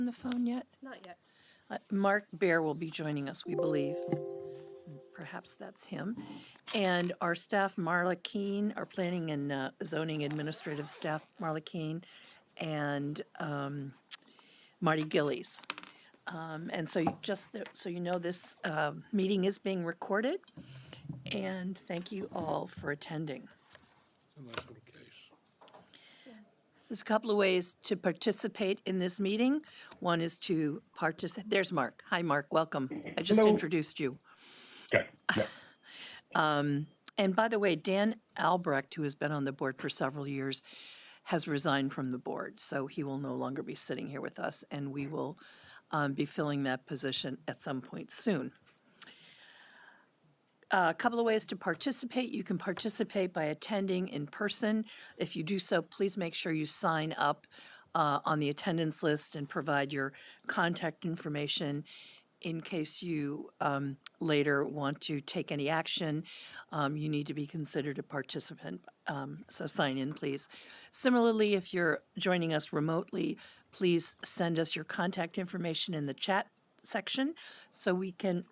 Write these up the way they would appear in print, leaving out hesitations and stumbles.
on the phone yet? Not yet. Mark Bear will be joining us, we believe. Perhaps that's him. And our staff, Marla Keene, our planning and zoning administrative staff, Marla Keene, and Marty Gillies. And so so you know, this meeting is being recorded, and thank you all for attending. It's a nice little case. There's a couple of ways to participate in this meeting. One is to participate. There's Mark. Hi, Mark. Welcome. I just introduced you. Okay. Yeah. And by the way, Dan Albrecht, who has been on the board for several years, has resigned from the board, so he will no longer be sitting here with us, and we will be filling that position at some point soon. A couple of ways to participate. You can participate by attending in person. If you do so, please make sure you sign up on the attendance list and provide your contact information in case you later want to take any action. You need to be considered a participant, so sign in, please. Similarly, if you're joining us remotely, please send us your contact information in the chat section so we can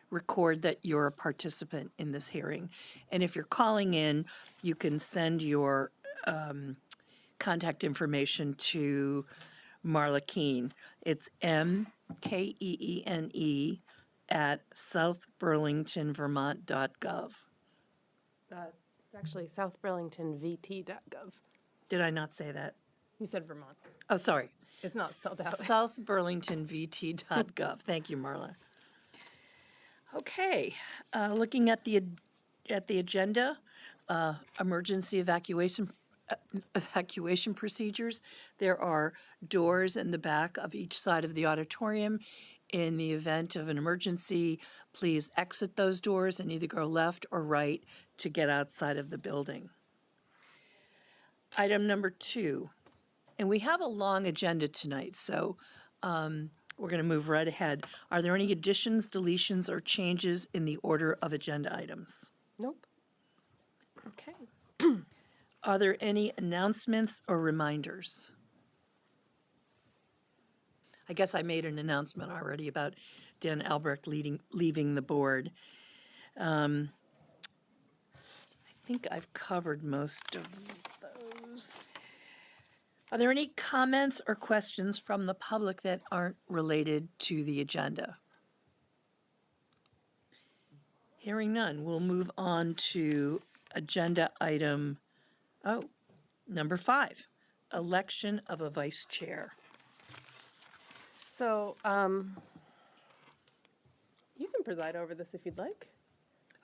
record that you're a participant in this hearing. And if you're calling in, you can send your contact information to Marla Keene. It's MKEENE at southburlingtonvermont.gov. It's actually southburlingtonvt.gov. Did I not say that? You said Vermont. Oh, sorry. It's not spelled out. southburlingtonvt.gov. Thank you, Marla. Okay, looking at the agenda, emergency evacuation procedures. There are doors in the back of each side of the auditorium. In the event of an emergency, please exit those doors and either go left or right to get outside of the building. Item number 2, and we have a long agenda tonight, so we're going to move right ahead. Are there any additions, deletions, or changes in the order of agenda items? Nope. Okay. Are there any announcements or reminders? I guess I made an announcement already about Dan Albrecht leaving the board. I think I've covered most of those. Are there any comments or questions from the public that aren't related to the agenda? Hearing none, we'll move on to agenda item, number 5, election of a vice chair. So, you can preside over this if you'd like.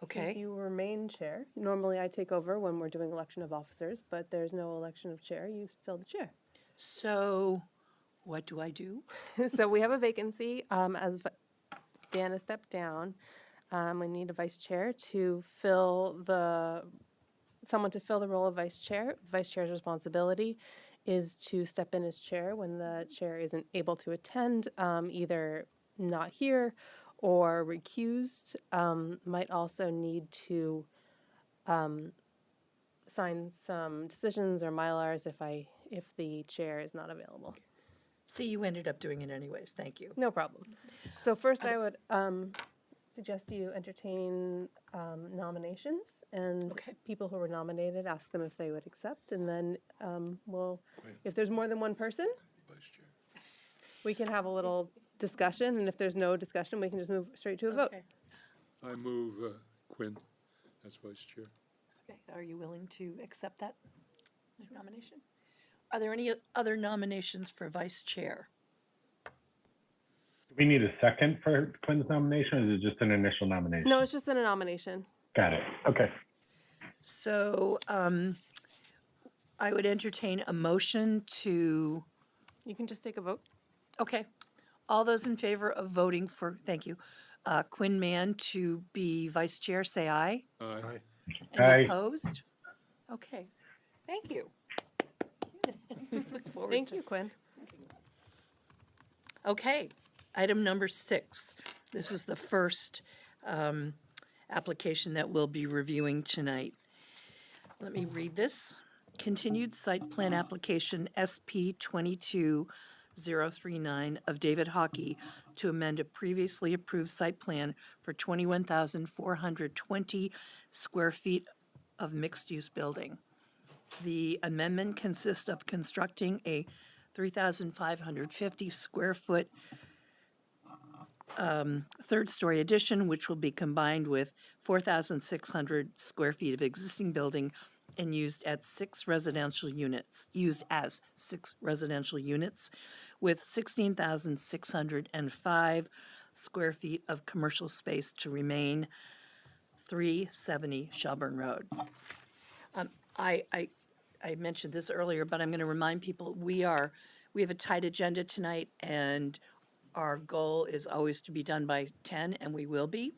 Okay. Since you remain chair. Normally I take over when we're doing election of officers, but there's no election of chair. You still the chair. So what do I do? So we have a vacancy. As Dan has stepped down, we need a vice chair to fill someone to fill the role of vice chair. Vice chair's responsibility is to step in as chair when the chair isn't able to attend, either not here or recused. Might also need to sign some decisions or Mylars if the chair is not available. See, you ended up doing it anyways. Thank you. No problem. So first I would suggest you entertain nominations, and Okay. people who were nominated, ask them if they would accept, and then if there's more than one person, Vice Chair. we can have a little discussion, and if there's no discussion, we can just move straight to a vote. Okay. I move Quinn as Vice Chair. Okay. Are you willing to accept that nomination? Are there any other nominations for vice chair? Do we need a second for Quinn's nomination, or is it just an initial nomination? No, it's just in a nomination. Got it. Okay. So I would entertain a motion to, You can just take a vote. okay, all those in favor of voting for, thank you, Quinn Mann to be vice chair, say aye. Aye. Any Aye. opposed? Okay, thank you. Look forward Thank to- you, Quinn. Okay, item number 6. This is the first application that we'll be reviewing tonight. Let me read this. Continued site plan application SP 22 039 of David Hauke to amend a previously approved site plan for 21,420 square feet of mixed-use building. The amendment consists of constructing a 3,550 square foot third-story addition, which will be combined with 4,600 square feet of existing building and used as 6 residential units, with 16,605 square feet of commercial space to remain 370 Shelburne Road. I mentioned this earlier, but I'm going to remind people, we have a tight agenda tonight, and our goal is always to be done by 10, and we will be.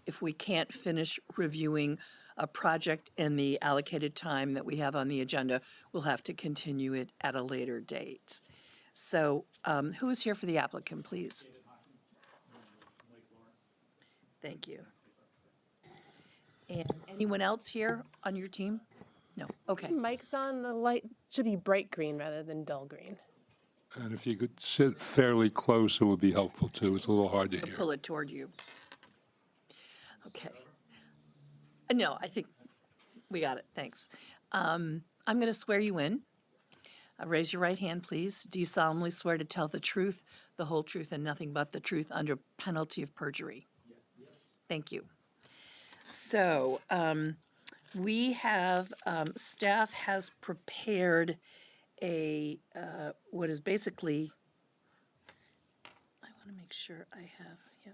If we can't finish reviewing a project in the allocated time that we have on the agenda, we'll have to continue it at a later date. So who is here for the applicant, please? Thank you. And anyone else here on your team? No, okay. Mike's on, the light should be bright green rather than dull green. And if you could sit fairly close, it would be helpful too. It's a little hard to hear. Pull it toward you. Okay. No, I think we got it, thanks. I'm going to swear you in. Raise your right hand, please. Do you solemnly swear to tell the truth, the whole truth, and nothing but the truth under penalty of perjury? Yes. Thank you. So we have, staff has prepared a, what is basically, I want to make sure I have, yeah.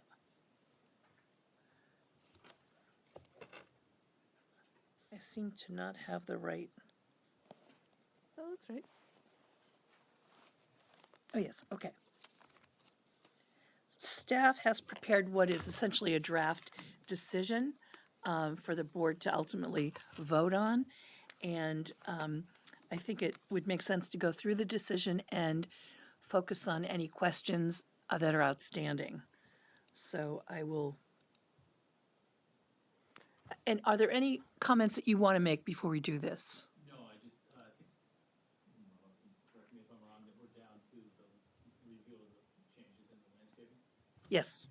I seem to not have the right, That looks right. oh yes, okay. Staff has prepared what is essentially a draft decision for the board to ultimately vote on. And I think it would make sense to go through the decision and focus on any questions that are outstanding. So I will. And are there any comments that you want to make before we do this? No, I just think, correct me if I'm wrong, that we're down to the review of the changes in the landscaping. Yes.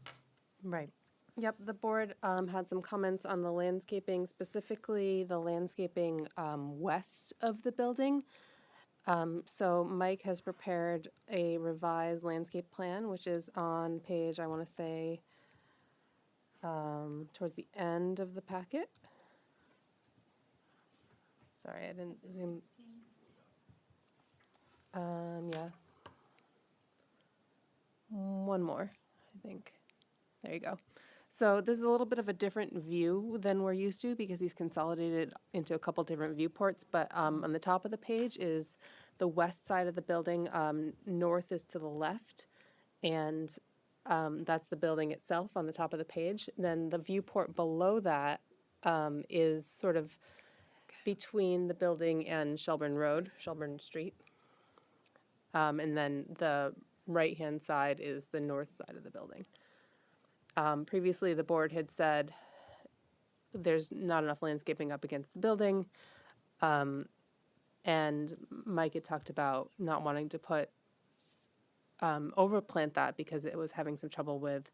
Right. Yep, the board had some comments on the landscaping, specifically the landscaping west of the building. So Mike has prepared a revised landscape plan, which is on page, I want to say, towards the end of the packet. Sorry, I didn't zoom. Yeah. One more, I think. There you go. So this is a little bit of a different view than we're used to because he's consolidated into a couple different viewports. But on the top of the page is the west side of the building. North is to the left, and that's the building itself on the top of the page. Then the viewport below that is sort of between the building and Shelburne Road, Shelburne Street. And then the right-hand side is the north side of the building. Previously, the board had said there's not enough landscaping up against the building. And Mike had talked about not wanting to put, overplant that because it was having some trouble with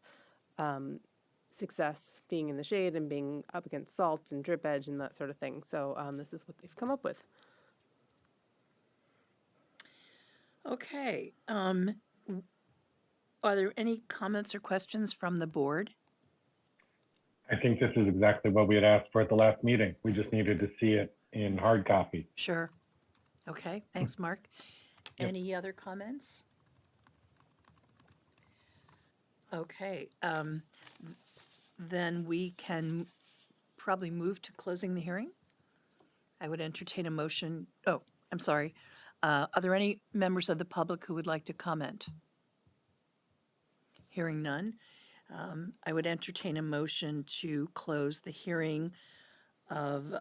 success being in the shade and being up against salt and drip edge and that sort of thing. So this is what they've come up with. Okay. Are there any comments or questions from the board? I think this is exactly what we had asked for at the last meeting. We just needed to see it in hard copy. Sure. Okay, thanks, Mark. Any other comments? Okay, then we can probably move to closing the hearing. I would entertain a motion. Oh, I'm sorry. Are there any members of the public who would like to comment? Hearing none, I would entertain a motion to close the hearing of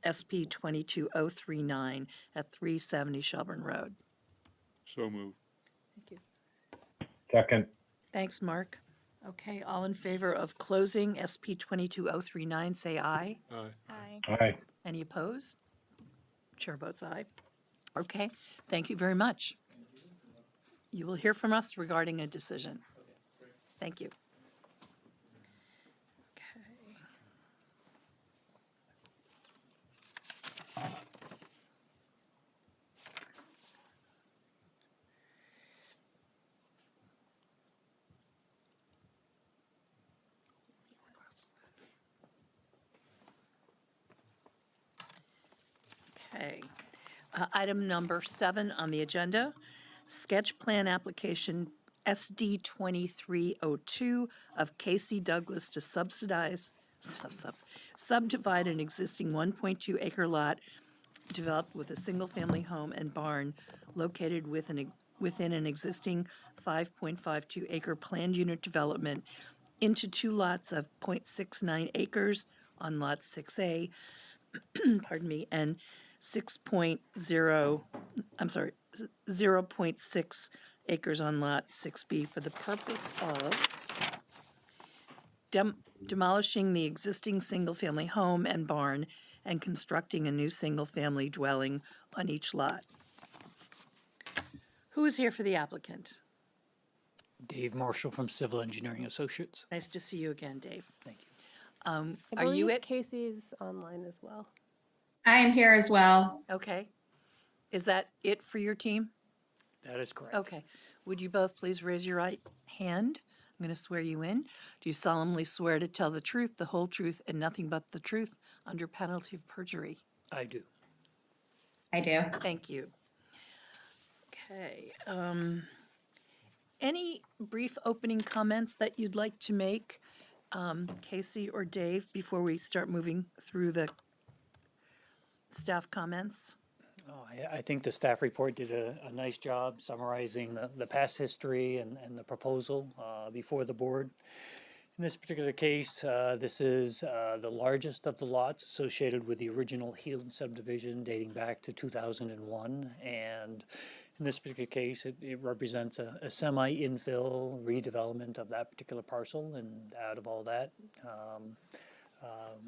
SP 22039 at 370 Shelburne Road. So moved. Thank you. Second, Thanks, Mark. Okay, all in favor of closing SP 22039, say aye. Aye. Aye. aye. Any opposed? Chair votes aye. Okay, thank you very much. You will hear from us regarding a decision. Thank you. Okay. Okay. Item number 7 on the agenda, sketch plan application SD 2302 of Casey Douglas to subdivide an existing 1.2 acre lot developed with a single-family home and barn located within an existing 5.52 acre planned unit development into 2 lots of 0.69 acres on lot 6A, pardon me, and 0.6 acres on lot 6B for the purpose of demolishing the existing single-family home and barn and constructing a new single-family dwelling on each lot. Who is here for the applicant? Dave Marshall from Civil Engineering Associates. Nice to see you again, Dave. Thank you. I Are you believe it? Casey's online as well. I am here as well. Okay. Is that it for your team? That is correct. Okay. Would you both please raise your right hand? I'm going to swear you in. Do you solemnly swear to tell the truth, the whole truth, and nothing but the truth under penalty of perjury? I do. I do. Thank you. Okay. Any brief opening comments that you'd like to make, Casey or Dave, before we start moving through the staff comments? Oh, I think the staff report did a nice job summarizing the past history and the proposal before the board. In this particular case, this is the largest of the lots associated with the original Heald subdivision dating back to 2001. And in this particular case, it represents a semi-infill redevelopment of that particular parcel. And out of all that,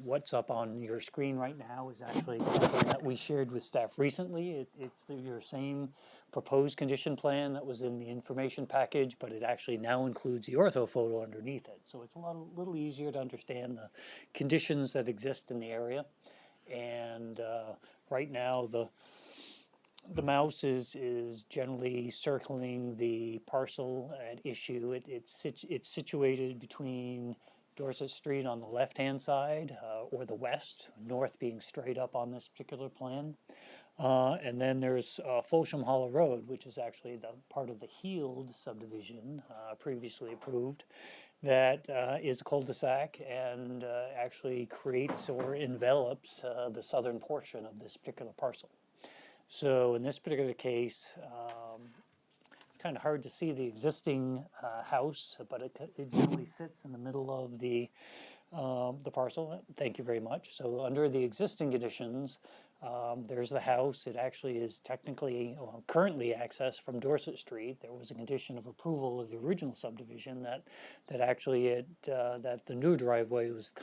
what's up on your screen right now is actually something that we shared with staff recently. It's your same proposed condition plan that was in the information package, but it actually now includes the ortho photo underneath it. So it's little easier to understand the conditions that exist in the area. And right now, the mouse is generally circling the parcel at issue. It's situated between Dorset Street on the left-hand side, or the west, north being straight up on this particular plan. And then there's Folsham Hollow Road, which is actually the part of the Heald subdivision previously approved, that is a cul-de-sac and actually creates or envelops the southern portion of this particular parcel. So in this particular case, it's kind of hard to see the existing house, but it generally sits in the middle of the parcel. Thank you very much. So under the existing conditions, there's the house. It actually is technically, currently accessed from Dorset Street. There was a condition of approval of the original subdivision that actually that the new driveway was to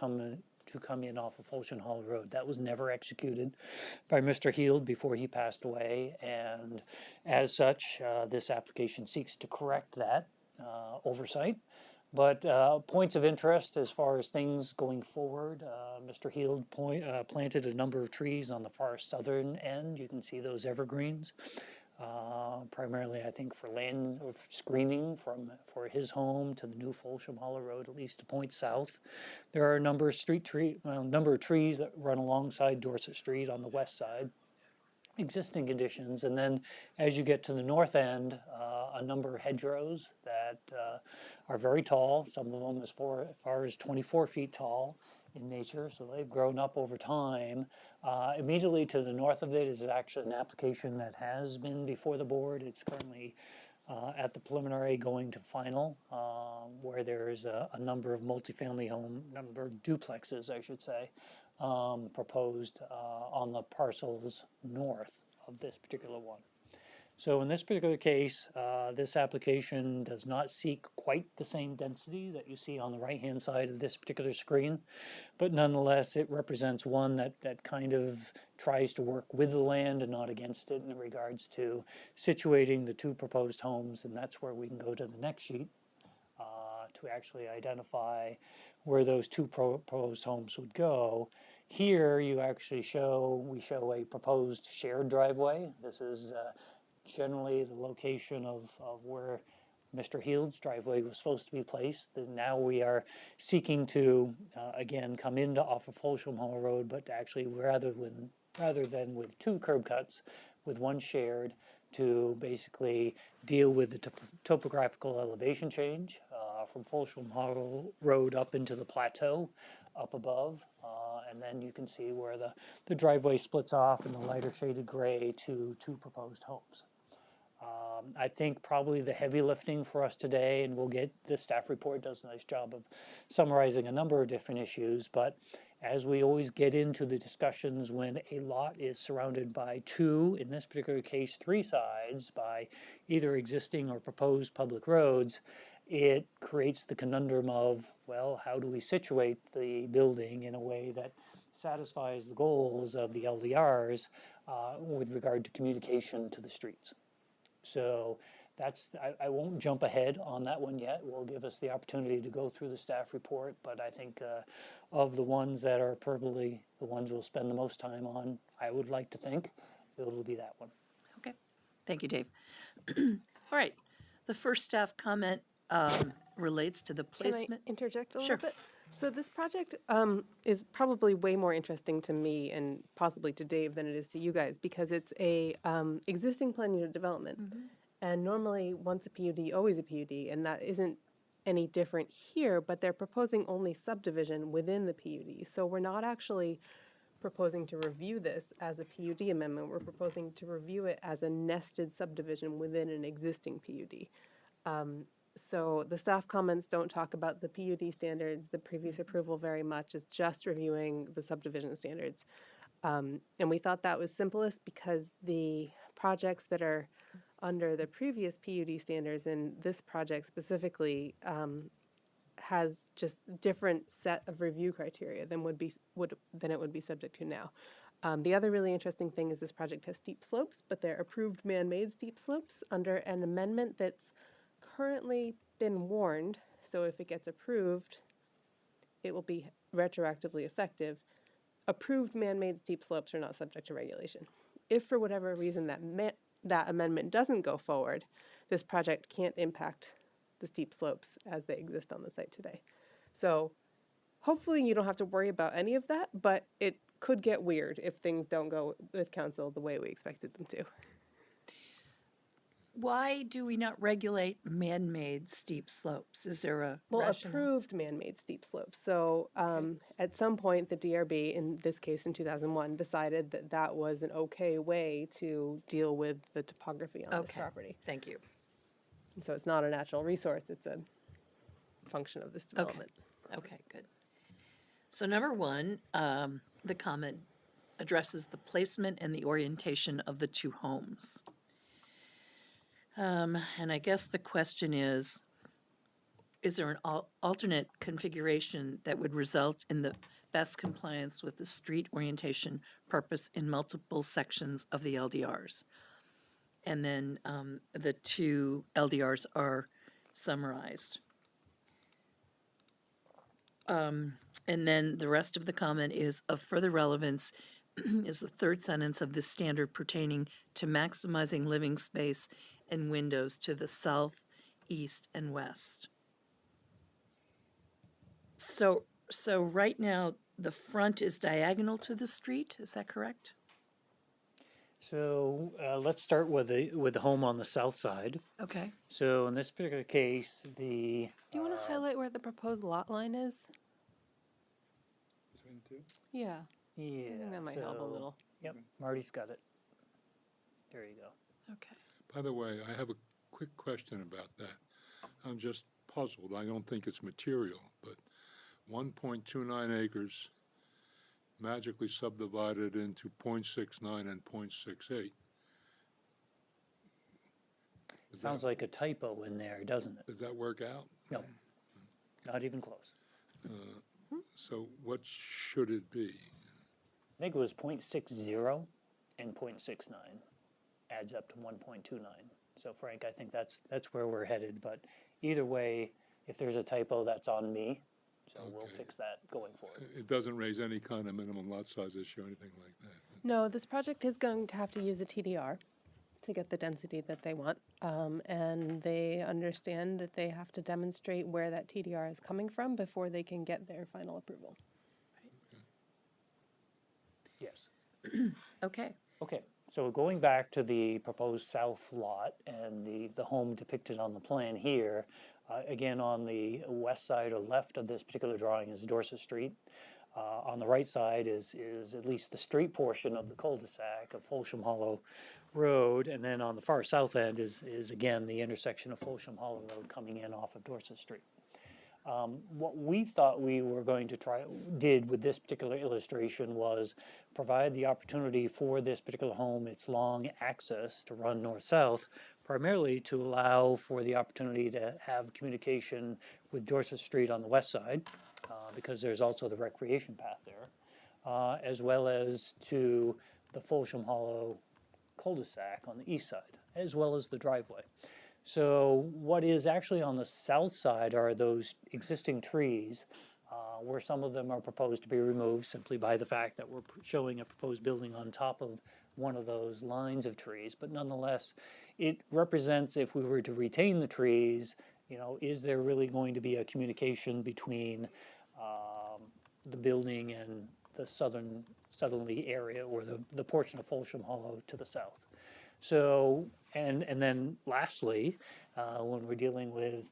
come in off of Folsham Hollow Road. That was never executed by Mr. Heald before he passed away, and as such, this application seeks to correct that oversight. But points of interest as far as things going forward, Mr. Heald planted a number of trees on the far southern end. You can see those evergreens, primarily I think for land or screening for his home to the new Folsham Hollow Road, at least to point south. There are a number of number of trees that run alongside Dorset Street on the west side. Existing conditions, and then as you get to the north end, a number of hedgerows that are very tall, some of them as far as 24 feet tall in nature, so they've grown up over time. Immediately to the north of it is actually an application that has been before the board. It's currently at the preliminary going to final, where there's a number of multifamily number of duplexes, I should say, proposed on the parcels north of this particular one. So in this particular case, this application does not seek quite the same density that you see on the right-hand side of this particular screen, but nonetheless, it represents one that kind of tries to work with the land and not against it in regards to situating the two proposed homes, and that's where we can go to the next sheet to actually identify where those two proposed homes would go. Here, you actually we show a proposed shared driveway. This is generally the location of where Mr. Heald's driveway was supposed to be placed. And now we are seeking to, again, come into off of Folsham Hall Road, but to actually, rather than with two curb cuts, with one shared, to basically deal with the topographical elevation change from Folsham Hall Road up into the plateau up above. And then you can see where the driveway splits off in the lighter shaded gray to two proposed homes. I think probably the heavy lifting for us today, and the staff report does a nice job of summarizing a number of different issues, but as we always get into the discussions when a lot is surrounded by two, in this particular case, three sides by either existing or proposed public roads, it creates the conundrum of, well, how do we situate the building in a way that satisfies the goals of the LDRs with regard to communication to the streets? So I won't jump ahead on that one yet. We'll give us the opportunity to go through the staff report, but I think of the ones that are probably the ones we'll spend the most time on, I would like to think it'll be that one. Okay, thank you, Dave. All right, the first staff comment relates to the Can I placement. interject a Sure. little bit? So this project is probably way more interesting to me and possibly to Dave than it is to you guys, because it's a existing plan unit development. And normally, once a PUD, always a PUD, and that isn't any different here, but they're proposing only subdivision within the PUD. So we're not actually proposing to review this as a PUD amendment. We're proposing to review it as a nested subdivision within an existing PUD. So the staff comments don't talk about the PUD standards, the previous approval very much. It's just reviewing the subdivision standards. And we thought that was simplest because the projects that are under the previous PUD standards and this project specifically has just different set of review criteria than it would be subject to now. The other really interesting thing is this project has steep slopes, but they're approved man-made steep slopes under an amendment that's currently been warned, so if it gets approved, it will be retroactively effective. Approved man-made steep slopes are not subject to regulation. If for whatever reason that amendment doesn't go forward, this project can't impact the steep slopes as they exist on the site today. So hopefully you don't have to worry about any of that, but it could get weird if things don't go with council the way we expected them to. Why do we not regulate man-made steep slopes? Is there a Well, rationale? approved man-made steep slopes. So at some point, the DRB, in this case in 2001, decided that that was an okay way to deal with the topography on this Okay. property. Thank you. And so it's not a natural resource, it's a function of this development. Okay, good. So number one, the comment addresses the placement and the orientation of the two homes. And I guess the question is there an alternate configuration that would result in the best compliance with the street orientation purpose in multiple sections of the LDRs? And then the two LDRs are summarized. And then the rest of the comment is of further relevance is the third sentence of this standard pertaining to maximizing living space and windows to the south, east, and west. So right now, the front is diagonal to the street, is that correct? So let's start with the home on the south side. Okay. So in this particular case, Do you want to highlight where the proposed lot line is? Between the two? Yeah, I yeah, think that might help a so- little. Yep, Marty's got it. There you go. Okay. By the way, I have a quick question about that. I'm just puzzled. I don't think it's material, but 1.29 acres magically subdivided into .69 and .68. Sounds like a typo in there, doesn't it? Does that work out? No, not even close. So what should it be? I think it was 0.60 and 0.69 adds up to 1.29. So Frank, I think that's where we're headed, but either way, if there's a typo, that's on me. So we'll Okay. fix that going forward. It doesn't raise any kind of minimum lot size issue or anything like that. No, this project is going to have to use a TDR to get the density that they want. And they understand that they have to demonstrate where that TDR is coming from before they can get their final approval. Yes. Okay. Okay, so going back to the proposed south lot and the home depicted on the plan here, again, on the west side or left of this particular drawing is Dorset Street. On the right side is at least the street portion of the cul-de-sac of Folsham Hollow Road, and then on the far south end is again the intersection of Folsham Hollow Road coming in off of Dorset Street. What we thought we were going to did with this particular illustration was provide the opportunity for this particular home, its long access to run north-south, primarily to allow for the opportunity to have communication with Dorset Street on the west side, because there's also the recreation path there, as well as to the Folsham Hollow cul-de-sac on the east side, as well as the driveway. So what is actually on the south side are those existing trees, where some of them are proposed to be removed simply by the fact that we're showing a proposed building on top of one of those lines of trees. But nonetheless, it represents, if we were to retain the trees, you know, is there really going to be a communication between the building and the southerly area, or the portion of Folsham Hollow to the south? So, and then lastly, when we're dealing with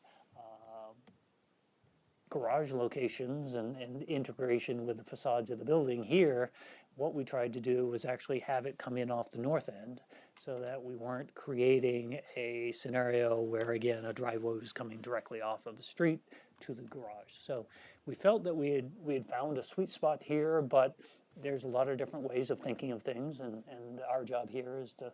garage locations and integration with the facades of the building here, what we tried to do was actually have it come in off the north end so that we weren't creating a scenario where, again, a driveway was coming directly off of the street to the garage. So we felt that we had found a sweet spot here, but there's a lot of different ways of thinking of things, and our job here is to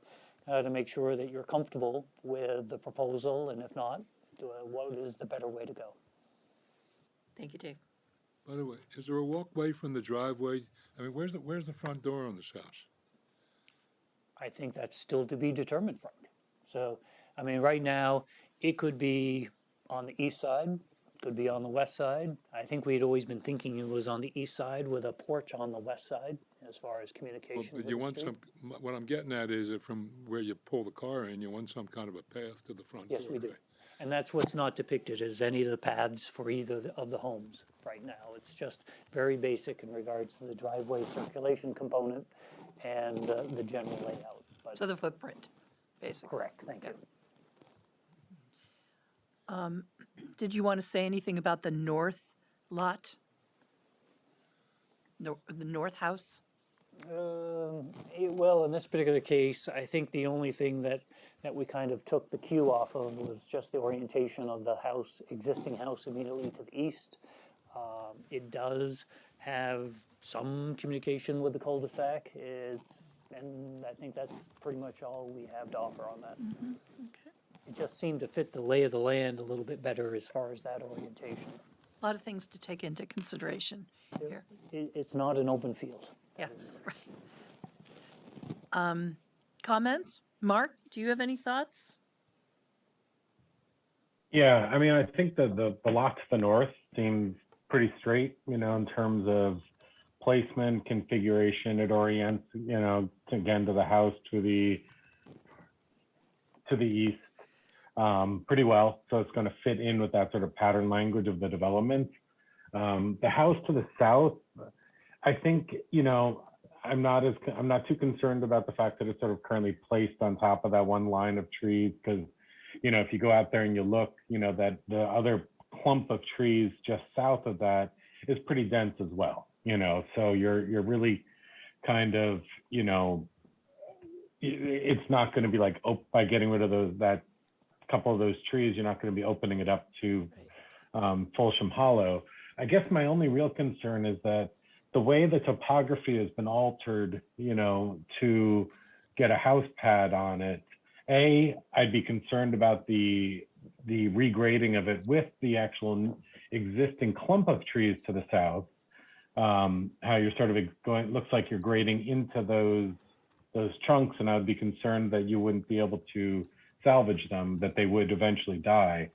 make sure that you're comfortable with the proposal, and if not, what is the better way to go? Thank you, Dave. By the way, is there a walkway from the driveway? I mean, where's the front door on this house? I think that's still to be determined, Frank. So, I mean, right now, it could be on the east side, could be on the west side. I think we'd always been thinking it was on the east side with a porch on the west side as far as Well, communication but with you the want street. what I'm getting at is that from where you pull the car in, you want some kind of a path to the front door. Yes, we do. right? And that's what's not depicted as any of the paths for either of the homes right now. It's just very basic in regards to the driveway circulation component and the general layout. But So the footprint, basically. correct, thank you. Did you want to say anything about the north lot? The north house? Well, in this particular case, I think the only thing that we kind of took the cue off of was just the orientation of the house, existing house immediately to the east. It does have some communication with the cul-de-sac. And I think that's pretty much all we have to offer on that. Okay. It just seemed to fit the lay of the land a little bit better as far as that orientation. A lot of things to take into consideration here. It's not an open field. Yeah, right. Comments? Mark, do you have any thoughts? Yeah, I mean, I think the lot to the north seems pretty straight, you know, in terms of placement, configuration. It orients, you know, again to the house to the east pretty well. So it's going to fit in with that sort of pattern language of the development. The house to the south, I think, you know, I'm not too concerned about the fact that it's sort of currently placed on top of that one line of trees, because, you know, if you go out there and you look, you know, that the other clump of trees just south of that is pretty dense as well, you know, so you're really kind of, you know, it's not going to be like, oh, by getting rid of that couple of those trees, you're not going to be opening it up to Folsham Hollow. I guess my only real concern is that the way the topography has been altered, you know, to get a house pad on it, I'd be concerned about the regrading of it with the actual existing clump of trees to the south. How you're sort of going, looks like you're grading into those chunks, and I would be concerned that you wouldn't be able to salvage them, that they would eventually die.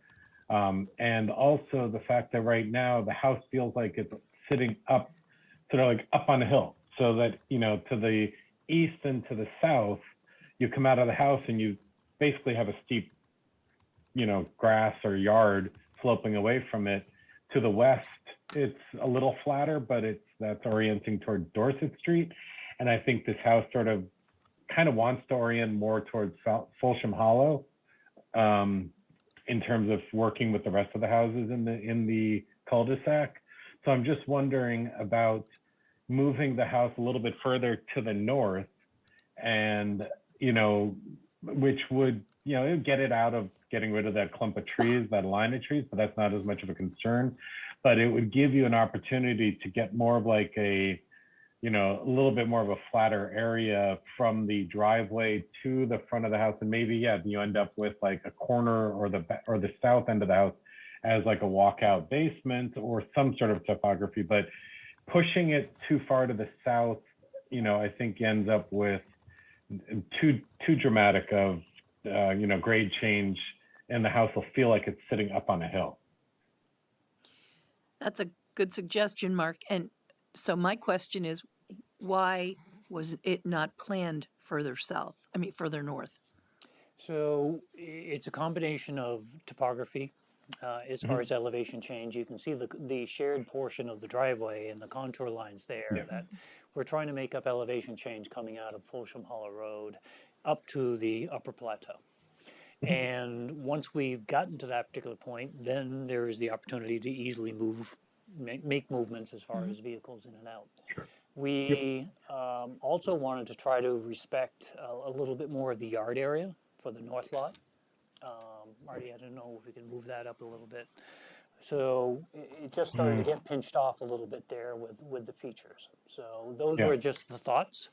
And also the fact that right now the house feels like it's sitting up, sort of like up on a hill, so that, you know, to the east and to the south, you come out of the house and you basically have a steep, you know, grass or yard sloping away from it. To the west, it's a little flatter, but that's orienting toward Dorset Street. And I think this house sort of kind of wants to orient more towards Folsham Hollow, in terms of working with the rest of the houses in the cul-de-sac. So I'm just wondering about moving the house a little bit further to the north, and, you know, which would, you know, get it out of getting rid of that clump of trees, that line of trees, but that's not as much of a concern. But it would give you an opportunity to get more of like a, you know, a little bit more of a flatter area from the driveway to the front of the house. And maybe, yeah, you end up with like a corner or the south end of the house as like a walkout basement or some sort of topography. But pushing it too far to the south, you know, I think ends up with too dramatic of, you know, grade change, and the house will feel like it's sitting up on a hill. That's a good suggestion, Mark. And so my question is, why was it not planned further south? I mean, further north? So it's a combination of topography. As far as elevation change, you can see the shared portion of the driveway and the contour lines there, that we're trying to make up elevation change coming out of Folsham Hollow Road up to the upper plateau. And once we've gotten to that particular point, then there is the opportunity to easily make movements as far as vehicles in and out. Sure. We also wanted to try to respect a little bit more of the yard area for the north lot. Marty, I don't know if we can move that up a little bit. So it just started to get pinched off a little bit there with the features. So those were just the thoughts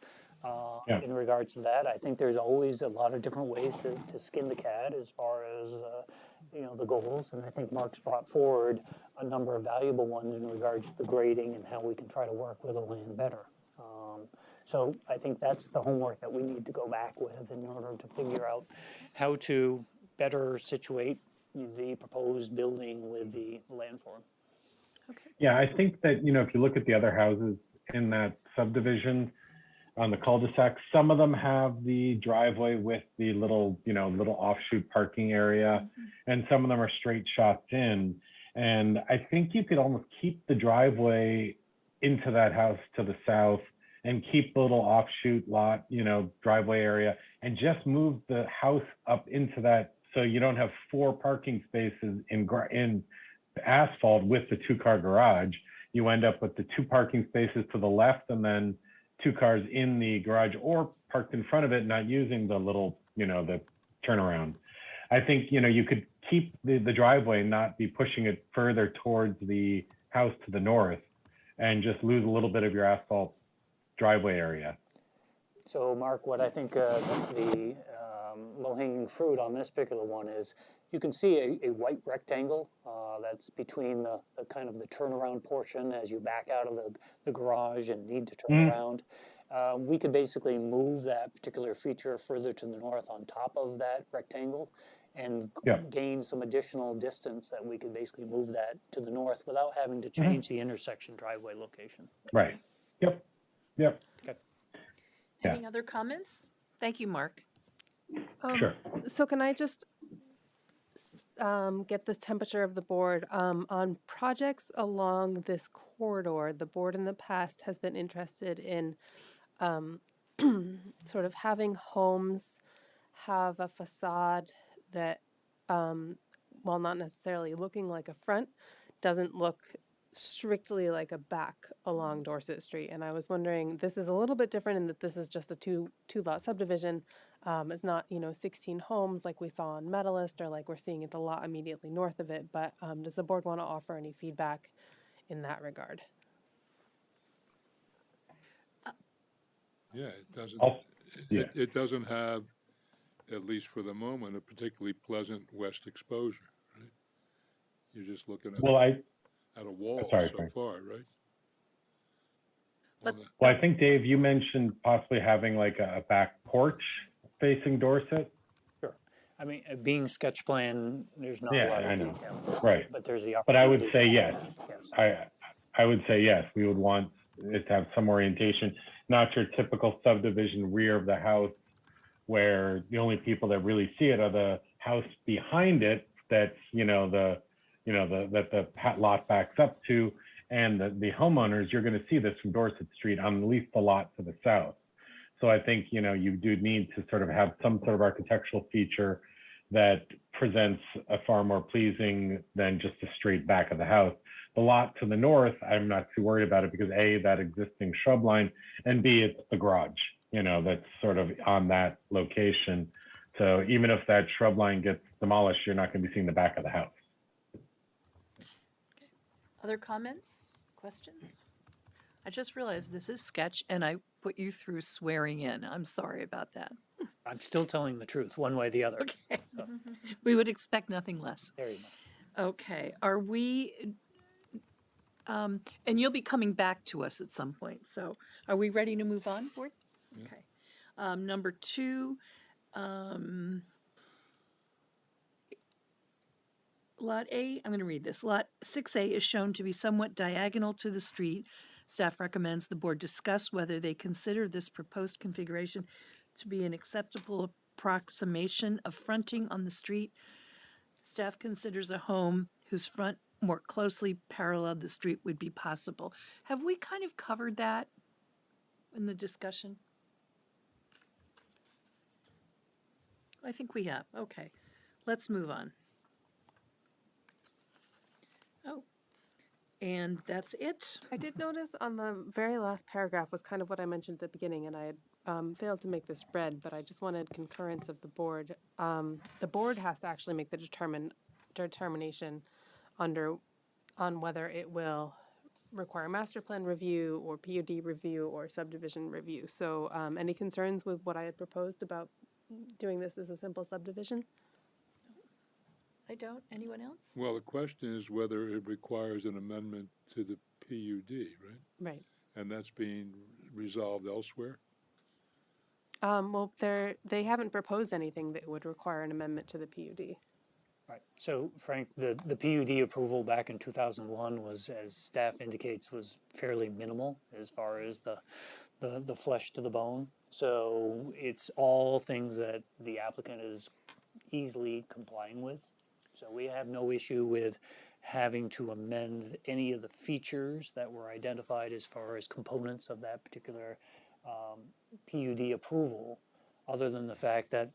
in regards to that. I think there's always a lot of different ways to skin the cat as far as you know, the goals. And I think Mark's brought forward a number of valuable ones in regards to the grading and how we can try to work with the land better. So I think that's the homework that we need to go back with in order to figure out how to better situate the proposed building with the landform. Okay. Yeah, I think that, you know, if you look at the other houses in that subdivision on the cul-de-sac, some of them have the driveway with the little, you know, little offshoot parking area, and some of them are straight shots in. And I think you could almost keep the driveway into that house to the south and keep the little offshoot lot, you know, driveway area, and just move the house up into that, so you don't have 4 parking spaces in asphalt with the 2-car garage. You end up with the 2 parking spaces to the left, and then 2 cars in the garage or parked in front of it, not using the little, you know, the turnaround. I think, you know, you could keep the driveway, not be pushing it further towards the house to the north, and just lose a little bit of your asphalt driveway area. So Mark, what I think the low-hanging fruit on this particular one is, you can see a white rectangle that's between the kind of the turnaround portion as you back out of the garage and need to turn around. We could basically move that particular feature further to the north on top of that rectangle and gain some additional distance that we could basically move that to the north without having to change the intersection driveway location. Right. Yep. Yep. Okay. Any other comments? Thank you, Mark. Sure. So can I just get the temperature of the board on projects along this corridor? The board in the past has been interested in sort of having homes have a facade that, while not necessarily looking like a front, doesn't look strictly like a back along Dorset Street. And I was wondering, this is a little bit different in that this is just a two-lot subdivision. It's not, you know, 16 homes like we saw on Medalist, or like we're seeing at the lot immediately north of it. But does the board want to offer any feedback in that regard? Yeah, it doesn't. Oh, yeah. It doesn't have at least for the moment, a particularly pleasant west exposure, right? You're just looking Well, at a wall sorry, so Frank. far, right? But On the- Well, I think, Dave, you mentioned possibly having like a back porch facing Dorset. Sure. I mean, being sketch plan, there's not a Yeah, lot I of know. detail. Right. But there's the But I would opportunity. say yes. Yes. I would say yes. We would want it to have some orientation, not your typical subdivision rear of the house where the only people that really see it are the house behind it that's, that the lot backs up to, and the homeowners. You're going to see this from Dorset Street on at least the lot to the south. So I think, you do need to sort of have some sort of architectural feature that presents a far more pleasing than just a straight back of the house. The lot to the north, I'm not too worried about it because A, that existing shrub line, and B, it's the garage, that's sort of on that location. So even if that shrub line gets demolished, you're not going to be seeing the back of the house. Other comments, questions? I just realized this is sketch and I put you through swearing in. I'm sorry about that. I'm still telling the truth, one way or the other. Okay. So, We would expect nothing less. there you go. Okay, are we, and you'll be coming back to us at some point, so are we ready to move on, Board? Okay. Number 2, Lot A, I'm going to read this. Lot 6A is shown to be somewhat diagonal to the street. Staff recommends the board discuss whether they consider this proposed configuration to be an acceptable approximation of fronting on the street. Staff considers a home whose front more closely paralleled the street would be possible. Have we kind of covered that in the discussion? I think we have. Okay, let's move on. Oh, and that's it. I did notice on the very last paragraph was kind of what I mentioned at the beginning, and I had failed to make this red, but I just wanted concurrence of the board. The board has to actually make the determination on whether it will require master plan review or PUD review or subdivision review. So any concerns with what I had proposed about doing this as a simple subdivision? I don't. Anyone else? Well, the question is whether it requires an amendment to the PUD, right? Right. And that's being resolved elsewhere? Well, they haven't proposed anything that would require an amendment to the PUD. Right. So, Frank, the PUD approval back in 2001 was, as staff indicates, was fairly minimal as far as the flesh to the bone. So it's all things that the applicant is easily complying with. So we have no issue with having to amend any of the features that were identified as far as components of that particular PUD approval, other than the fact that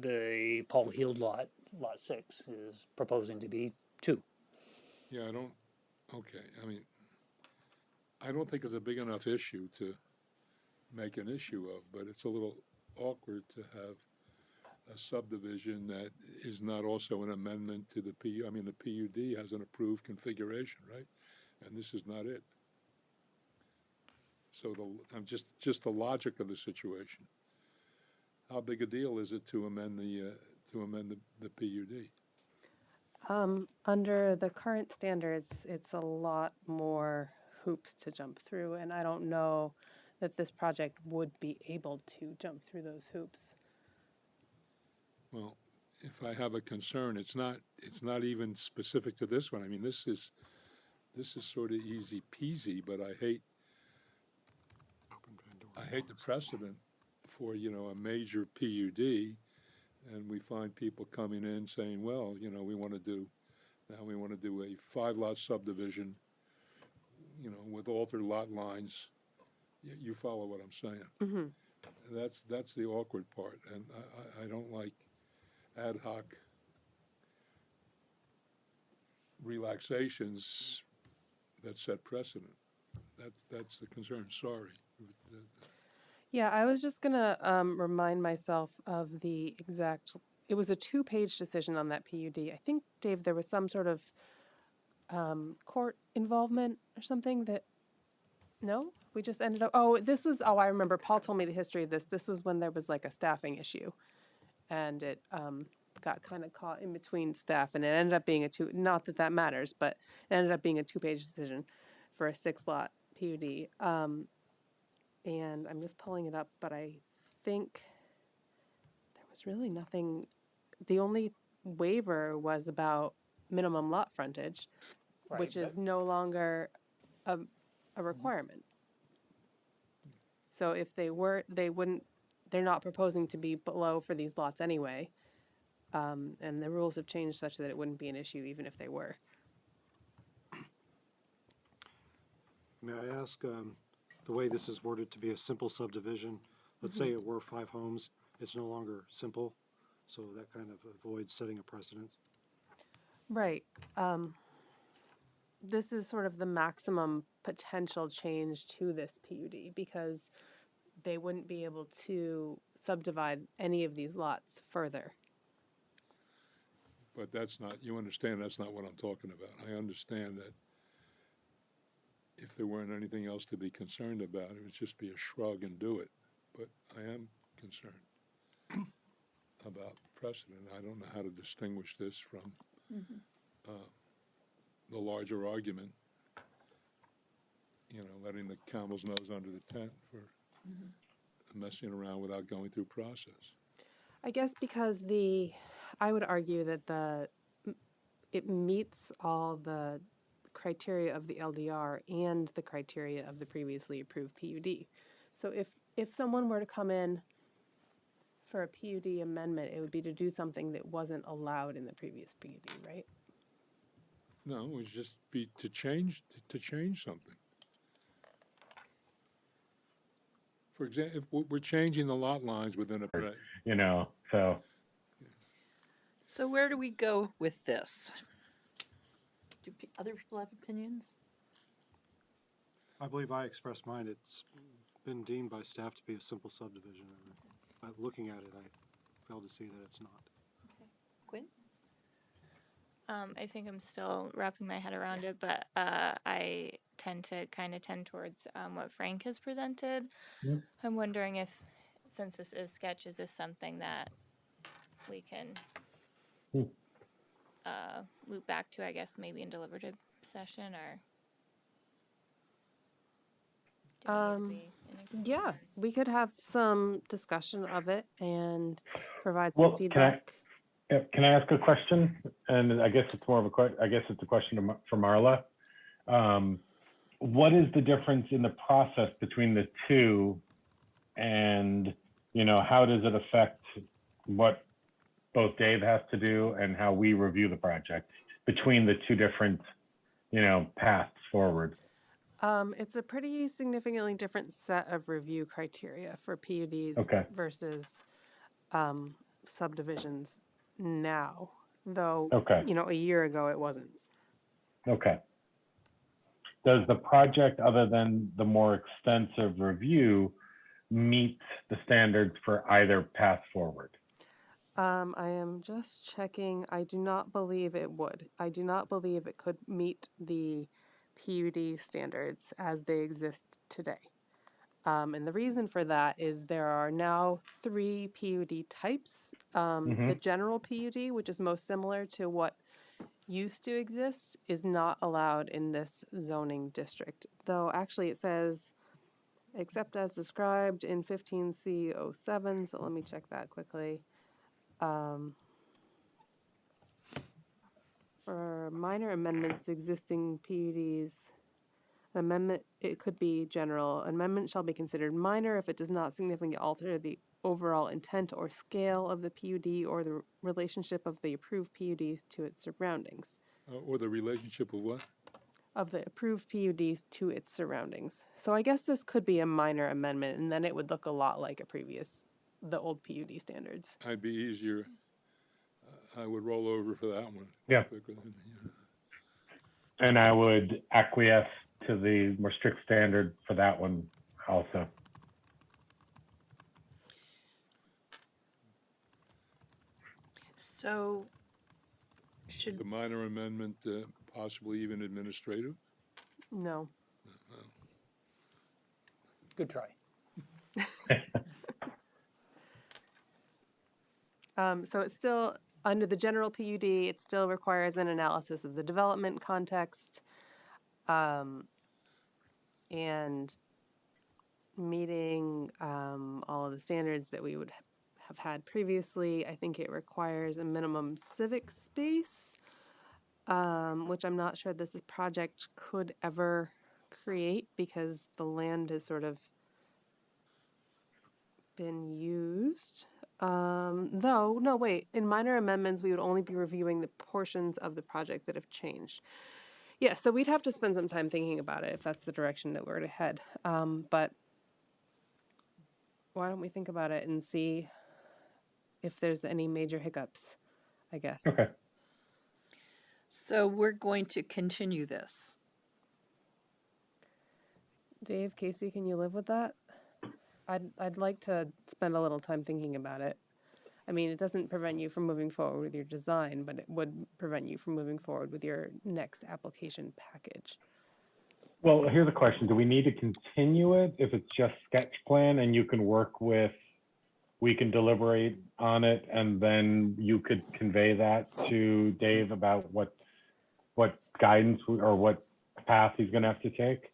the Paul Heald lot 6, is proposing to be 2. Yeah, I don't think it's a big enough issue to make an issue of, but it's a little awkward to have a subdivision that is not also an amendment to the the PUD has an approved configuration, right? And this is not it. So just the logic of the situation. How big a deal is it to amend the PUD? Under the current standards, it's a lot more hoops to jump through, and I don't know that this project would be able to jump through those hoops. Well, if I have a concern, it's not even specific to this one. I mean, this is sort of easy peasy, but I hate the precedent for, a major PUD, and we find people coming in saying, well, we want to do a 5-lot subdivision, with altered lot lines. You follow what I'm saying? Mm-hmm. That's the awkward part, and I don't like ad hoc relaxations that set precedent. That's the concern. Sorry. Yeah, I was just gonna remind myself of the exact. It was a 2-page decision on that PUD. I think, Dave, there was some sort of court involvement or something that. No, we just ended up. I remember. Paul told me the history of this. This was when there was like a staffing issue, and it got kind of caught in between staff, and it ended up being not that that matters, but it ended up being a 2-page decision for a 6-lot PUD. And I'm just pulling it up, but I think there was really nothing. The only waiver was about minimum lot frontage, which Right, is no longer a requirement. So if they were, they're not proposing to be below for these lots anyway. And the rules have changed such that it wouldn't be an issue even if they were. May I ask, the way this is worded to be a simple subdivision, let's say it were 5 homes, it's no longer simple, so that kind of avoids setting a precedent. Right. This is sort of the maximum potential change to this PUD because they wouldn't be able to subdivide any of these lots further. But that's not, you understand, that's not what I'm talking about. I understand that if there weren't anything else to be concerned about, it would just be a shrug and do it. But I am concerned about precedent. I don't know how to distinguish this from the larger argument, you know, letting the camel's nose under the tent for messing around without going through process. I guess because I would argue that it meets all the criteria of the LDR and the criteria of the previously approved PUD. So if someone were to come in for a PUD amendment, it would be to do something that wasn't allowed in the previous PUD, right? No, it would just be to change something. For example, if we're changing the lot lines within a, You know, so So where do we go with this? Do other people have opinions? I believe I expressed mine. It's been deemed by staff to be a simple subdivision. And by looking at it, I failed to see that it's not. Quinn? I think I'm still wrapping my head around it, but I tend towards what Frank has presented. Yeah. I'm wondering if, since this is sketch, is this something that we can loop back to, I guess, maybe in deliberative session, or do we need to be in agreement? Yeah, we could have some discussion of it and provide Well, some can I- feedback. Can I ask a question? And I guess it's more of a I guess it's a question for Marla. What is the difference in the process between the two, and you know, how does it affect what both Dave has to do and how we review the project between the two different, you know, paths forward? It's a pretty significantly different set of review criteria for PUDs Okay. versus subdivisions now, though, Okay. you know, a year ago it wasn't. Okay. Does the project, other than the more extensive review, meet the standards for either path forward? I am just checking. I do not believe it would. I do not believe it could meet the PUD standards as they exist today. And the reason for that is there are now 3 PUD types. The general PUD, which is most similar to what used to exist, is not allowed in this zoning district. Though actually it says, except as described in 15C07, so let me check that quickly. For minor amendments to existing PUDs, an amendment, it could be general. An amendment shall be considered minor if it does not significantly alter the overall intent or scale of the PUD or the relationship of the approved PUDs to its surroundings. or the relationship of what? Of the approved PUDs to its surroundings. So I guess this could be a minor amendment, and then it would look a lot like the old PUD standards. I'd be easier, I would roll over for that one. Yeah. quicker than, And I would acquiesce to the more strict standard for that one also. So The should, minor amendment, possibly even administrative? No. Good try. So it's still, under the general PUD, it still requires an analysis of the development context, and meeting all of the standards that we would have had previously. I think it requires a minimum civic space, which I'm not sure this project could ever create because the land has sort of been used. Though, no, wait, in minor amendments, we would only be reviewing the portions of the project that have changed. Yeah, so we'd have to spend some time thinking about it if that's the direction that we're to head. But why don't we think about it and see if there's any major hiccups, I guess. Okay. So we're going to continue this. Dave, Casey, can you live with that? I'd like to spend a little time thinking about it. I mean, it doesn't prevent you from moving forward with your design, but it would prevent you from moving forward with your next application package. Well, here's a question. Do we need to continue it if it's just sketch plan and you can work with, we can deliberate on it and then you could convey that to Dave about what guidance or what path he's going to have to take?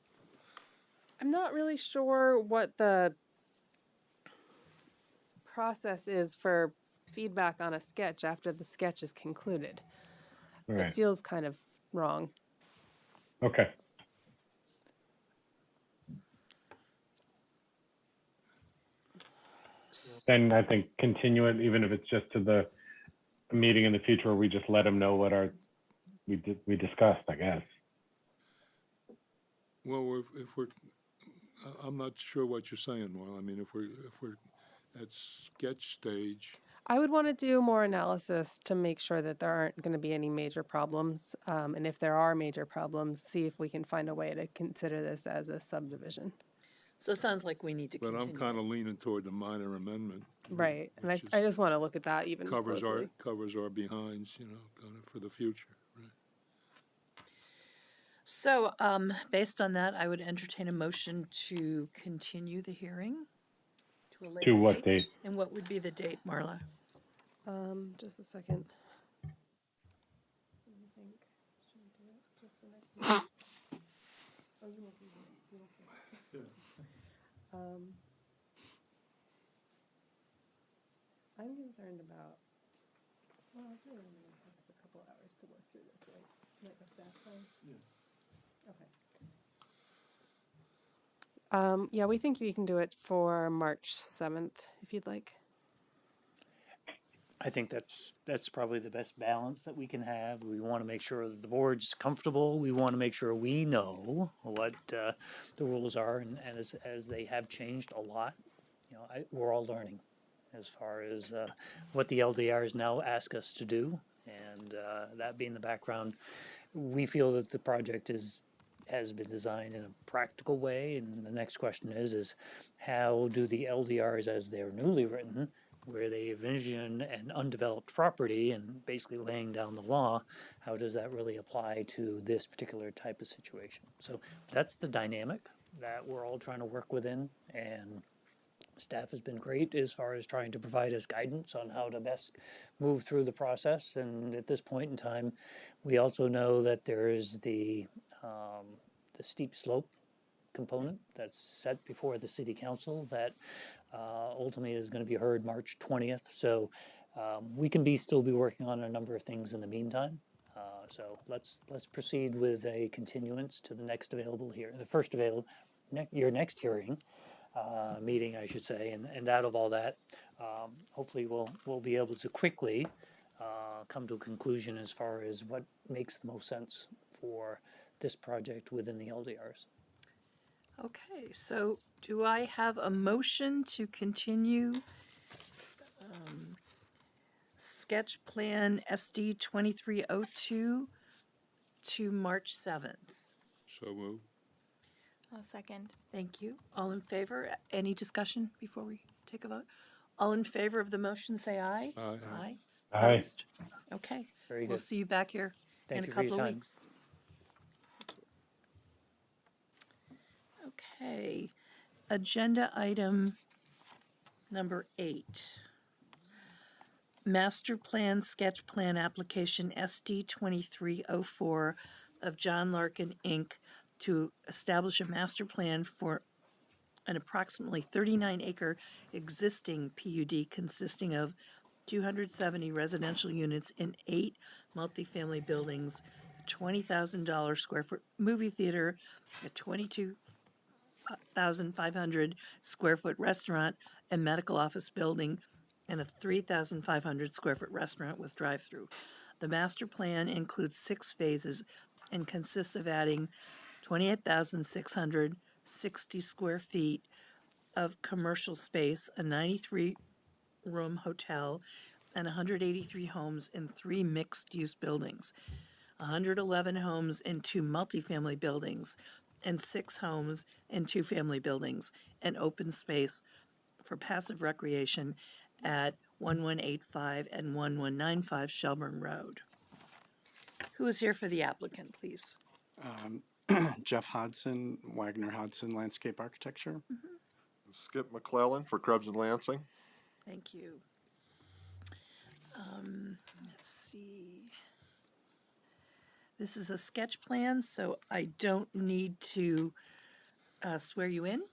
I'm not really sure what the process is for feedback on a sketch after the sketch is concluded. All It right. feels kind of wrong. Okay. Then I think continue it, even if it's just to the meeting in the future where we just let them know what we discussed, I guess. Well, if we're, I'm not sure what you're saying, Marla. I mean, if we're at sketch stage, I would want to do more analysis to make sure that there aren't going to be any major problems. And if there are major problems, see if we can find a way to consider this as a subdivision. So it sounds like we need to but continue. I'm kind of leaning toward the minor amendment. Right. And which I is- just want to look at that even covers closely. our behinds, you know, kind of for the future. Right? So, based on that, I would entertain a motion to continue the hearing to a later To what date? And what would be the date, Marla? Just a second. What do you think? Should we do it just the next meeting? Oh, you won't be here. You won't be here. I'm concerned about, well, it's really only going to take us a couple hours to work through this, right? Like a staff time? Yeah. Okay. Yeah, we think we can do it for March 7th, if you'd like. I think that's probably the best balance that we can have. We want to make sure that the board's comfortable. We want to make sure we know what the rules are, and as they have changed a lot, you know, we're all learning as far as what the LDRs now ask us to do, and that being the background, we feel that the project has been designed in a practical way, and the next question is how do the LDRs as they're newly written, where they envision an undeveloped property and basically laying down the law, how does that really apply to this particular type of situation? So that's the dynamic that we're all trying to work within, and staff has been great as far as trying to provide us guidance on how to best move through the process. And at this point in time, we also know that there is the steep slope component that's set before the city council that ultimately is going to be heard March 20th. So we can still be working on a number of things in the meantime. So let's proceed with a continuance to the next available hearing, the first available, your next hearing meeting, I should say, and out of all that, hopefully we'll be able to quickly come to a conclusion as far as what makes the most sense for this project within the LDRs. Okay, so do I have a motion to continue sketch plan SD 2302 to March 7th? So move. I'll second. Thank you. All in favor? Any discussion before we take a vote? All in favor of the motion, say aye. Aye. Aye. Aye. Opposed? Okay. Very We'll good. see you back here in Thank a you for your couple of time. weeks. Okay. Agenda item number 8. master plan, sketch plan application SD 2304 of John Larkin, Inc. to establish a master plan for an approximately 39-acre existing PUD consisting of 270 residential units in 8 multifamily buildings, $20,000 square foot movie theater, a 22,500 square foot restaurant and medical office building, and a 3,500 square foot restaurant with drive-through. The master plan includes 6 phases and consists of adding 28,660 square feet of commercial space, a 93-room hotel, and 183 homes in 3 mixed-use buildings, 111 homes in 2 multifamily buildings, and 6 homes in 2 family buildings, and open space for passive recreation at 1185 and 1195 Shelburne Road. Who is here for the applicant, please? Jeff Hodson, Wagner Hodson Landscape Architecture. Skip McClellan for Krebs and Lansing. Thank you. Let's see. This is a sketch plan, so I don't need to swear you in.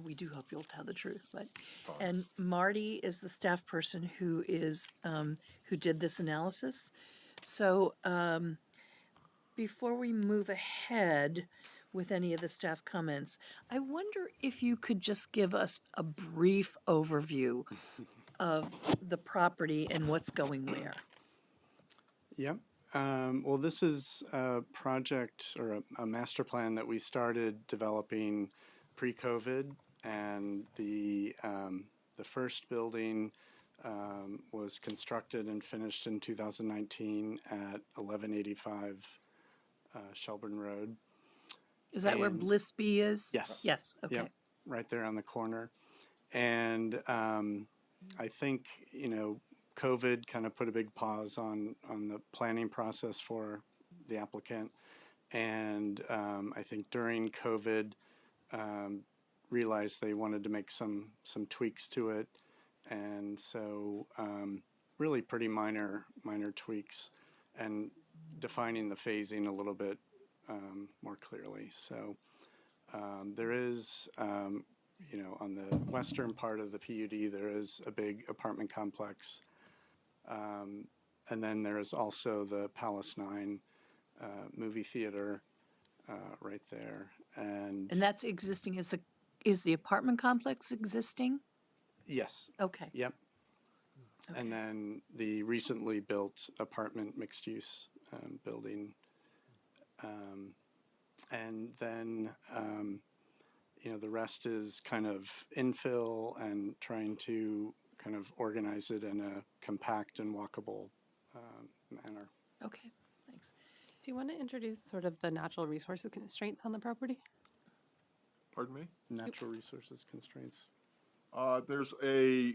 We do hope you'll tell the truth, but, and Marty is the staff person who is, who did this analysis. So, before we move ahead with any of the staff comments, I wonder if you could just give us a brief overview of the property and what's going where. Yep. Well, this is a project or a master plan that we started developing pre-COVID, and the first building was constructed and finished in 2019 at 1185 Shelburne Road. Is that where And- Blissby is? Yes. Yes, okay. Yep, right there on the corner. And I think, COVID kind of put a big pause on the planning process for the applicant. And I think during COVID, realized they wanted to make some tweaks to it. And so really pretty minor tweaks and defining the phasing a little bit more clearly. So there is, on the western part of the PUD, there is a big apartment complex. And then there is also the Palace 9 movie theater right there. And that's existing, is the apartment complex existing? yes, Okay. yep. And then the recently built apartment mixed-use building. And then, the rest is kind of infill and trying to kind of organize it in a compact and walkable manner. Okay, thanks. Do you want to introduce sort of the natural resources constraints on the property? Pardon me? Natural resources constraints. There's a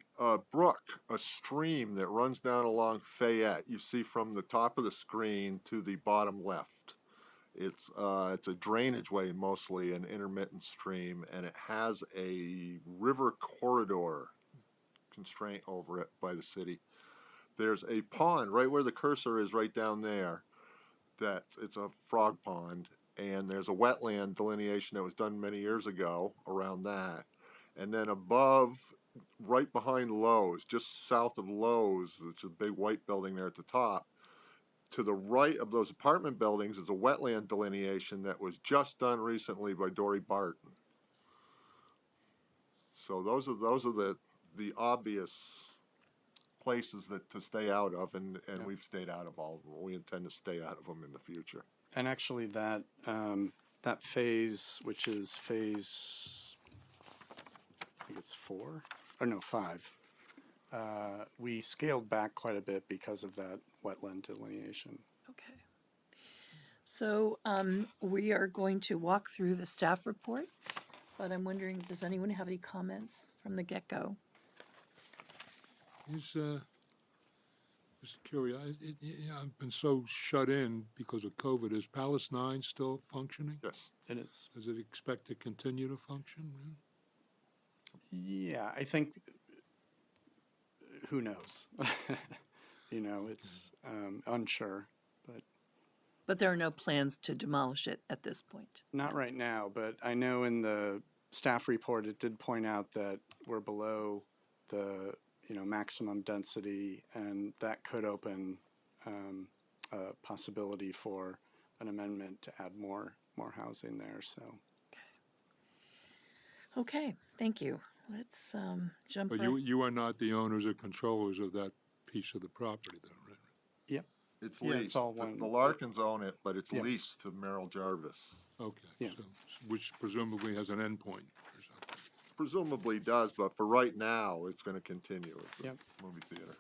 brook, a stream that runs down along Fayette. You see from the top of the screen to the bottom left. It's a drainage way, mostly an intermittent stream, and it has a river corridor constraint over it by the city. There's a pond right where the cursor is, right down there. It's a frog pond, and there's a wetland delineation that was done many years ago around that. And then above, right behind Lowe's, just south of Lowe's, it's a big white building there at the top. To the right of those apartment buildings is a wetland delineation that was just done recently by Dory Barton. So those are the obvious places to stay out of, and we've stayed out of all of them. We intend to stay out of them in the future. And actually that phase, which is phase, I think it's 5, we scaled back quite a bit because of that wetland delineation. Okay. So we are going to walk through the staff report, but I'm wondering, does anyone have any comments from the get-go? Just curious, I've been so shut in because of COVID. Is Palace 9 still functioning? Yes. It is. Does it expect to continue to function? Yeah, I think who knows? You know, it's unsure, But there are no plans to demolish it at this point. not right now. But I know in the staff report, it did point out that we're below the, you know, maximum density, and that could open a possibility for an amendment to add more housing there. So Okay, thank you. Let's jump But right. you are not the owners or controllers of that piece of the property though, right? yep, It's Yeah, leased. it's all The- one- The Larkins own it, but it's Yeah. leased to Merrill Jarvis. Okay, Yeah. so, which presumably has an endpoint or something. Presumably does, but for right now, it's gonna continue as a Yep. movie theater.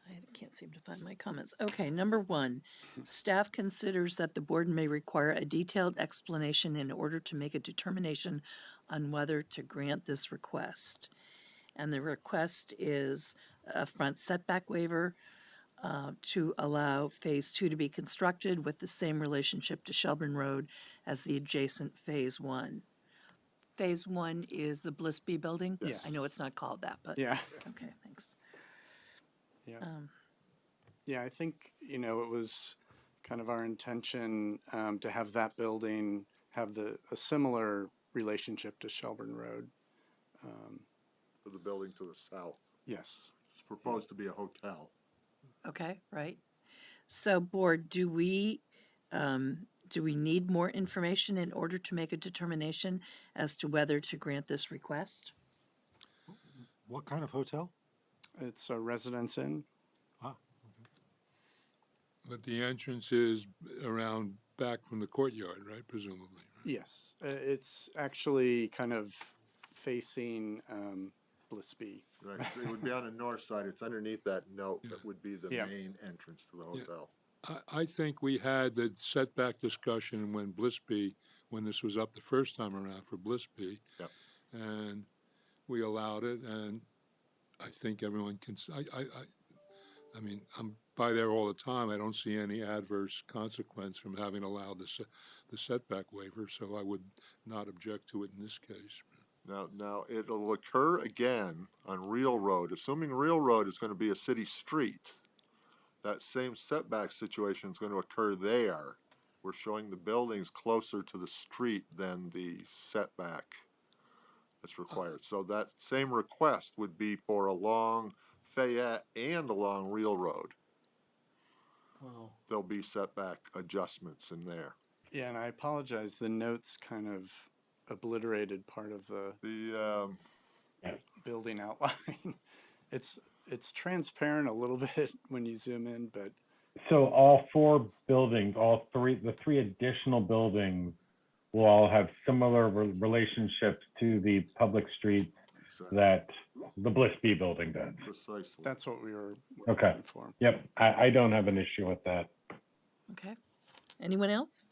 I can't seem to find my comments. Okay, number one, staff considers that the board may require a detailed explanation in order to make a determination on whether to grant this request. And the request is a front setback waiver to allow Phase 2 to be constructed with the same relationship to Shelburne Road as the adjacent Phase 1. Phase 1 is the Blissby building? Yes. I know it's not called that, but, yeah. okay, thanks. Yeah. Yeah, I think, you know, it was kind of our intention to have that building have a similar relationship to Shelburne Road. For the building to the south. Yes. It's proposed to be a hotel. Okay, right. So, board, do we need more information in order to make a determination as to whether to grant this request? What kind of hotel? It's a residence inn. Ah, But the entrance is around back from the courtyard, right, presumably? Right? Yes. It's actually kind of facing Blissby. Right, it would be on the north side. It's underneath that note that would be the Yeah. main entrance to the hotel. I think we had the setback discussion when when this was up the first time around for Blissby. Yep. And we allowed it, and I think everyone can, I mean, I'm by there all the time. I don't see any adverse consequence from having allowed the setback waiver, so I would not object to it in this case. Now it'll occur again on Real Road, assuming Real Road is gonna be a city street. That same setback situation is gonna occur there. We're showing the buildings closer to the street than the setback that's required. So that same request would be for along Fayette and along Real Road. Wow. There'll be setback adjustments in there. Yeah, and I apologize. The notes kind of obliterated part of the The, building outline. It's transparent a little bit when you zoom in, but So all four buildings, the three additional buildings will all have similar relationships to the public streets that the Blissby building does. precisely. that's what we were Okay. looking for. Yep, I don't have an issue with that. Okay. Anyone else?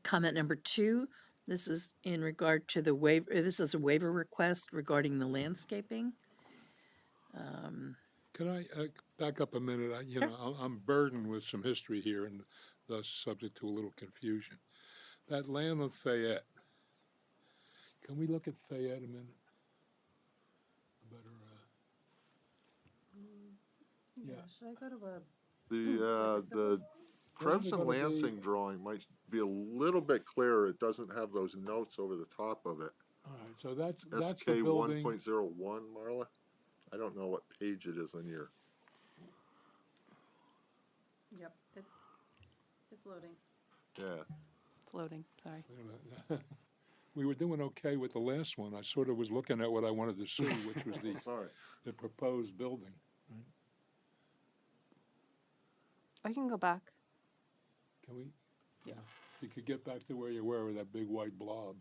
Comment number 2, this is in regard to the waiver, this is a waiver request regarding the landscaping. Can I back up a minute? I'm burdened with some history here and thus subject to a little confusion. That land of Fayette, can we look at Fayette a minute? Better, yeah. Should I go to the? The Crimson gonna be- Lansing drawing might be a little bit clearer. It doesn't have those notes over the top of it. All right, so that's the SK one building. point zero one, Marla? I don't know what page it is on your, Yep, it's loading. yeah. It's loading, sorry. Wait a minute. We were doing okay with the last one. I sort of was looking at what I wanted to see, which was Sorry. the proposed building. I can go back. Can we? Yeah. If you could get back to where you were with that big white blob.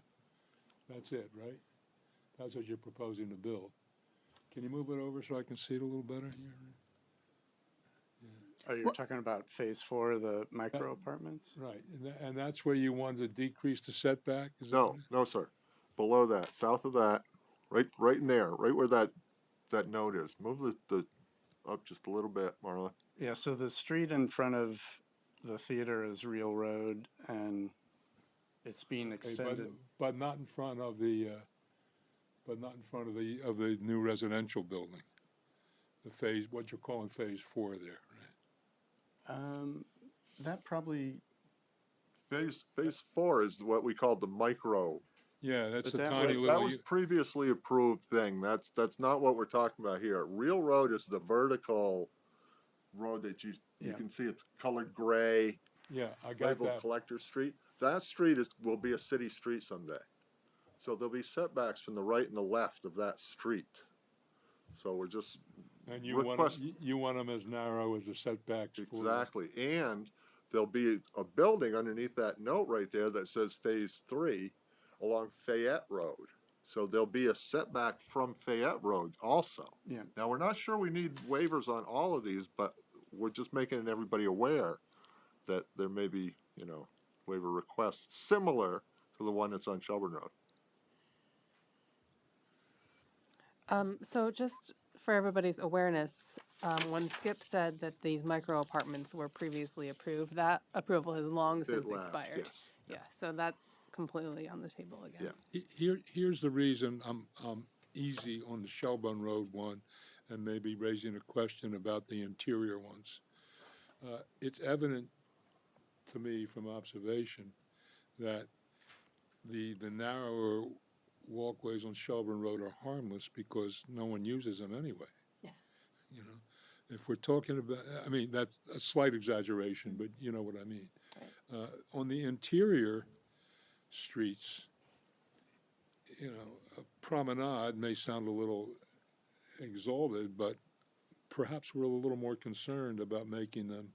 That's it, right? That's what you're proposing to build. Can you move it over so I can see it a little better here? Oh, you're talking about phase 4, the micro apartments? Right, and that's where you wanted to decrease the setback? Is that No, what it- no, sir. Below that, south of that, right in there, right where that note is. Move the up just a little bit, Marla. Yeah, so the street in front of the theater is Real Road, and It's being Okay, extended. but not in front of the, of the new residential building. The phase, what you're calling phase 4 there, right? That probably, Phase 4 is what we call the micro. Yeah, that's But a that tiny was- That little, was previously approved thing. That's not what we're talking about here. Real road is the vertical road that you Yeah. can see. It's colored gray, yeah, I got labeled that. Collector Street. That street will be a city street someday. So there'll be setbacks from the right and the left of that street. So we're just And you request- you want them as narrow as the setbacks for. exactly. And there'll be a building underneath that note right there that says Phase 3 along Fayette Road. So there'll be a setback from Fayette Road also. yeah. Now, we're not sure we need waivers on all of these, but we're just making everybody aware that there may be, waiver requests similar to the one that's on Shelburne Road. So just for everybody's awareness, when Skip said that these micro apartments were previously approved, that approval has long since It lapsed, expired. yes. Yeah, so that's completely on the table again. Yeah. Here's the reason I'm easy on the Shelburne Road one and maybe raising a question about the interior ones. It's evident to me from observation that the narrower walkways on Shelburne Road are harmless because no one uses them anyway. Yeah. You know, if we're talking about, I mean, that's a slight exaggeration, but you know what I mean. On the interior streets, a promenade may sound a little exalted, but perhaps we're a little more concerned about making them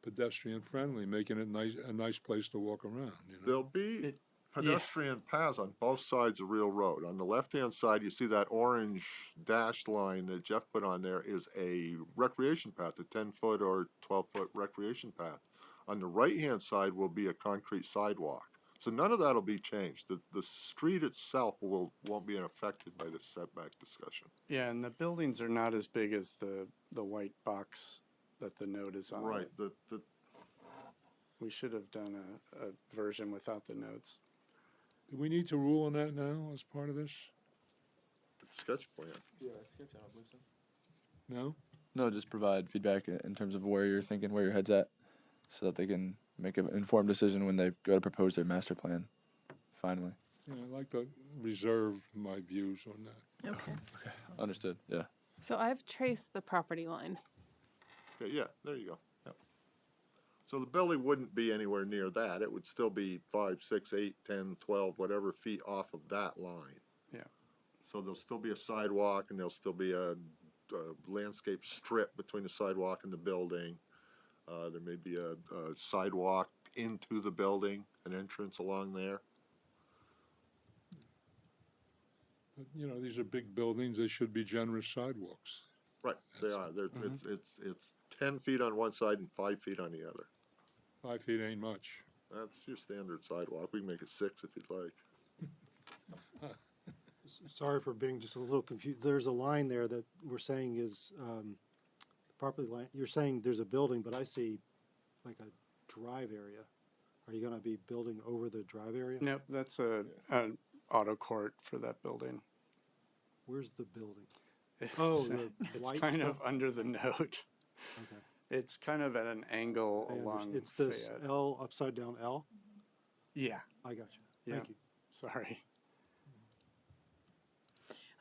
pedestrian friendly, making it a nice place to walk around. There'll be pedestrian paths on both sides of Real Road. On the left-hand side, you see that orange dashed line that Jeff put on there is a recreation path, a 10-foot or 12-foot recreation path. On the right-hand side will be a concrete sidewalk. So none of that will be changed. The street itself won't be affected by the setback discussion. Yeah, and the buildings are not as big as the white box that the note is on. Right. We should have done a version without the notes. Do we need to rule on that now as part of this? Sketch plan. Yeah, it's good, I believe so. No? No, just provide feedback in terms of where you're thinking, where your head's at, so that they can make an informed decision when they go to propose their master plan, finally. Yeah, I'd like to reserve my views on that. Okay. Understood, yeah. So I've traced the property line. Okay, yeah, there you go. Yep. So the building wouldn't be anywhere near that. It would still be 5, 6, 8, 10, 12, whatever feet off of that line. Yeah. So there'll still be a sidewalk and there'll still be a landscape strip between the sidewalk and the building. There may be a sidewalk into the building, an entrance along there. But, these are big buildings, they should be generous sidewalks. Right, they are. It's 10 feet on one side and 5 feet on the other. 5 feet ain't much. That's your standard sidewalk. We can make it 6 if you'd like. Sorry for being just a little confused. There's a line there that we're saying is, the property line, you're saying there's a building, but I see like a drive area. Are you gonna be building over the drive area? Nope, that's an auto court for that building. Where's the building? It's, Oh, the it's white kind stuff? of under the note. Okay. It's kind of at an angle I along understand. It's this Fayette. L, upside down L? Yeah, I got you. yeah. Thank you. Sorry.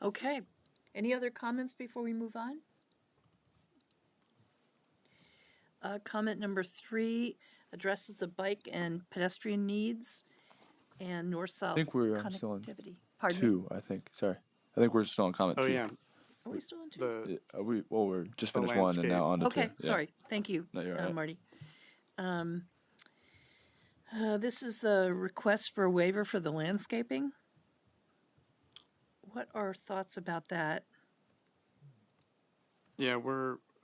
Okay. Any other comments before we move on? Comment number 3 addresses the bike and pedestrian needs and north-south I think we're still on connectivity. Pardon me? 2, I think, sorry. I think we're still on comment Oh, 2. yeah, Are we still on 2? the, We're just The finished 1 and now on to 2. Okay, Yeah. sorry. Thank you, No, you're all right. Marty. This is the request for a waiver for the landscaping. What are thoughts about that? yeah,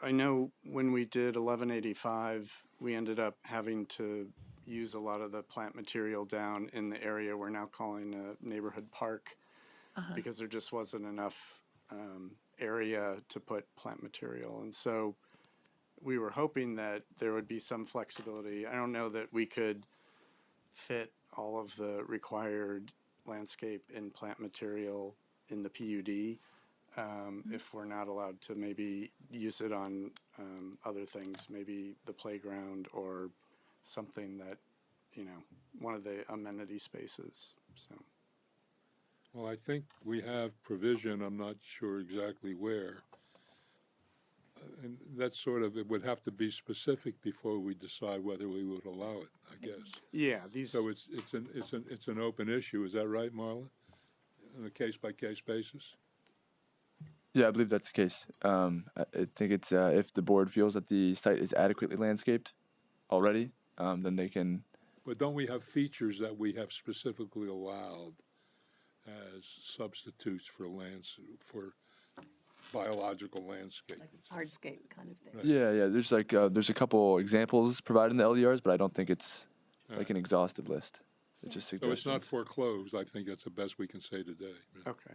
I know when we did 1185, we ended up having to use a lot of the plant material down in the area we're now calling a neighborhood park because there just wasn't enough area to put plant material. And so we were hoping that there would be some flexibility. I don't know that we could fit all of the required landscape and plant material in the PUD. If we're not allowed to maybe use it on other things, maybe the playground or something that, one of the amenity spaces, so. Well, I think we have provision, I'm not sure exactly where. And that's sort of, it would have to be specific before we decide whether we would allow it, I guess. Yeah, these. So it's an open issue, is that right, Marla? On a case-by-case basis? Yeah, I believe that's the case. I think it's if the board feels that the site is adequately landscaped already, then they can. But don't we have features that we have specifically allowed as substitutes for for biological landscape? Hardscape kind of thing. Right. Yeah. There's a couple examples provided in the LDRs, but I don't think it's like an exhaustive list. It's just So it's suggestions. not foreclosed, I think that's the best we can say today. Okay.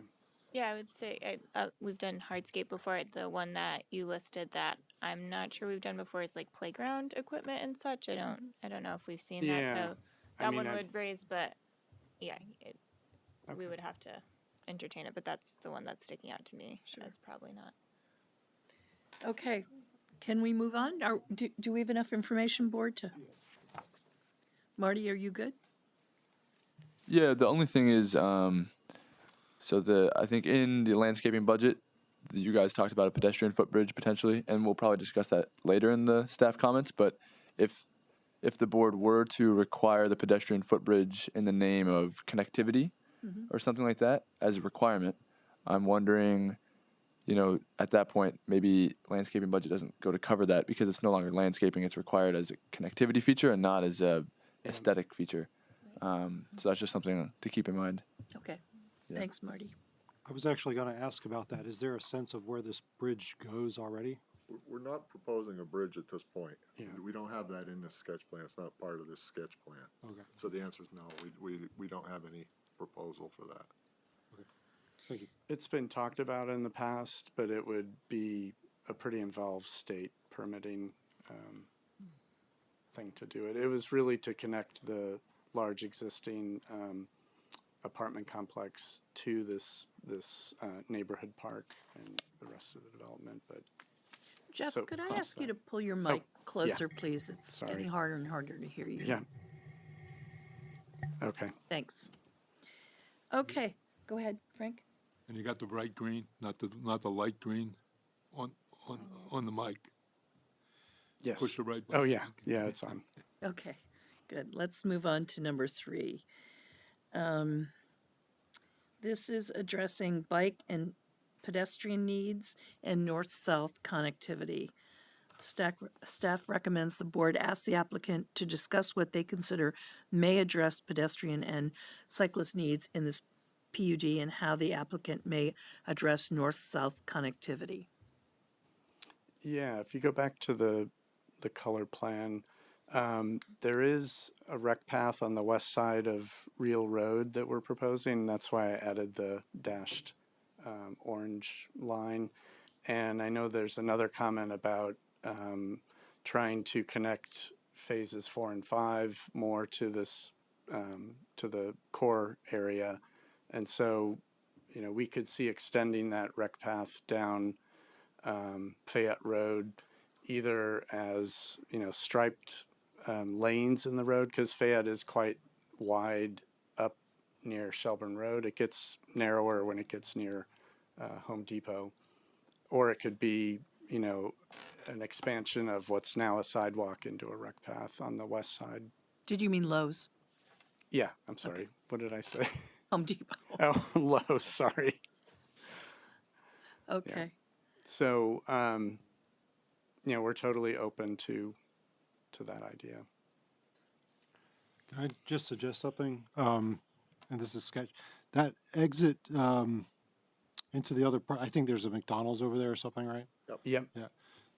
Yeah, I would say we've done hardscape before. The one that you listed that I'm not sure we've done before is like playground equipment and such. I don't know if we've seen Yeah, that. So I that mean, one I- would raise, but yeah, we Okay. would have to entertain it. But that's the one that's sticking out to me as probably not. Okay, can we move on? Do we have enough information, board, to? Marty, are you good? Yeah, the only thing is, I think in the landscaping budget, you guys talked about a pedestrian footbridge potentially, and we'll probably discuss that later in the staff comments. But if the board were to require the pedestrian footbridge in the name of connectivity or something like that as a requirement, I'm wondering, at that point, maybe landscaping budget doesn't go to cover that because it's no longer landscaping; it's required as a connectivity feature and not as a aesthetic feature. So that's just something to keep in mind. Okay, Yeah. thanks, Marty. I was actually going to ask about that. Is there a sense of where this bridge goes already? We're not proposing a bridge at this point. Yeah. We don't have that in the sketch plan. It's not part of this sketch plan. Okay, So the answer is no. We don't have any proposal for that. thank you. It's been talked about in the past, but it would be a pretty involved state permitting thing to do it. It was really to connect the large existing apartment complex to this neighborhood park and the rest of the development. But Jeff, So- could I ask you to pull your mic closer, please? It's Sorry. getting harder and harder to hear you. yeah, okay. Thanks. Okay, go ahead, Frank. And you got the bright green, not the light green on the mic. Yes. Push the right Oh button. yeah, yeah, it's on. Okay, good. Let's move on to number 3. This is addressing bike and pedestrian needs and north-south connectivity. Staff recommends the board ask the applicant to discuss what they consider may address pedestrian and cyclist needs in this PUD and how the applicant may address north-south connectivity. Yeah, if you go back to the color plan, there is a rec path on the west side of Real Road that we're proposing. That's why I added the dashed orange line. And I know there's another comment about trying to connect phases 4 and 5 more to this to the core area. And so, we could see extending that rec path down Fayette Road, either as, striped lanes in the road, because Fayette is quite wide up near Shelburne Road. It gets narrower when it gets near Home Depot. Or it could be, an expansion of what's now a sidewalk into a rec path on the west side. Did you mean Lowe's? Yeah, I'm sorry. What did I say? Home Depot. Oh, Lowe's, sorry. Okay. So, we're totally open to that idea. Can I just suggest something? And this is sketch. That exit into the other part, I think there's a McDonald's over there or something, right? Yep. Yeah.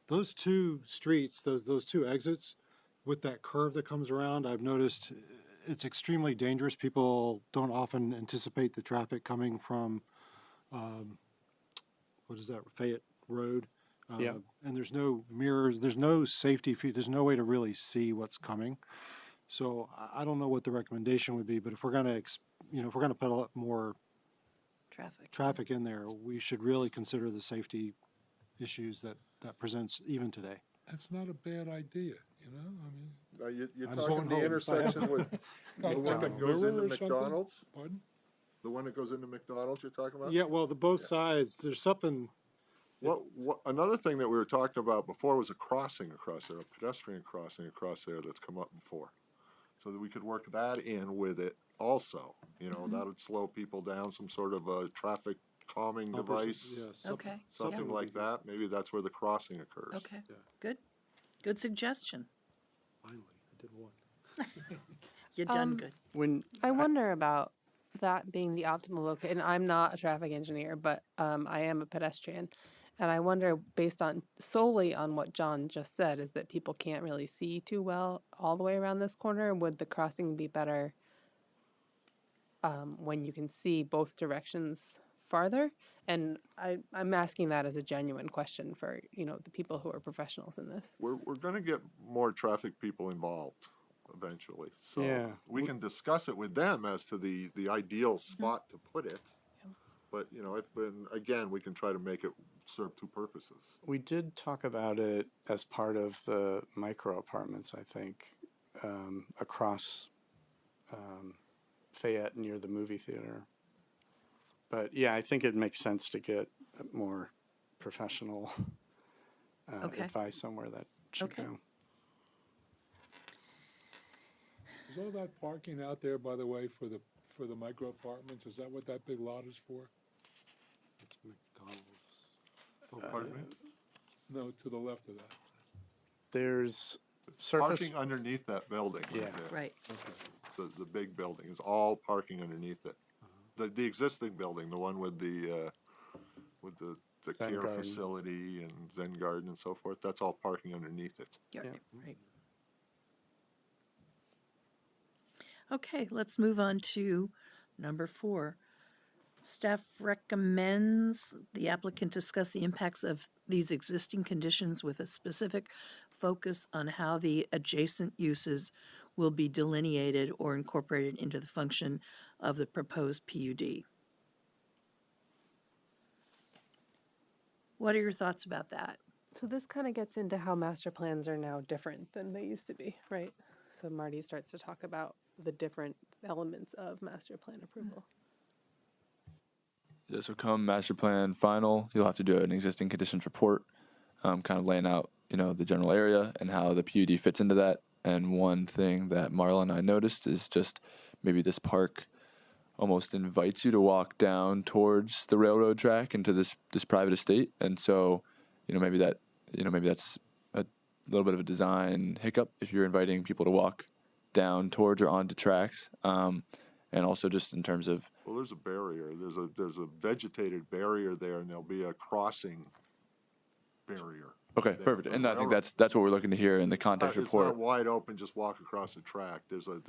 Those two streets, those two exits with that curve that comes around, I've noticed it's extremely dangerous. People don't often anticipate the traffic coming from, Fayette Road. Yeah. And there's no mirrors, there's no safety feet, there's no way to really see what's coming. So I don't know what the recommendation would be, but if we're gonna, if we're gonna put a lot more traffic in there, we should really consider the safety issues that presents even today. That's not a bad idea, you know, I mean. You're I'm talking going the home. intersection with, the one that goes Mirror into or something? McDonald's? Pardon? The one that goes into McDonald's you're talking about? Yeah, well, both sides, there's something, What, another thing that we were talking about before was a crossing across there, a pedestrian crossing across there that's come up before. So that we could work that in with it also, that would slow people down, some sort of a traffic calming device. Okay. Something like that, maybe that's where the crossing occurs. Okay, good. Good suggestion. finally, I did one. You done good. When I wonder about that being the optimal location. I'm not a traffic engineer, but I am a pedestrian. And I wonder, based on solely on what John just said, is that people can't really see too well all the way around this corner. Would the crossing be better when you can see both directions farther? And I'm asking that as a genuine question for, the people who are professionals in this. We're gonna get more traffic people involved eventually, so Yeah. we can discuss it with them as to the ideal spot to put it. But, again, we can try to make it serve two purposes. we did talk about it as part of the micro apartments, I think, across Fayette near the movie theater. But yeah, I think it makes sense to get more professional Okay. advice on where that should Okay. go. Is all that parking out there, by the way, for the micro apartments, is that what that big lot is for? It's McDonald's. Oh, pardon me? No, to the left of that. There's surface. Parking underneath that building. Yeah. there. Right. The big building is all parking underneath it. The existing building, the one with the Zen care garden. facility and Zen garden and so forth, that's all parking underneath it. Yeah, Yeah. right. Okay, let's move on to number 4. Staff recommends the applicant discuss the impacts of these existing conditions with a specific focus on how the adjacent uses will be delineated or incorporated into the function of the proposed PUD. What are your thoughts about that? So this kind of gets into how master plans are now different than they used to be, right? So Marty starts to talk about the different elements of master plan approval. Yeah, so come master plan final, you'll have to do an existing conditions report, kind of laying out, the general area and how the PUD fits into that. And one thing that Marla and I noticed is just maybe this park almost invites you to walk down towards the railroad track into this private estate. And so, maybe that's a little bit of a design hiccup if you're inviting people to walk down towards or onto tracks. And also just in terms of, Well, there's a barrier, there's a vegetated barrier there, and there'll be a crossing barrier. okay, there. perfect. The And I think railroad- that's what we're looking to hear in the context It's report. not wide open, just walk across the track, there's a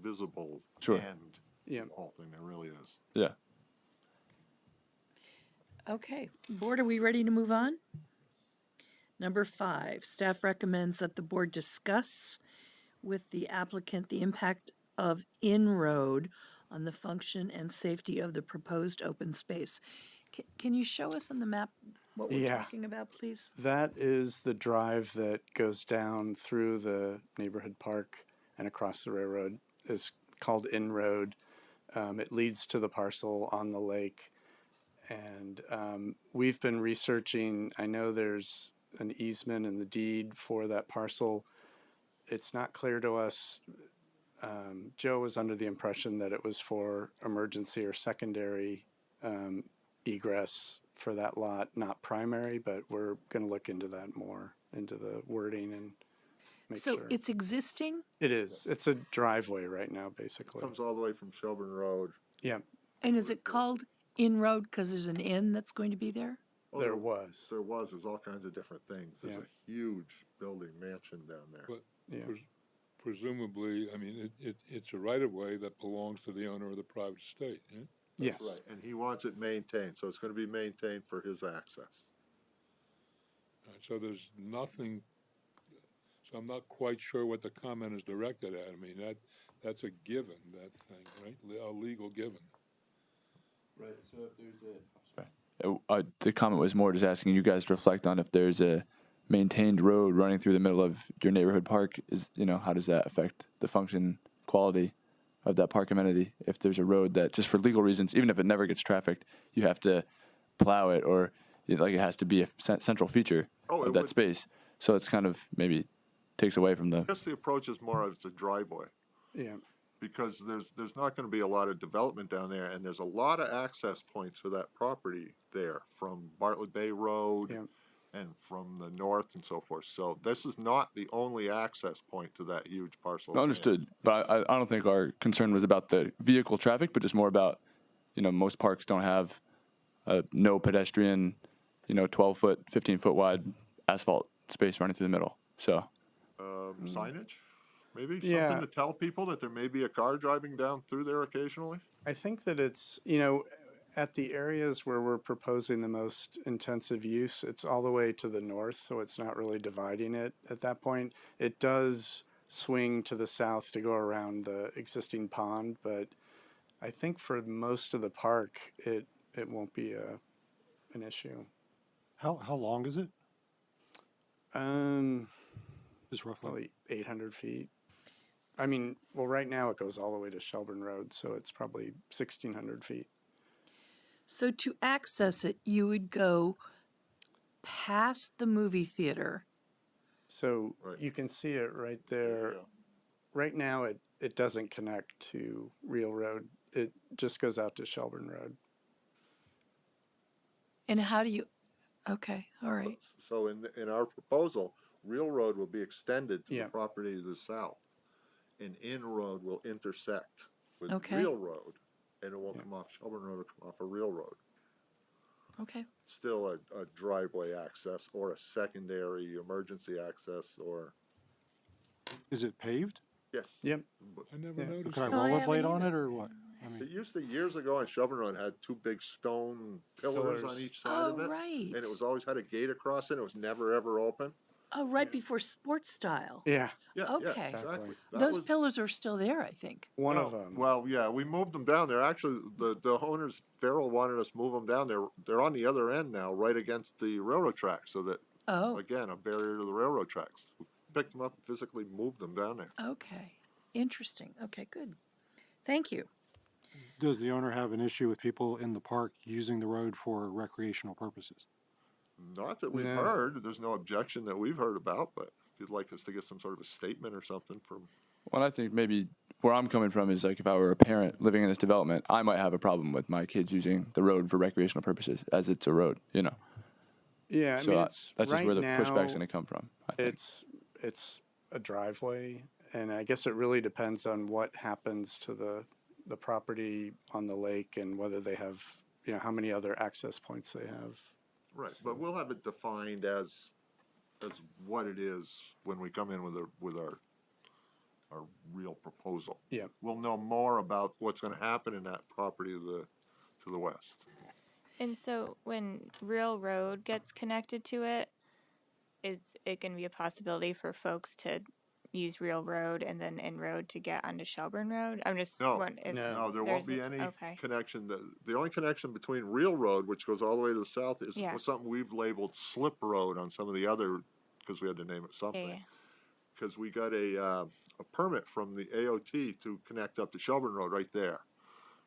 visible Sure. end. Yeah. to the whole thing, there really is. Yeah. Okay, board, are we ready to move on? Number 5, staff recommends that the board discuss with the applicant the impact of inroad on the function and safety of the proposed open space. Can you show us on the map what we're Yeah. talking about, please? That is the drive that goes down through the neighborhood park and across the railroad. It's called Inroad. It leads to the parcel on the lake. And we've been researching, I know there's an easement in the deed for that parcel. It's not clear to us. Joe was under the impression that it was for emergency or secondary egress for that lot, not primary, but we're going to look into that more, into the wording and make So sure. it's existing? It is. It's a driveway right now, basically. Comes all the way from Shelburne Road. Yeah, And is it called inroad because there's an inn that's going to be there? Oh, there was. There's all kinds of different things. There's Yeah. a huge building mansion down there. But Yeah. presumably, I mean, it's a right-of-way that belongs to the owner of the private estate, yeah? Yes. Right, and he wants it maintained, so it's gonna be maintained for his access. All right, so there's nothing, So I'm not quite sure what the comment is directed at. I mean, that's a given, that thing, right? A legal given. Right, so if there's the comment was more just asking you guys to reflect on if there's a maintained road running through the middle of your neighborhood park, is, how does that affect the function quality of that park amenity? If there's a road that, just for legal reasons, even if it never gets trafficked, you have to plow it, or it has to be a central feature of that space. So it's kind of maybe takes away from I guess the approach is more of it's a driveway. Yeah. Because there's not going to be a lot of development down there, and there's a lot of access points for that property there from Bartlett Bay Road and from the north and so forth. So this is not the only access point to that huge parcel. No, understood. But I don't think our concern was about the vehicle traffic, but just more about, most parks don't have no pedestrian, 12-foot, 15-foot wide asphalt space running through the middle. So Signage, maybe Yeah. something to tell people that there may be a car driving down through there occasionally. I think that it's, at the areas where we're proposing the most intensive use, it's all the way to the north, so it's not really dividing it at that point. It does swing to the south to go around the existing pond, but I think for most of the park, it won't be an issue. How long is it? Just roughly. Probably 800 feet. I mean, well, right now it goes all the way to Shelburne Road, so it's probably 1,600 feet. So to access it, you would go past the movie theater. So Right. you can see it right there. Right now, it doesn't connect to Real Road. It just goes out to Shelburne Road. And how do you, okay, all right. So in our proposal, Real Road will be extended to Yeah. the property to the south. And In Road will intersect with Okay. Real Road, and it won't come off Shelburne Road, it'll come off a Real Road. Okay. Still a driveway access or a secondary emergency access or, Is it paved? yes. Yep. I never Yeah. noticed Could I that. No, I rollerblade haven't on either. it or what? I It mean, used to, years ago on Shelburne Road, had two big stone pillars on Pillars. each side of Oh, it. right. And it was always had a gate across it, it was never ever open. Oh, right before sports style. Yeah, Yeah, Okay. yeah, exactly. That Those was- pillars are still there, I think. one well, of them. Well, yeah, we moved them down there. Actually, the owners, Farrell wanted us to move them down there. They're on the other end now, right against the railroad tracks, so that, Oh, again, a barrier to the railroad tracks. We picked them up and physically moved them down there. okay. Interesting. Okay, good. Thank you. does the owner have an issue with people in the park using the road for recreational purposes? Not that we've No. heard. There's no objection that we've heard about, but if you'd like us to get some sort of a statement or something from, Well, I think maybe where I'm coming from is like if I were a parent living in this development, I might have a problem with my kids using the road for recreational purposes, as it's a road, Yeah, I So mean, that's it's just right where the now, pushback's going to come from. I think. it's a driveway, and I guess it really depends on what happens to the property on the lake and whether they have, how many other access points they have. right, but we'll have it defined as what it is when we come in with our real proposal. Yeah. We'll know more about what's gonna happen in that property to the west. And so when Real Road gets connected to it, is it going to be a possibility for folks to use Real Road and then In Road to get onto Shelburne Road? I'm just No, wondering if No, there won't there's be a- any okay. connection. The only connection between Real Road, which goes all the way to the south, is Yeah. something we've labeled Slip Road on some of the other, because we had to name it Yeah, something. yeah. Because we got a permit from the AOT to connect up to Shelburne Road right there.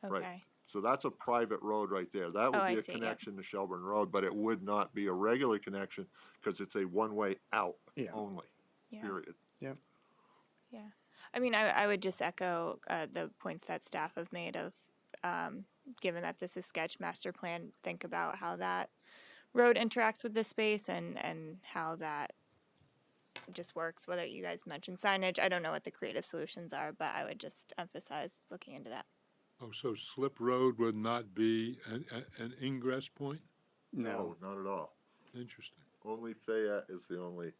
Right. Okay. So that's a private road right there. That would Oh, I be a see, yep. connection to Shelburne Road, but it would not be a regular connection because it's a one-way out Yeah. only, Yeah. period. Yep. Yeah. I mean, I would just echo the points that staff have made of, given that this is sketch master plan, think about how that road interacts with this space and how that just works, whether you guys mentioned signage. I don't know what the creative solutions are, but I would just emphasize looking into that. Oh, so Slip Road would not be an ingress point? No. Not at all. Interesting. Only Fayette is the only,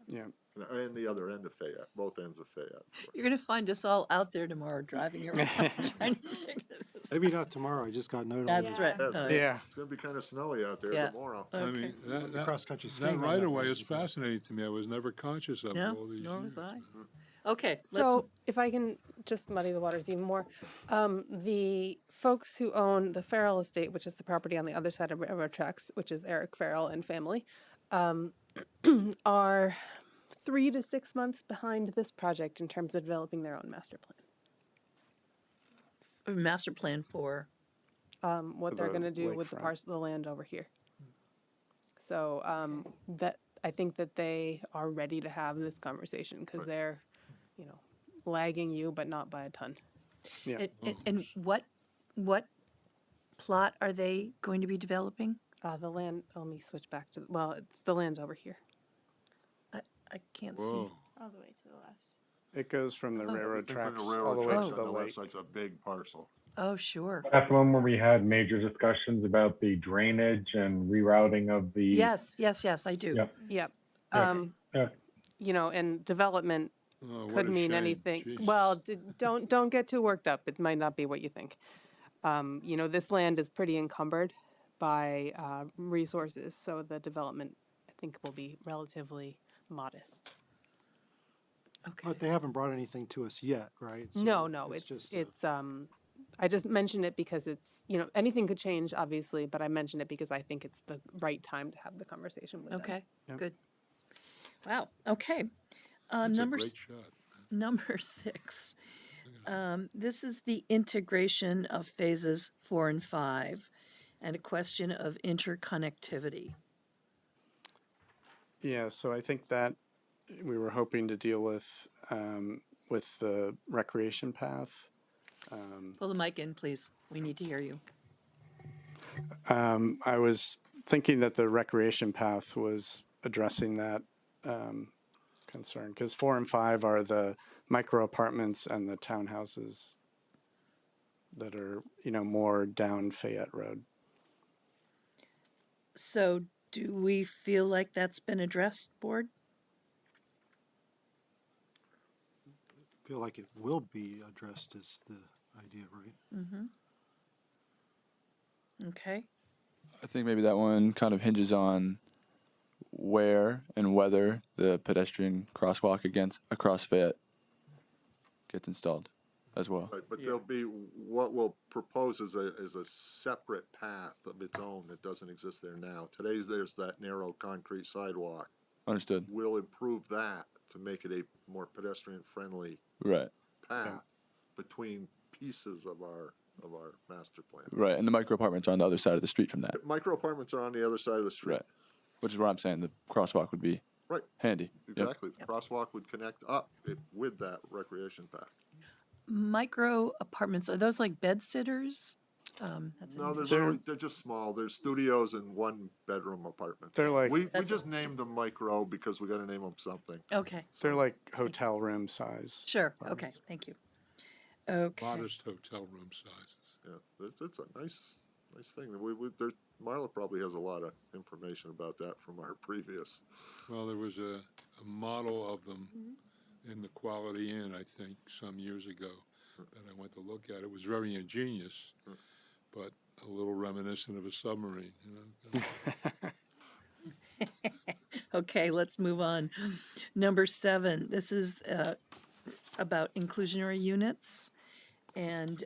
Yeah. and the other end of Fayette, both ends of Fayette. You're going to find us all out there tomorrow driving around trying to figure this Maybe not tomorrow, I just got notified. That's right. Yeah. It's gonna be kinda snowy out there Yeah. tomorrow. I Okay. mean, that Cross-country skiing on right that away road is with that. fascinating to me. I was never conscious of No, all these nor years. was I. Okay, let's, So if I can just muddy the waters even more, the folks who own the Farrell estate, which is the property on the other side of railroad tracks, which is Eric Farrell and family, are 3 to 6 months behind this project in terms of developing their own master master plan for, plan. What they're The going to do with the lakefront. parcel of land over here. So that I think that they are ready to have this conversation because they're, lagging you, but not by a ton. Yeah. and what plot are they going to be developing? The land. Let me switch back to. It's the land's over here. I can't see. Whoa. All the way to the left. It goes from the railroad I think from tracks the all railroad the way tracks to on the the lake. left side's a big parcel. Oh, sure. That's the one where we had major discussions about the drainage and rerouting of the. Yes, I do. Yep. Yep. Okay. Yeah. And development Oh, what could a mean shame. anything. Jesus. Well, don't get too worked up. It might not be what you think. This land is pretty encumbered by resources, so the development I think will be relatively modest. Okay. But they haven't brought anything to us yet, right? So No, it's just, I just mentioned it because it's anything could change obviously, but I mentioned it because I think it's the right time to have the conversation with them. Okay, Yep. good. Wow, okay. That's a Number great s- shot. Number 6. This is the integration of phases 4 and 5 and a question of interconnectivity. Yeah, so I think that we were hoping to deal with the recreation path. Pull the mic in, please. We need to hear you. I was thinking that the recreation path was addressing that concern because 4 and 5 are the micro apartments and the townhouses that are more down Fayette Road. So do we feel like that's been addressed, board? feel like it will be addressed is the idea, right? Okay. I think maybe that one kind of hinges on where and whether the pedestrian crosswalk across Fayette gets installed as well. Right, but there'll be, what we'll propose is a separate path of its own that doesn't exist there now. Today, there's that narrow concrete sidewalk. Understood. We'll improve that to make it a more pedestrian-friendly Right. path between pieces of our master plan. Right. And the micro apartments are on the other side of the street from that. Micro apartments are on the other side of the street. Right. Which is where I'm saying the crosswalk would be Right, handy. Yep. exactly. The crosswalk would connect up with that recreation path. Micro apartments, are those like bed sitters? That's No, an- they're just small. There's studios and one-bedroom apartments. They're like We That's just named them micro because we got to name them something. Okay, hotel room size. sure, okay, thank you. Okay, Modest hotel room sizes. Yeah, it's a nice thing. Marla probably has a lot of information about that from our previous. Well, there was a model of them in the Quality Inn, I think, some years ago that I went to look at. It was very ingenious, but a little reminiscent of a submarine, you know. okay, let's move on. Number 7, this is about inclusionary units and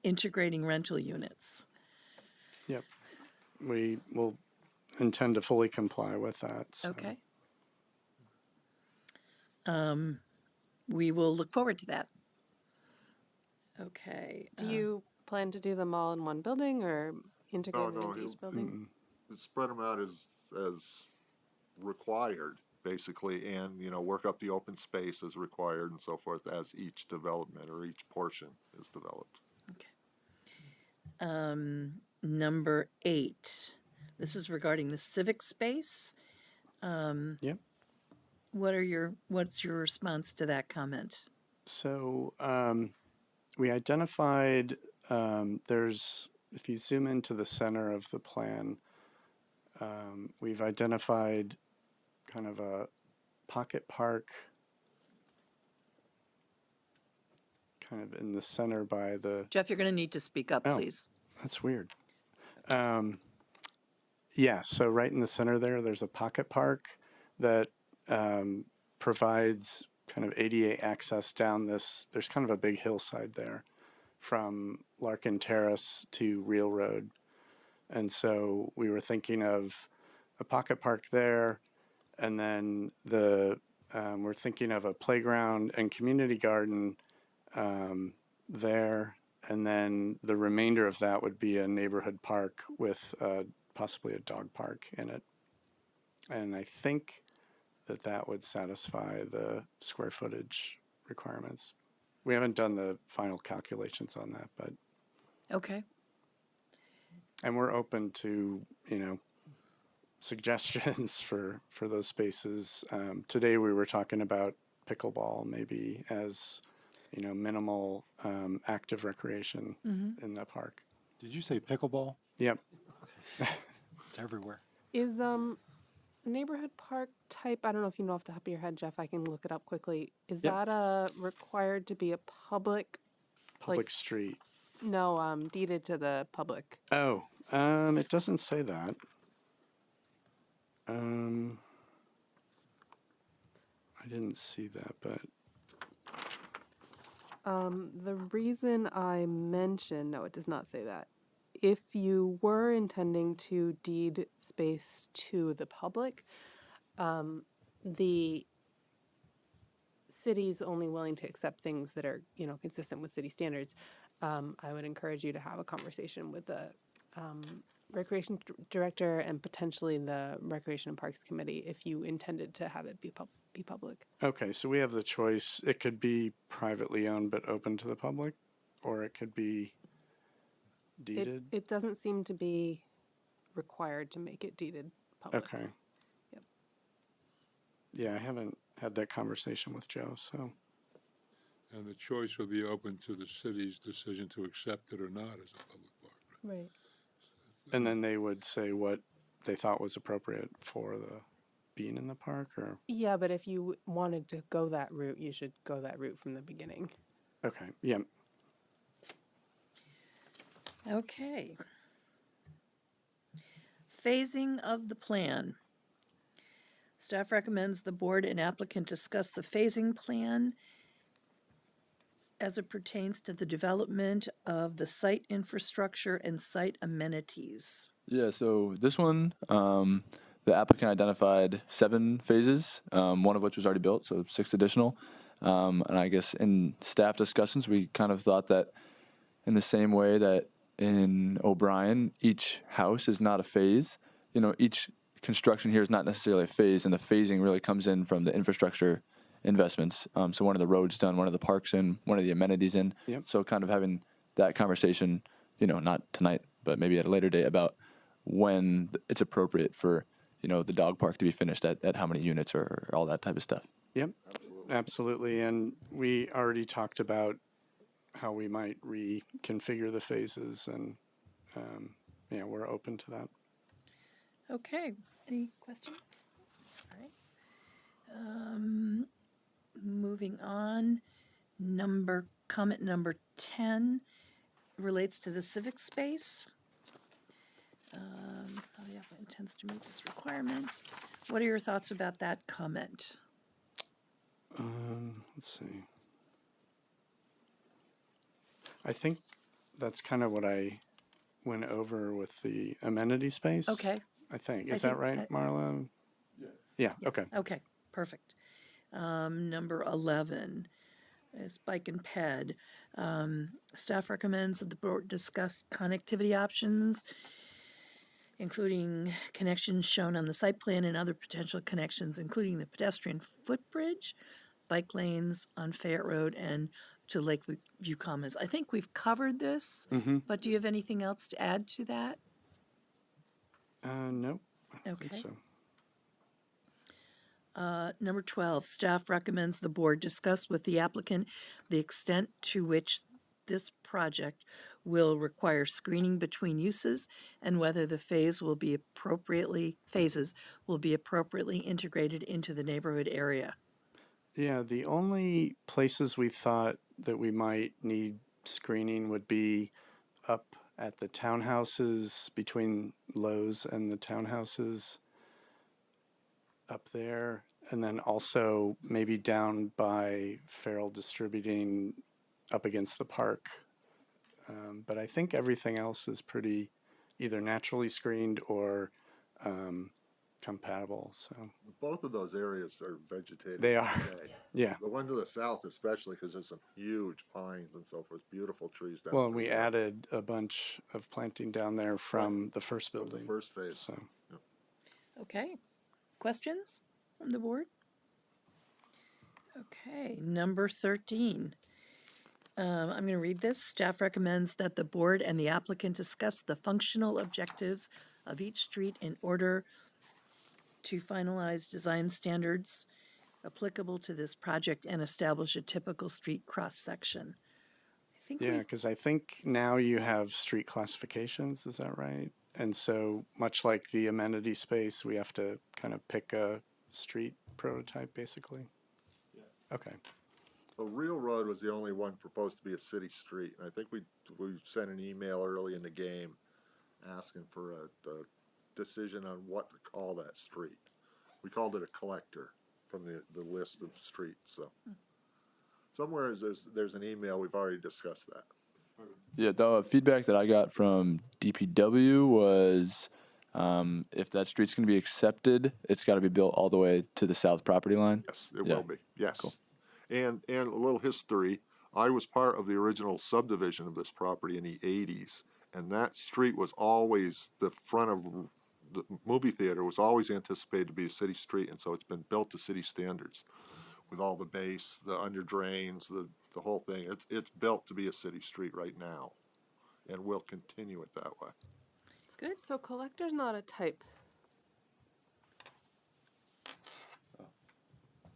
integrating rental units. Yep. We will intend to fully comply with that. So. Okay. We will look forward to that. Okay. Do you plan to do them all in one building or integrate No, into each building? Spread them out as required, basically, and, work up the open space as required and so forth as each development or each portion is developed. Number 8, this is regarding the civic space. Yep. What's your response to that comment? So we identified if you zoom into the center of the plan, we've identified kind of a pocket park kind of in the center by the, Jeff, you're going to need to speak up, Oh. please. that's weird. Yeah, so right in the center there, there's a pocket park that provides kind of ADA access down this. There's kind of a big hillside there from Larkin Terrace to Real Road. And so we were thinking of a pocket park there, and then we're thinking of a playground and community garden there, and then the remainder of that would be a neighborhood park with possibly a dog park in it. And I think that would satisfy the square footage requirements. We haven't done the final calculations on that, but, Okay. and we're open to, suggestions for those spaces. Today we were talking about pickleball maybe as, minimal active recreation in the park. Did you say pickleball? Yep. It's everywhere. Is neighborhood park type, I don't know if you know off the top of your head, Jeff, I can look it up quickly. Is Yep. that required to be a public, Public street. no, deeded to the public? Oh, it doesn't say that. I didn't see that, but The reason I mention, no, it does not say that. If you were intending to deed space to the public, the city's only willing to accept things that are, consistent with city standards. I would encourage you to have a conversation with the recreation director and potentially the Recreation and Parks Committee if you intended to have it be public. okay, so we have the choice. It could be privately owned but open to the public, or it could be deeded. It doesn't seem to be required to make it deeded public. Okay. Yep. Yeah, I haven't had that conversation with Joe, so. And the choice would be open to the city's decision to accept it or not as a public park. Right. And then they would say what they thought was appropriate for the being in the park, or? Yeah, but if you wanted to go that route, you should go that route from the beginning. Okay, yeah. Okay. Phasing of the plan. Staff recommends the board and applicant discuss the phasing plan as it pertains to the development of the site infrastructure and site amenities. Yeah, so this one, the applicant identified 7 phases, one of which was already built, so 6 additional. And I guess in staff discussions, we kind of thought that in the same way that in O'Brien, each house is not a phase. Each construction here is not necessarily a phase, and the phasing really comes in from the infrastructure investments. So one of the roads done, one of the parks in, one of the amenities in. Yep. So kind of having that conversation, not tonight, but maybe at a later date about when it's appropriate for, the dog park to be finished at how many units or all that type of stuff. Yep, absolutely. And we already talked about how we might reconfigure the phases, and yeah, we're open to that. Okay, any questions? All right. Moving on, comment number 10 relates to the civic space. How the applicant intends to meet this requirement. What are your thoughts about that comment? Let's see. I think that's kind of what I went over with the amenity space. Okay. I think. I Is that think right, Marla? Yeah, okay. Okay, perfect. Number 11 is bike and ped. Staff recommends that the board discuss connectivity options, including connections shown on the site plan and other potential connections, including the pedestrian footbridge, bike lanes on Fayette Road, and to Lakeview Commons. I think we've covered this, but do you have anything else to add to that? No. I don't Okay. think so. Number 12, staff recommends the board discuss with the applicant the extent to which this project will require screening between uses and whether the phases will be appropriately integrated into the neighborhood area. Yeah, the only places we thought that we might need screening would be up at the townhouses, between Lowe's and the townhouses up there, and then also maybe down by Farrell Distributing up against the park. But I think everything else is pretty either naturally screened or compatible. So Both of those areas are vegetated. they are, today. yeah. The one to the south especially, because there's some huge pines and so forth, beautiful trees down Well, and through we there. added a bunch of planting down there from the first From the building. first phase. So Okay. Questions from the board? Okay, number 13. I'm going to read this. Staff recommends that the board and the applicant discuss the functional objectives of each street in order to finalize design standards applicable to this project and establish a typical street cross-section. I think yeah, we because I think now you have street classifications, is that right? And so much like the amenity space, we have to kind of pick a street prototype basically. Yeah. Okay. So Real Road was the only one proposed to be a city street, and I think we sent an email early in the game asking for a decision on what to call that street. We called it a collector from the list of streets, so. Somewhere there's an email, we've already discussed that. Yeah, the feedback that I got from DPW was if that street's going to be accepted, it's got to be built all the way to the south property line. Yes, it Yeah. will be, yes. Cool. And a little history, I was part of the original subdivision of this property in the 80s, and that street was always, the front of the movie theater was always anticipated to be a city street, and so it's been built to city standards with all the base, the under drains, the whole thing. It's built to be a city street right now, and we'll continue it that way. good. So collector's not a type.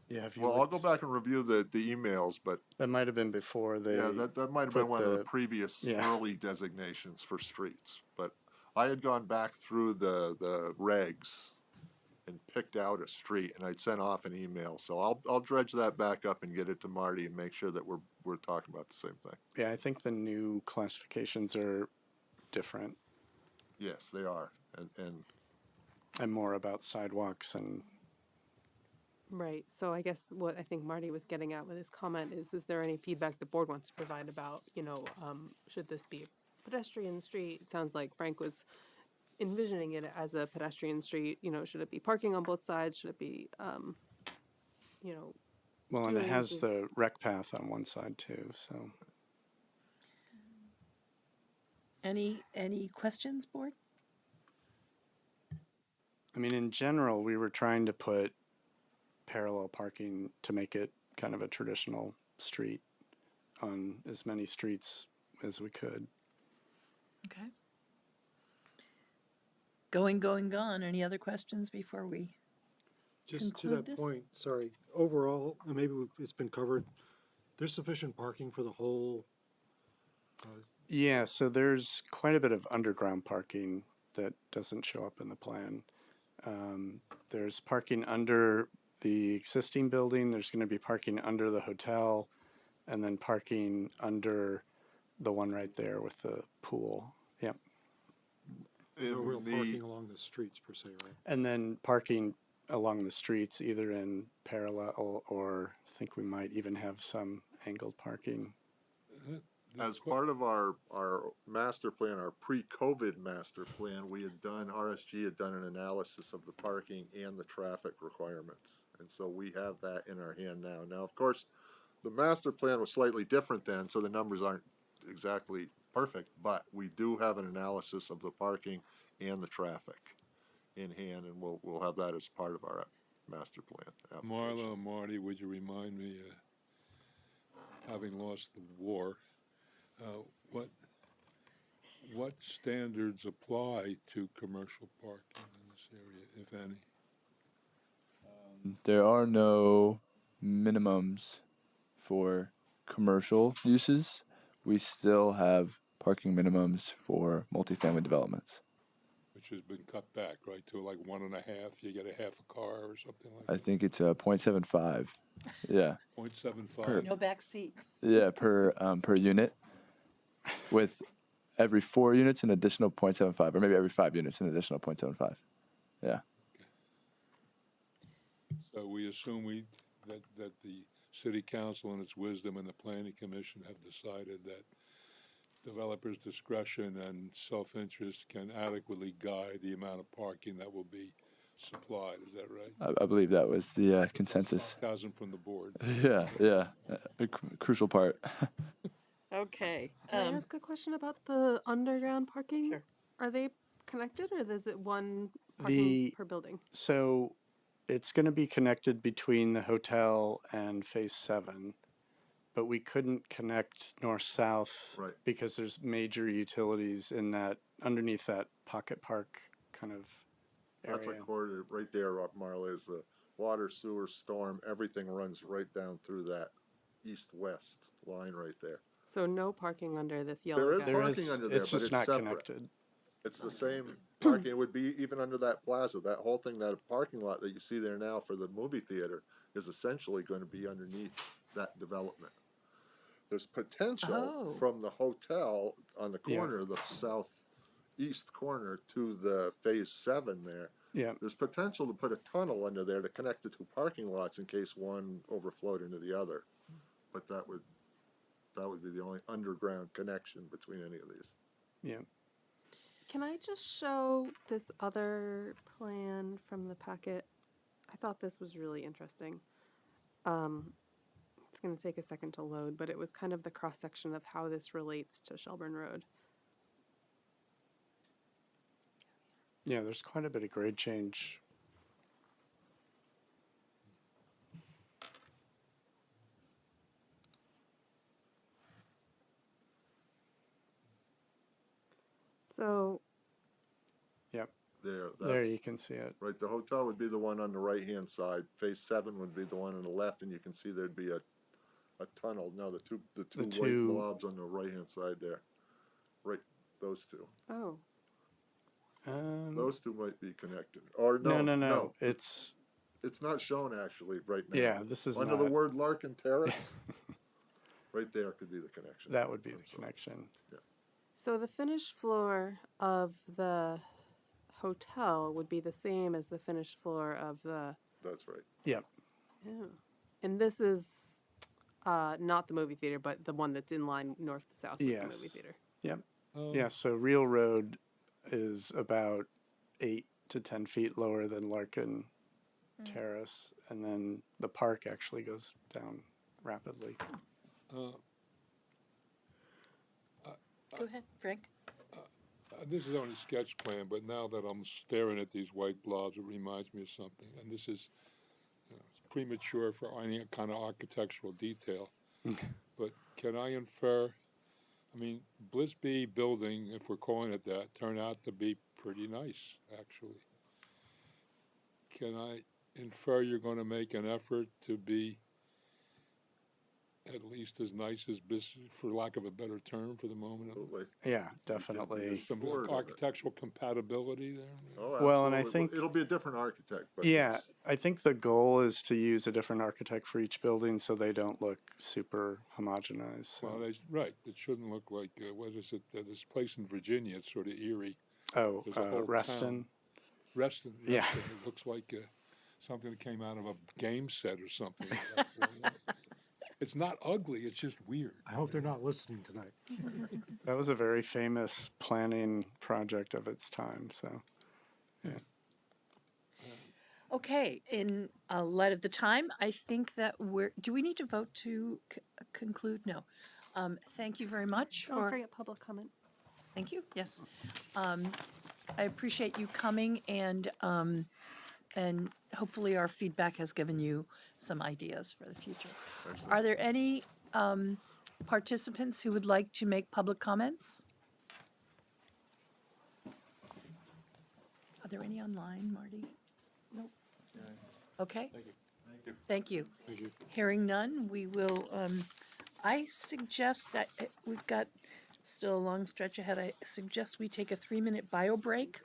Yeah, if you Well, I'll look- go back and review the emails, but that might have been before they. yeah, that might have been put one of the the- previous yeah. early designations for streets. But I had gone back through the regs and picked out a street, and I'd sent off an email. So I'll dredge that back up and get it to Marty and make sure that we're talking about the same thing. Yeah, I think the new classifications are different Yes, they are, and and more about sidewalks and Right. So I guess what I think Marty was getting at with his comment is there any feedback the board wants to provide about, should this be a pedestrian street? It sounds like Frank was envisioning it as a pedestrian street. Should it be parking on both sides? Should it be, well, and it doing has the- the rec path on one side too. So Any questions, board? I mean, in general, we were trying to put parallel parking to make it kind of a traditional street on as many streets as we could. Okay. Going, gone. Any other questions before we? Just to conclude that this? point, sorry, overall, and maybe it's been covered, there's sufficient parking for the whole, Yeah, so there's quite a bit of underground parking that doesn't show up in the plan. There's parking under the existing building, there's going to be parking under the hotel, and then parking under the one right there with the pool. Yep. no real the- parking along the streets per se, right? And then parking along the streets, either in parallel or I think we might even have some angled parking. as part of our master plan, our pre-COVID master plan, RSG had done an analysis of the parking and the traffic requirements. And so we have that in our hand now. Now, of course, the master plan was slightly different then, so the numbers aren't exactly perfect, but we do have an analysis of the parking and the traffic in hand, and we'll have that as part of our master plan application. Marla, Marty, would you remind me, having lost the war, what standards apply to commercial parking in this area, if any? There are no minimums for commercial uses. We still have parking minimums for multifamily developments. Which which has been cut back, right, to like 1.5, you get a half a car or something I like think it's 0.75. Yeah, that, 0.75. No back seat. yeah, per unit, with every 4 units an additional 0.75, or maybe every 5 units an additional 0.75. Yeah. So we assume that the city council in its wisdom and the planning commission have decided that developers' discretion and self-interest can adequately guide the amount of parking that will be supplied, is that right? I believe that was the consensus. Sarcasm from the board. Yeah, yeah, a crucial part. Okay. Can I ask a question about the underground parking? Sure. Are they connected or is it one parking The- per building? So it's going to be connected between the hotel and Phase 7, but we couldn't connect north-south Right. because there's major utilities in that, underneath that pocket park kind of That's a area. corridor right there, Marla, is the water, sewer, storm, everything runs right down through that east-west line right there. So no parking under this yellow There is guy. There parking is, under there, it's but just it's not separate. connected. It's the same parking, it would be even under that plaza, that whole thing, that parking lot that you see there now for the movie theater is essentially gonna be underneath that development. There's potential Oh. from the hotel on the Yeah. corner, the southeast corner to the Phase 7 there. Yeah. There's potential to put a tunnel under there to connect the two parking lots in case one overflowed into the other. But that would be the only underground connection between any of these. Yeah. Can I just show this other plan from the packet? I thought this was really interesting. It's going to take a second to load, but it was kind of the cross-section of how this relates to Shelburne Road. Yeah, there's quite a bit of grade change. So, Yep, There, there that's, you can see it. right, the hotel would be the one on the right-hand side, Phase 7 would be the one on the left, and you can see there'd be a tunnel, no, the two white two- blobs on the right-hand side there. Right, those two. oh, Those two might be connected, or no, no. It's it's not shown actually right now. yeah. This is Under the not. word Larkin Terrace, right there could be the connection. That would be the That's all. connection. so the finished floor of the hotel would be the same as the finished floor of the. That's right. Yep. Yeah. And this is not the movie theater, but the one that's in line north to south with the movie Yes. theater. Yep. Yeah. So Real Road is about 8 to 10 feet lower than Larkin Terrace, and then the park actually goes down rapidly. Go ahead, Frank. This is only sketch plan, but now that I'm staring at these white blobs, it reminds me of something. And this is it's premature for any kind of architectural detail. But can I infer, I mean, Blisby building, if we're calling it that, turned out to be pretty nice, actually. Can I infer you're going to make an effort to be at least as nice as for lack of a better term for the moment? Absolutely. Yeah, definitely. Some Board of it. architectural compatibility there? Oh, Well, and I absolutely. think- It'll be a different architect, but Yeah, it's- I think the goal is to use a different architect for each building so they don't look super homogenized. So. Well, right, it shouldn't look like, what is it, this place in Virginia, it's sort of eerie. Oh, there's a whole Reston. Reston, Yeah. it looks like something that came out of a game set or something. It's not ugly, it's just weird. I hope they're not listening tonight. That was a very famous planning project of its time. So, yeah. Okay, in light of the time, I think that do we need to vote to conclude? No. Thank you very much Don't for, forget public comment. thank you, yes. I appreciate you coming and hopefully our feedback has given you some ideas for the future. Are there any participants who would like to make public comments? Are there any online, Marty? Nope. Okay. Thank you. Thank you. Hearing none, we will, I suggest that we've got Still a long stretch ahead. I suggest we take a 3-minute bio break.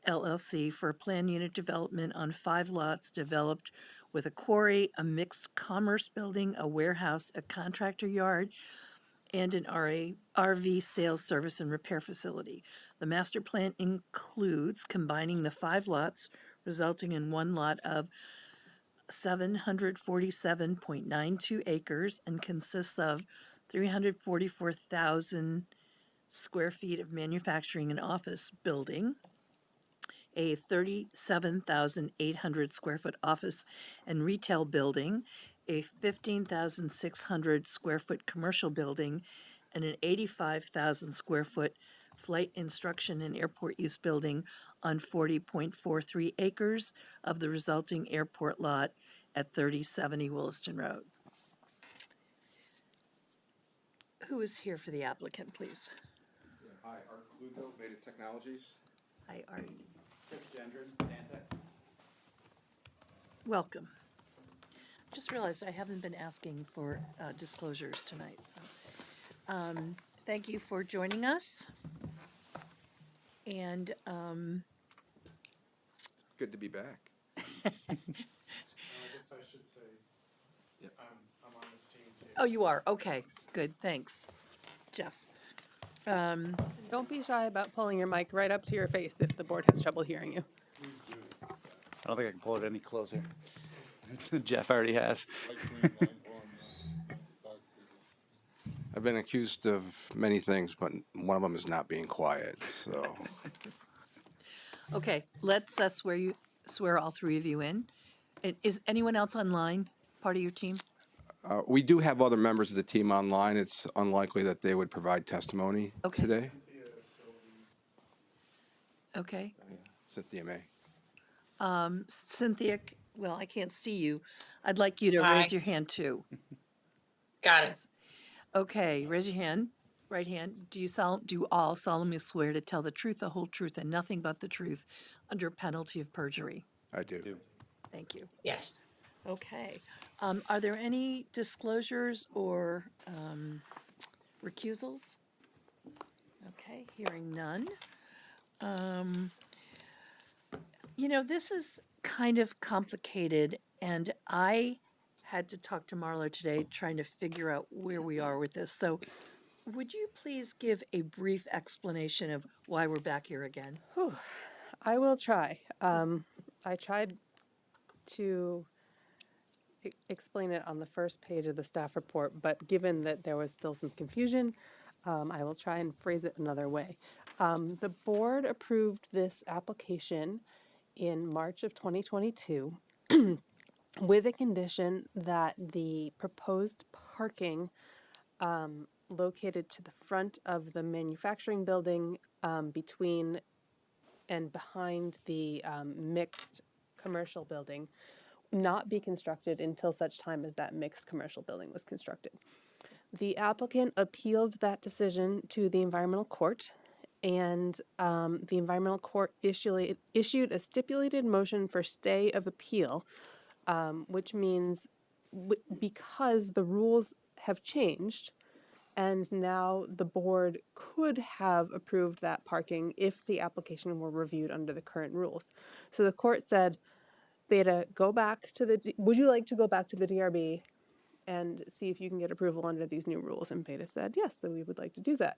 LLC for a plan unit development on 5 lots developed with a quarry, a mixed commerce building, a warehouse, a contractor yard, and an RV sales service and repair facility. The master plan includes combining the 5 lots, resulting in 1 lot of 747.92 acres and consists of 344,000 square feet of manufacturing and office building, a 37,800 square foot office and retail building, a 15,600 square foot commercial building, and an 85,000 square foot flight instruction and airport use building on 40.43 acres of the resulting airport lot at 3070 Williston Road. Who is here for the applicant, please? Hi, Art Lugo, Native Technologies. Hi, Art. Chris Gendron, Stantec. Welcome. Just realized I haven't been asking for disclosures tonight, so thank you for joining us. And Good to be back. I guess I should say, I'm on this team too. oh, you are, okay, good, thanks, Jeff. Don't be shy about pulling your mic right up to your face if the board has trouble hearing you. I don't think I can pull it any closer. Jeff already has. I've been accused of many things, but one of them is not being quiet, so. Okay, let's swear all 3 of you in. Is anyone else online, part of your team? We do have other members of the team online. It's unlikely that they would provide testimony Okay. today. Okay. Cynthia May. Cynthia, well, I can't see you. I'd like you to Hi. raise your hand too. Got it. Okay, raise your hand, right hand. Do you all solemnly swear to tell the truth, the whole truth, and nothing but the truth under penalty of perjury? I do. Thank you. Yes. Okay. Are there any disclosures or recusals? Okay, hearing none. This is kind of complicated, and I had to talk to Marla today trying to figure out where we are with this. So would you please give a brief explanation of why we're back here again? I will try. I tried to explain it on the first page of the staff report, but given that there was still some confusion, I will try and phrase it another way. The board approved this application in March of 2022 with a condition that the proposed parking located to the front of the manufacturing building between and behind the mixed commercial building not be constructed until such time as that mixed commercial building was constructed. The applicant appealed that decision to the environmental court, and the environmental court issued a stipulated motion for stay of appeal, which means because the rules have changed, and now the board could have approved that parking if the application were reviewed under the current rules. So the court said, Beta, go back to would you like to go back to the DRB and see if you can get approval under these new rules? And Beta said, yes, so we would like to do that.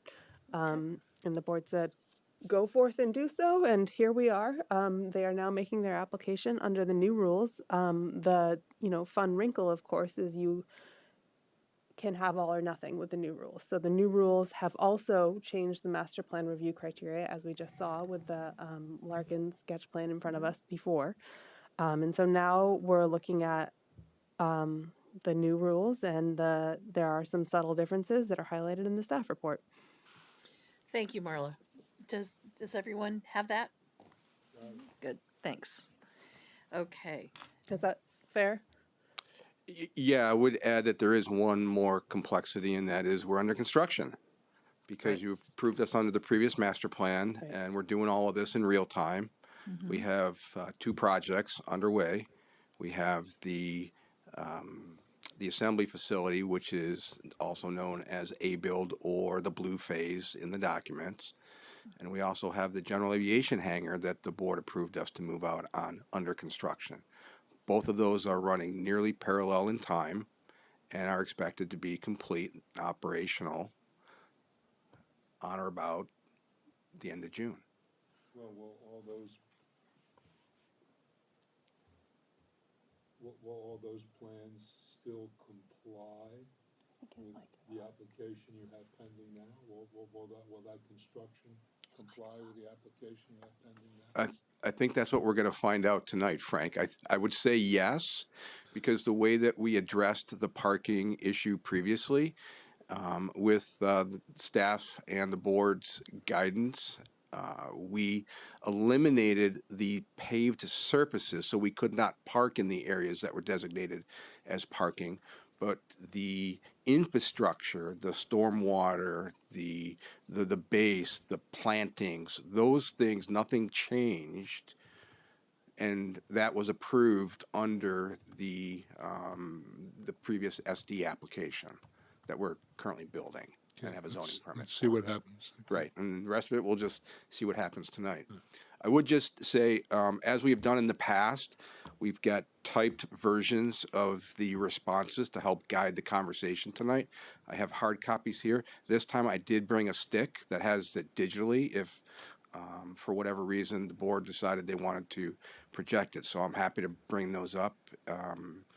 And the board said, go forth and do so, and here we are. They are now making their application under the new rules. The fun wrinkle, of course, is you can have all or nothing with the new rules. So the new rules have also changed the master plan review criteria, as we just saw with the Larkin sketch plan in front of us before. And so now we're looking at the new rules, and there are some subtle differences that are highlighted in the staff report. Thank you, Marla. Does everyone have that? Good, thanks. Okay. Is that fair? Yeah, I would add that there is one more complexity, and that is we're under construction. Because you approved us under the previous master plan, and we're doing all of this in real time. We have 2 projects underway. We have the the assembly facility, which is also known as A build or the blue phase in the documents. And we also have the general aviation hangar that the board approved us to move out on under construction. Both of those are running nearly parallel in time and are expected to be complete and operational on or about the end of June. Well, will all those, will all those plans still comply with the application you have pending now? Will that construction comply with the application you have pending now? I think that's what we're going to find out tonight, Frank. I would say yes, because the way that we addressed the parking issue previously, with the staff and the board's guidance, we eliminated the paved surfaces, so we could not park in the areas that were designated as parking. But the infrastructure, the stormwater, the base, the plantings, those things, nothing changed, and that was approved under the previous SD application that we're currently building and have a zoning permit. Let's see what happens. Right, and the rest of it, we'll just see what happens tonight. I would just say, as we have done in the past, we've got typed versions of the responses to help guide the conversation tonight. I have hard copies here. This time I did bring a stick that has it digitally if, for whatever reason, the board decided they wanted to project it. So I'm happy to bring those up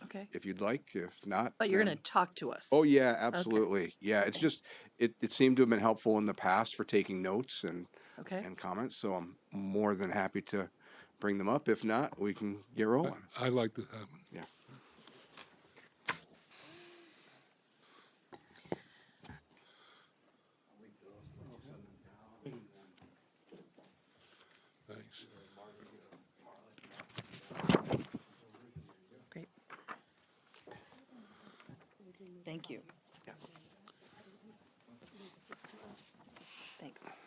Okay. if you'd like. If not, But you're then- going to talk to us. Oh, yeah, absolutely. Yeah, it's just, it seemed to have been helpful in the past for taking notes and Okay. comments, so I'm more than happy to bring them up. If not, we can get rolling. I'd like to have, Yeah. thanks. Great. Thank you. Thanks.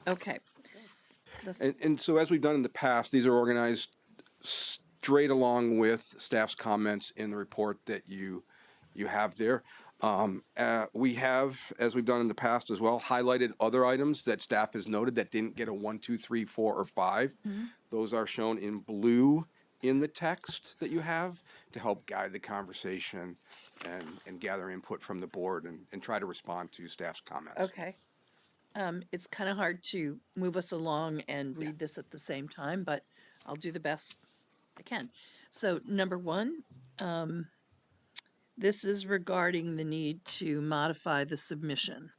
Okay. And so as we've done in the past, these are organized straight along with staff's comments in the report that you have there. We have, as we've done in the past as well, highlighted other items that staff has noted that didn't get a 1, 2, 3, 4, or 5. Those are shown in blue in the text that you have to help guide the conversation and gather input from the board and try to respond to staff's comments. Okay. It's kind of hard to move us along and read this at the same time, but I'll do the best I can. So number 1, this is regarding the need to modify the submission.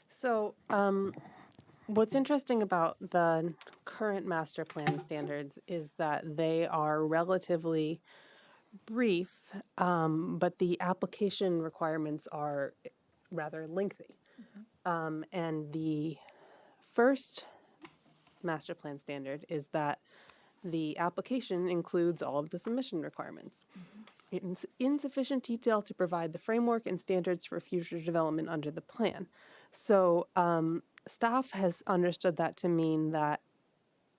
So, what's interesting about the current master plan standards is that they are relatively brief, but the application requirements are rather lengthy. And the first master plan standard is that the application includes all of the submission requirements. It's insufficient detail to provide the framework and standards for future development under the plan. So staff has understood that to mean that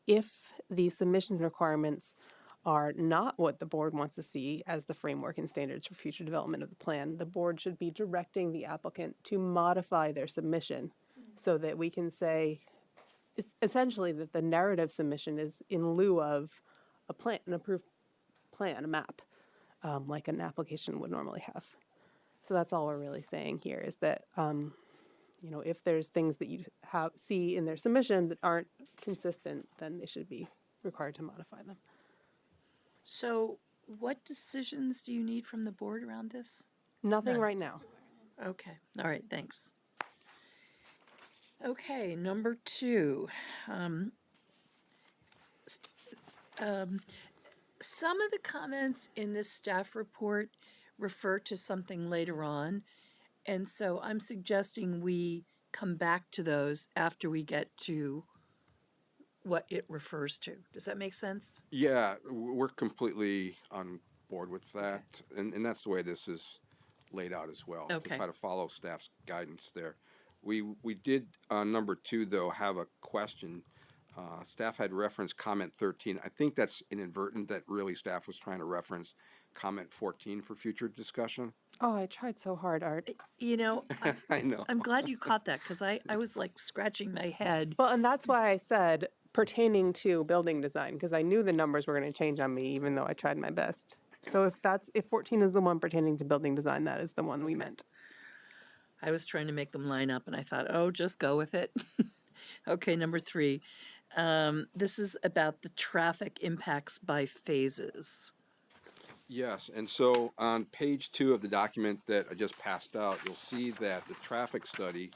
if the submission requirements are not what the board wants to see as the framework and standards for future development of the plan, the board should be directing the applicant to modify their submission so that we can say essentially that the narrative submission is in lieu of a plan, an approved plan, a map, like an application would normally have. So that's all we're really saying here is that, you know, if there's things that you see in their submission that aren't consistent, then they should be required to modify them. So what decisions do you need from the board around this? Nothing None. right now. Okay, all right, thanks. Okay, number 2. Some of the comments in this staff report refer to something later on, and so I'm suggesting we come back to those after we get to what it refers to. Does that make sense? Yeah, we're completely on board with that, and that's the way this is laid out as well. Okay. To try to follow staff's guidance there. We did, on number 2, though, have a question Staff had referenced comment 13. I think that's inadvertent, that really staff was trying to reference comment 14 for future discussion. Oh, I tried so hard, Art. You know, I know. I'm glad you caught that because I was like scratching my head. Well, and that's why I said pertaining to building design, because I knew the numbers were going to change on me, even though I tried my best. So if 14 is the one pertaining to building design, that is the one we meant. I was trying to make them line up and I thought, oh, just go with it. Okay, number 3. This is about the traffic impacts by phases. Yes, and so on page 2 of the document that I just passed out, you'll see that the traffic study,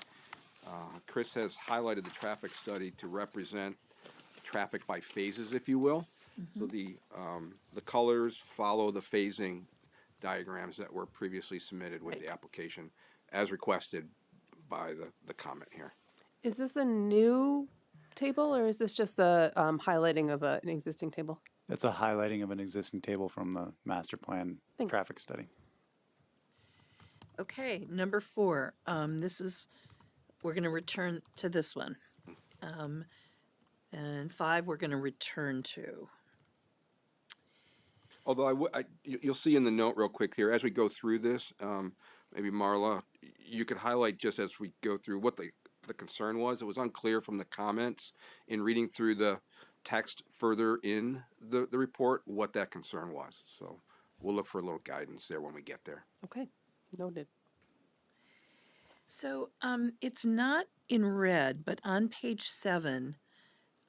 Chris has highlighted the traffic study to represent traffic by phases, if you will. So the colors follow the phasing diagrams that were previously submitted with the application as requested by the comment here. Is this a new table or is this just a highlighting of an existing table? That's a highlighting of an existing table from the master plan Thanks. traffic study. Okay, number 4. We're going to return to this one. And 5, we're going to return to. Although you'll see in the note real quick here, as we go through this, maybe Marla, you could highlight just as we go through what the concern was. It was unclear from the comments in reading through the text further in the report what that concern was. So we'll look for a little guidance there when we get there. Okay, noted. So it's not in red, but on page 7,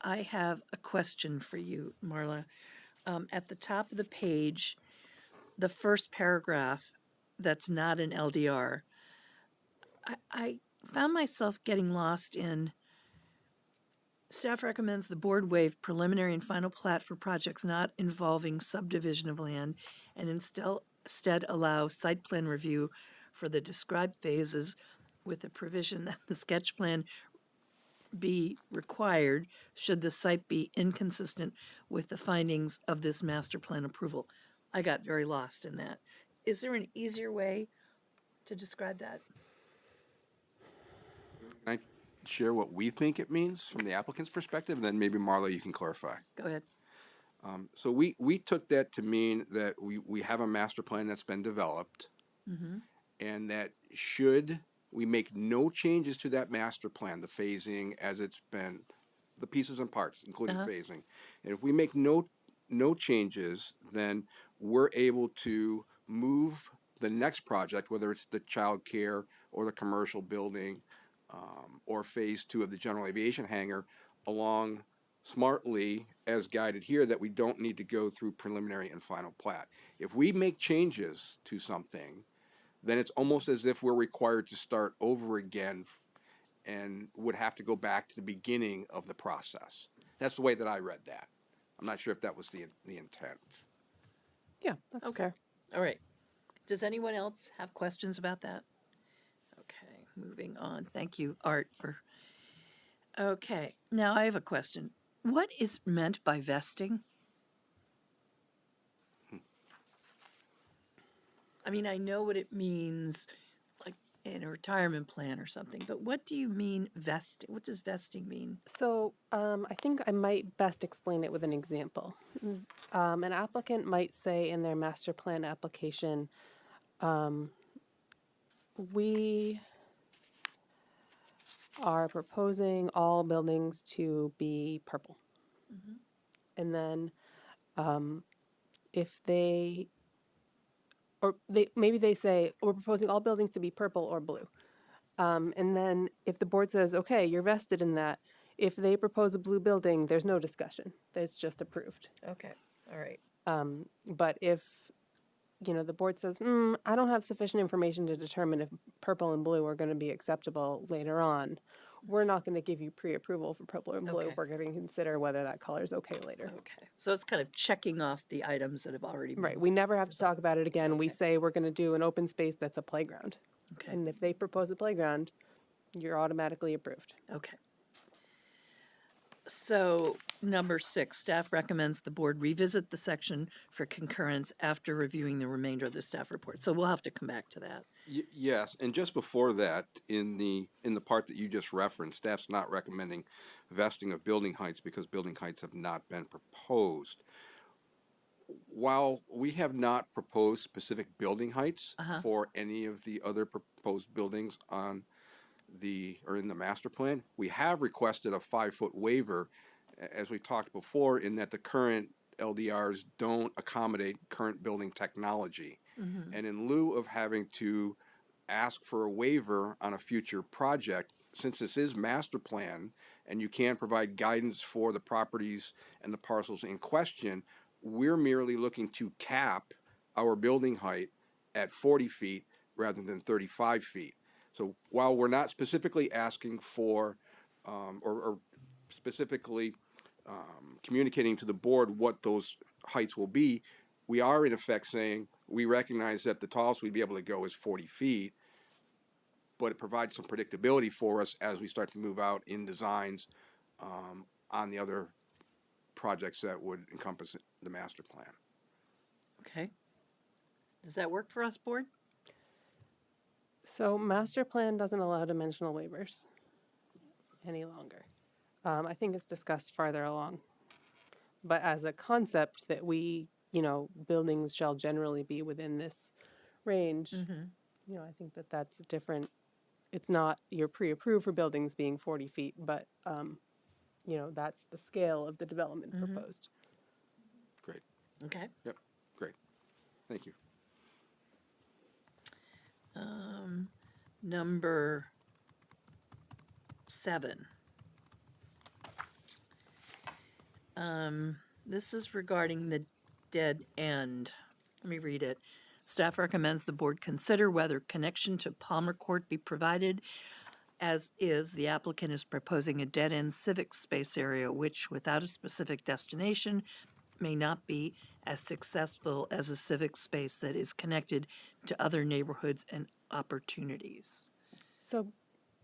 I have a question for you, Marla. At the top of the page, the first paragraph that's not an LDR, I found myself getting lost in staff recommends the board waive preliminary and final plat for projects not involving subdivision of land and instead allow site plan review for the described phases with the provision that the sketch plan be required should the site be inconsistent with the findings of this master plan approval. I got very lost in that. Is there an easier way to describe that? Can I share what we think it means from the applicant's perspective, and then maybe Marla, you can clarify. Go ahead. So we took that to mean that we have a master plan that's been developed, and that should we make no changes to that master plan, the phasing as it's been, the pieces and parts, including phasing, and if we make no changes, then we're able to move the next project, whether it's the child care or the commercial building, or phase 2 of the general aviation hangar, along smartly as guided here, that we don't need to go through preliminary and final plat. If we make changes to something, then it's almost as if we're required to start over again and would have to go back to the beginning of the process. That's the way that I read that. I'm not sure if that was the intent. Yeah, that's fair. All right. Does anyone else have questions about that? Okay, moving on. Thank you, Art, for... Okay, now I have a question. What is meant by vesting? I mean, I know what it means, like in a retirement plan or something, but what do you mean vesting? What does vesting mean? So I think I might best explain it with an example. An applicant might say in their master plan application, we are proposing all buildings to be purple. And then if they, or maybe they say, we're proposing all buildings to be purple or blue. And then if the board says, okay, you're vested in that, if they propose a blue building, there's no discussion. It's just approved. Okay, all right. But if, the board says, I don't have sufficient information to determine if purple and blue are going to be acceptable later on, we're not going to give you pre-approval for purple and blue. Okay. We're going to consider whether that color is okay later. Okay, so it's kind of checking off the items that have already been... Right. We never have to talk about it again. We say we're going to do an open space that's a playground. Okay. And if they propose a playground, you're automatically approved. Okay. So, number 6, staff recommends the board revisit the section for concurrence after reviewing the remainder of the staff report. So we'll have to come back to that. Yes, and just before that, in the part that you just referenced, staff's not recommending vesting of building heights because building heights have not been proposed. While we have not proposed specific building heights for any of the other proposed buildings on in the master plan, we have requested a 5-foot waiver, as we talked before, in that the current LDRs don't accommodate current building technology. And in lieu of having to ask for a waiver on a future project, since this is master plan and you can provide guidance for the properties and the parcels in question, we're merely looking to cap our building height at 40 feet rather than 35 feet. So while we're not specifically asking for or specifically communicating to the board what those heights will be, we are in effect saying we recognize that the tallest we'd be able to go is 40 feet, but it provides some predictability for us as we start to move out in designs on the other projects that would encompass the master plan. Okay. Does that work for us, board? So master plan doesn't allow dimensional waivers any longer. I think it's discussed farther along. But as a concept that we, buildings shall generally be within this range, I think that that's different. It's not you're pre-approved for buildings being 40 feet, but, that's the scale of the development proposed. Great. Okay. Yep. Great. Thank you. Number 7. This is regarding the dead end. Let me read it. Staff recommends the board consider whether connection to Palmer Court be provided. As is, the applicant is proposing a dead-end civic space area which, without a specific destination, may not be as successful as a civic space that is connected to other neighborhoods and opportunities. So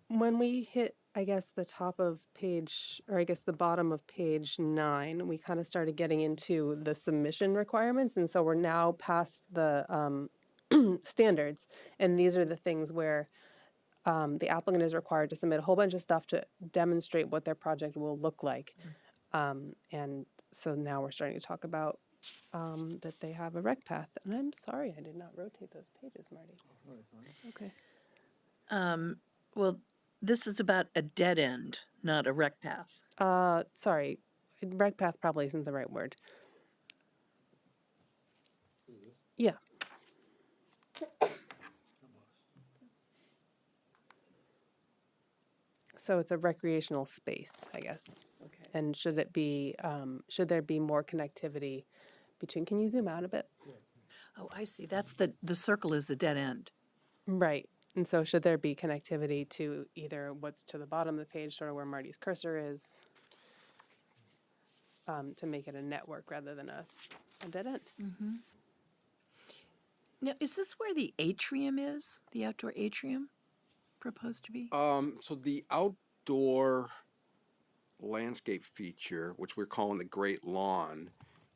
when we hit, I guess, the top of page, or I guess the bottom of page 9, we kind of started getting into the submission requirements. And so we're now past the standards. And these are the things where the applicant is required to submit a whole bunch of stuff to demonstrate what their project will look like. And so now we're starting to talk about that they have a rec path. And I'm sorry I did not rotate those pages, Marty. Okay. Well, this is about a dead end, not a rec path. Sorry, rec path probably isn't the right word. Yeah. So it's a recreational space, I guess. Okay. And should it be, should there be more connectivity between, can you zoom out a bit? Oh, I see. That's the circle is the dead end. Right. And so should there be connectivity to either what's to the bottom of the page, sort of where Marty's cursor is, to make it a network rather than a dead end? Now, is this where the atrium is? The outdoor atrium proposed to be? So the outdoor landscape feature, which we're calling the Great Lawn,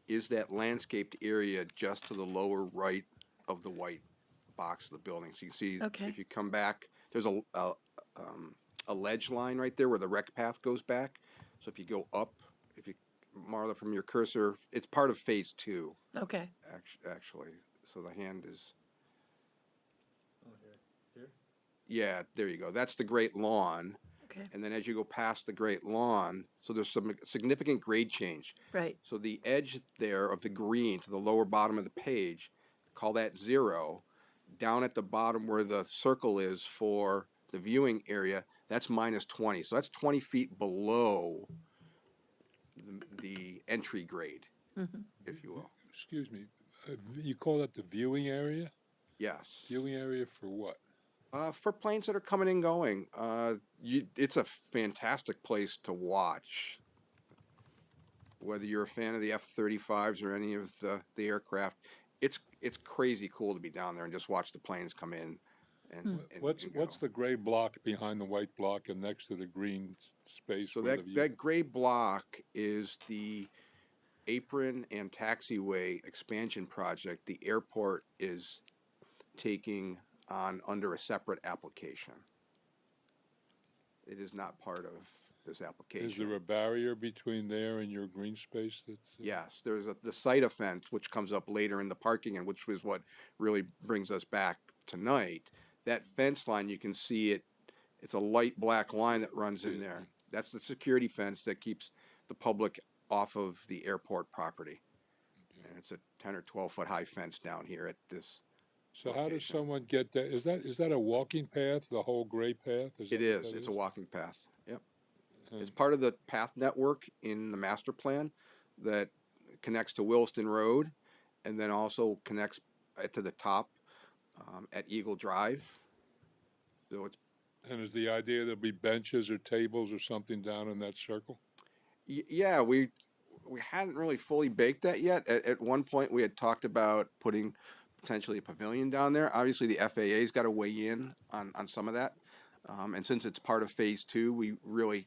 is that landscaped area just to the lower right of the white box of the building. So you can see if you come back, there's a ledge line right there where the rec path goes back. So if you go up, if you, Marla, from your cursor, it's part of phase 2. Okay. Actually, so the hand is. Oh, here? Yeah, there you go. That's the Great Lawn. Okay. And then as you go past the Great Lawn, so there's some significant grade change. Right. So the edge there of the green to the lower bottom of the page, call that 0. Down at the bottom where the circle is for the viewing area, that's -20. So that's 20 feet below the entry grade, if you will. Excuse me, you call that the viewing area? Yes. Viewing area for what? For planes that are coming and going. It's a fantastic place to watch. Whether you're a fan of the F-35s or any of the aircraft, it's crazy cool to be down there and just watch the planes come in. And What's the gray block behind the white block and next to the green space? So where the view- that gray block is the apron and taxiway expansion project the airport is taking on under a separate application. It is not part of this application. Is there a barrier between there and your green space that's? Yes, there's the site offense, which comes up later in the parking, and which was what really brings us back tonight. That fence line, you can see it, it's a light black line that runs in there. That's the security fence that keeps the public off of the airport property. And it's a 10 or 12-foot high fence down here at this. So how does someone get that? Is that a walking path, the whole gray path? It is, it's a walking path, yep. It's part of the path network in the master plan that connects to Williston Road and then also connects to the top at Eagle Drive. So it's. And is the idea there'll be benches or tables or something down in that circle? Yeah, we hadn't really fully baked that yet. At one point, we had talked about putting potentially a pavilion down there. Obviously, the FAA's got to weigh in on some of that. And since it's part of phase 2, we really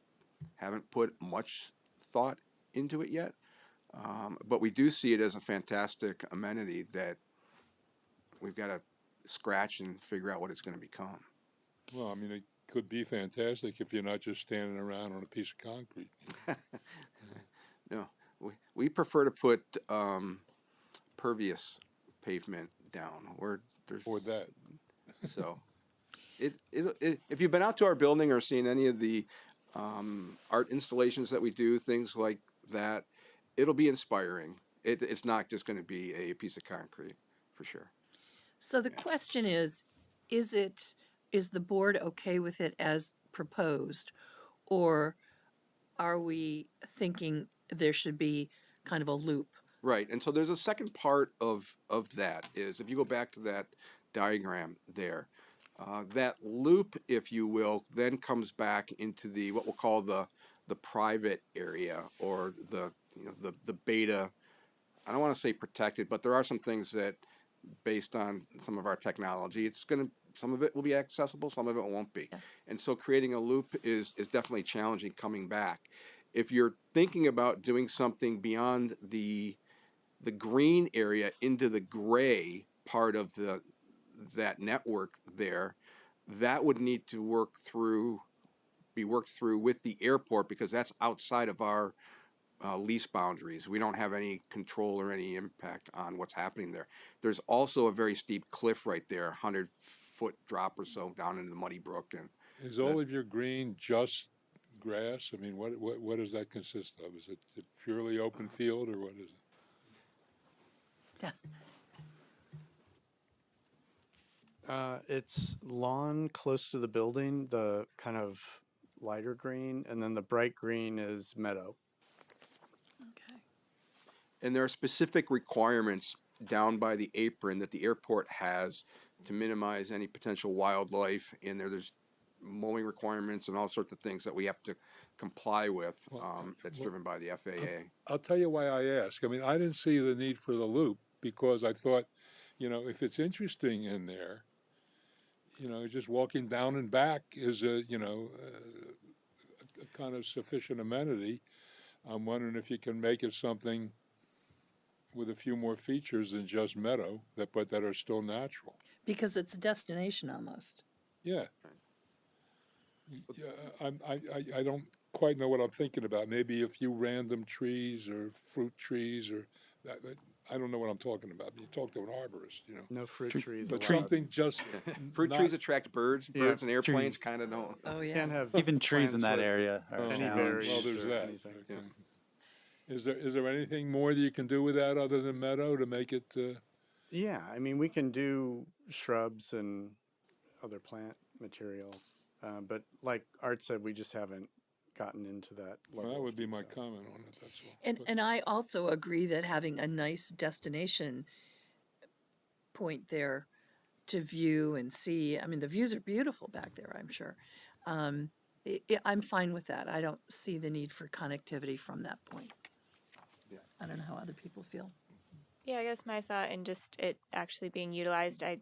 haven't put much thought into it yet. But we do see it as a fantastic amenity that we've got to scratch and figure out what it's going to become. Well, I mean, it could be fantastic if you're not just standing around on a piece of concrete. No, we prefer to put pervious pavement down. Or that. So, it if you've been out to our building or seen any of the art installations that we do, things like that, it'll be inspiring. It's not just going to be a piece of concrete, for sure. So the question is the board okay with it as proposed? Or are we thinking there should be kind of a loop? Right, and so there's a second part of that is, if you go back to that diagram there, that loop, if you will, then comes back into the, what we'll call the private area, or the beta, I don't want to say protected, but there are some things that, based on some of our technology, some of it will be accessible, some of it won't be. Yeah. And so creating a loop is definitely challenging coming back. If you're thinking about doing something beyond the green area into the gray part of that network there, that would need to be worked through with the airport, because that's outside of our lease boundaries. We don't have any control or any impact on what's happening there. There's also a very steep cliff right there, 100-foot drop or so down into the Muddy Brook. And is all of your green just grass? I mean, what does that consist of? Is it purely open field, or what is it? Yeah. It's lawn close to the building, the kind of lighter green, and then the bright green is meadow. Okay. And there are specific requirements down by the apron that the airport has to minimize any potential wildlife. And there's mowing requirements and all sorts of things that we have to comply with. That's driven by the FAA. I'll tell you why I ask. I mean, I didn't see the need for the loop, because I thought, if it's interesting in there, just walking down and back is a kind of sufficient amenity. I'm wondering if you can make it something with a few more features than just meadow, but that are still natural. Because it's a destination almost. Yeah. Yeah, I don't quite know what I'm thinking about. Maybe a few random trees or fruit trees or that. I don't know what I'm talking about. You talk to an arborist, No fruit trees But allowed. something just Fruit not- trees attract birds. Birds and airplanes kind of don't. Oh, yeah. Can't have Even trees in plants that with area are Oh, any challenged. berries well, there's or that. anything. Okay. Is there anything more that you can do with that other than meadow to make it? Yeah, I mean, we can do shrubs and other plant material, but like Art said, we just haven't gotten into that level. Well, that of would be my detail. comment on it. That's all. And I also agree that having a nice destination point there to view and see, I mean, the views are beautiful back there, I'm sure. I'm fine with that. I don't see the need for connectivity from that point. Yeah. I don't know how other people feel. Yeah, I guess my thought in just it actually being utilized, I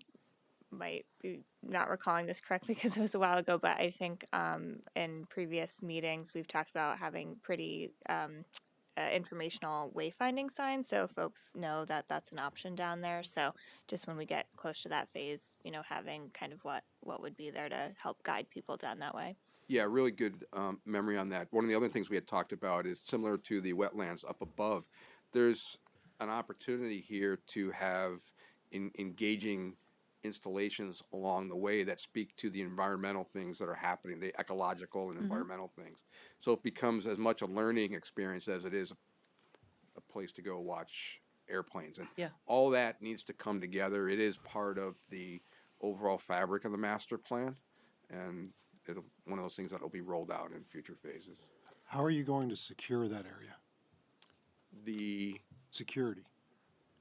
might be not recalling this correctly because it was a while ago, but I think in previous meetings we've talked about having pretty informational wayfinding signs, so folks know that that's an option down there. So just when we get close to that phase, you know, having kind of what would be there to help guide people down that way. Yeah, really good memory on that. One of the other things we had talked about is similar to the wetlands up above. There's an opportunity here to have engaging installations along the way that speak to the environmental things that are happening, the ecological and environmental things. So it becomes as much a learning experience as it is a place to go watch airplanes. And Yeah. all that needs to come together. It is part of the overall fabric of the master plan, and it'll one of those things that will be rolled out in future phases. How are you going to secure that area? The Security.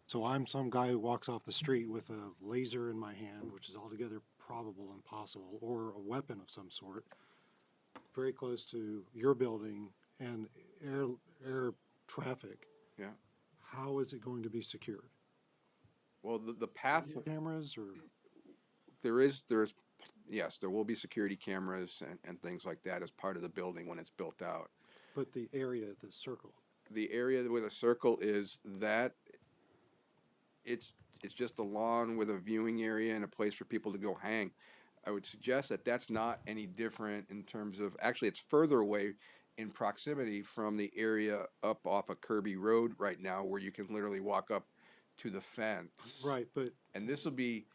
So I'm some guy who walks off the street with a laser in my hand, which is altogether probable impossible, or a weapon of some sort, very close to your building and air traffic. Yeah. How is it going to be secured? Well, the path Cameras or? there's yes, there will be security cameras and things like that as part of the building when it's built out. But the area, the circle. The area where the circle is, that it's just a lawn with a viewing area and a place for people to go hang. I would suggest that that's not any different in terms of, actually it's further away in proximity from the area up off of Kirby Road right now, where you can literally walk up to the fence. Right, but And this will be,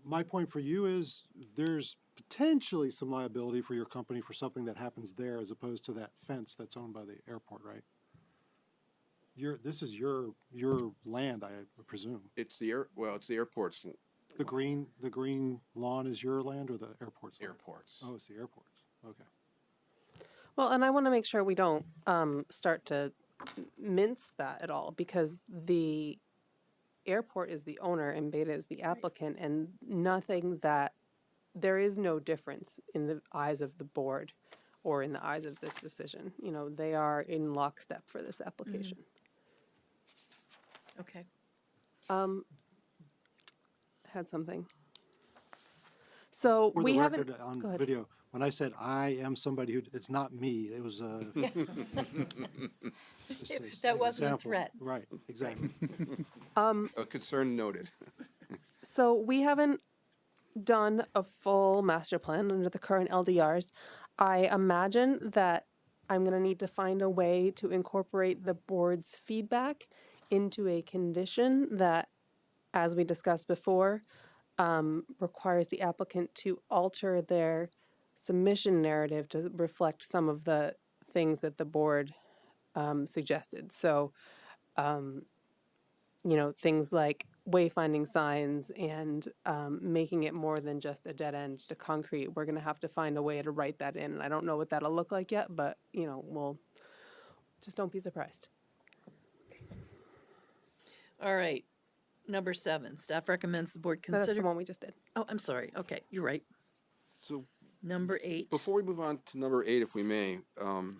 my point for you is there's potentially some liability for your company for something that happens there as opposed to that fence that's owned by the airport, right? This is your land, I presume. it's the airport's The green lawn is your land or the airport's land? airports. Oh, it's the airport's. Okay. Well, and I want to make sure we don't start to mince that at all, because the airport is the owner and Beta is the applicant, and there is no difference in the eyes of the board or in the eyes of this decision. You know, they are in lockstep for this application. Okay. Had something. So For we the haven't. record, on go ahead. video, when I said I am somebody who, it's not me, it was just That wasn't a example. threat. Right, exactly. A concern noted. So we haven't done a full master plan under the current LDRs. I imagine that I'm going to need to find a way to incorporate the board's feedback into a condition that, as we discussed before, requires the applicant to alter their submission narrative to reflect some of the things that the board suggested. So, you know, things like wayfinding signs and making it more than just a dead end to concrete. We're going to have to find a way to write that in. And I don't know what that'll look like yet, but, you know, we'll just don't be surprised. All right. Number 7, staff recommends the board That's consider. the one we just did. Oh, I'm sorry. Okay, you're right. So Number 8. before we move on to number 8, if we may, I'd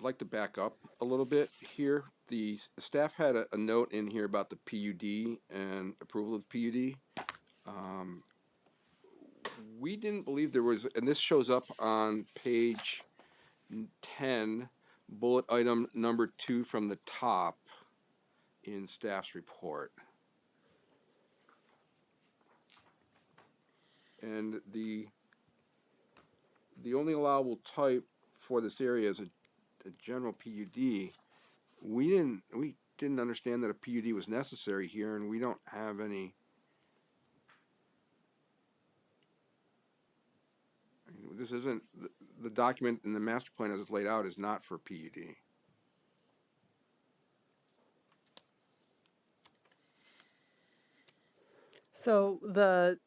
like to back up a little bit here. The staff had a note in here about the PUD and approval of the PUD. We didn't believe there was, and this shows up on page 10, bullet item number 2 from the top in staff's report. And the only allowable type for this area is a general PUD. We didn't understand that a PUD was necessary here, and we don't have any. This isn't the document in the master plan as it's laid out is not for PUD. So the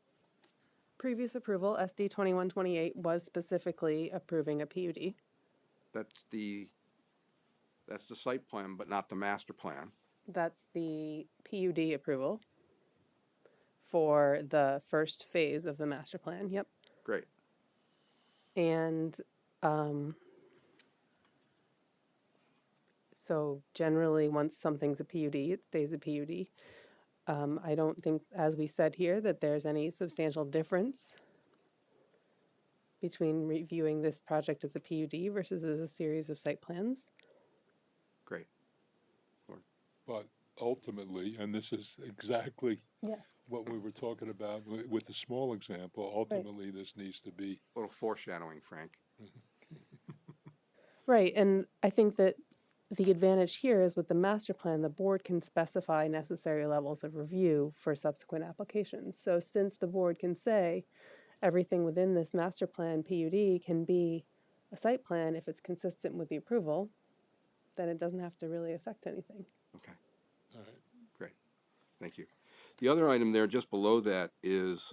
previous approval, SD 2128, was specifically approving a PUD. That's the site plan, but not the master plan. That's the PUD approval for the first phase of the master plan. Yep. Great. And so generally, once something's a PUD, it stays a PUD. I don't think, as we said here, that there's any substantial difference between reviewing this project as a PUD versus as a series of site plans. But ultimately, and this is exactly Yes. what we were talking about with the small example, ultimately, this needs to be, A little foreshadowing, Frank. Right, and I think that the advantage here is with the master plan, the board can specify necessary levels of review for subsequent applications. So since the board can say everything within this master plan PUD can be a site plan if it's consistent with the approval, then it doesn't have to really affect anything. Okay, all right. great. Thank you. The other item there just below that is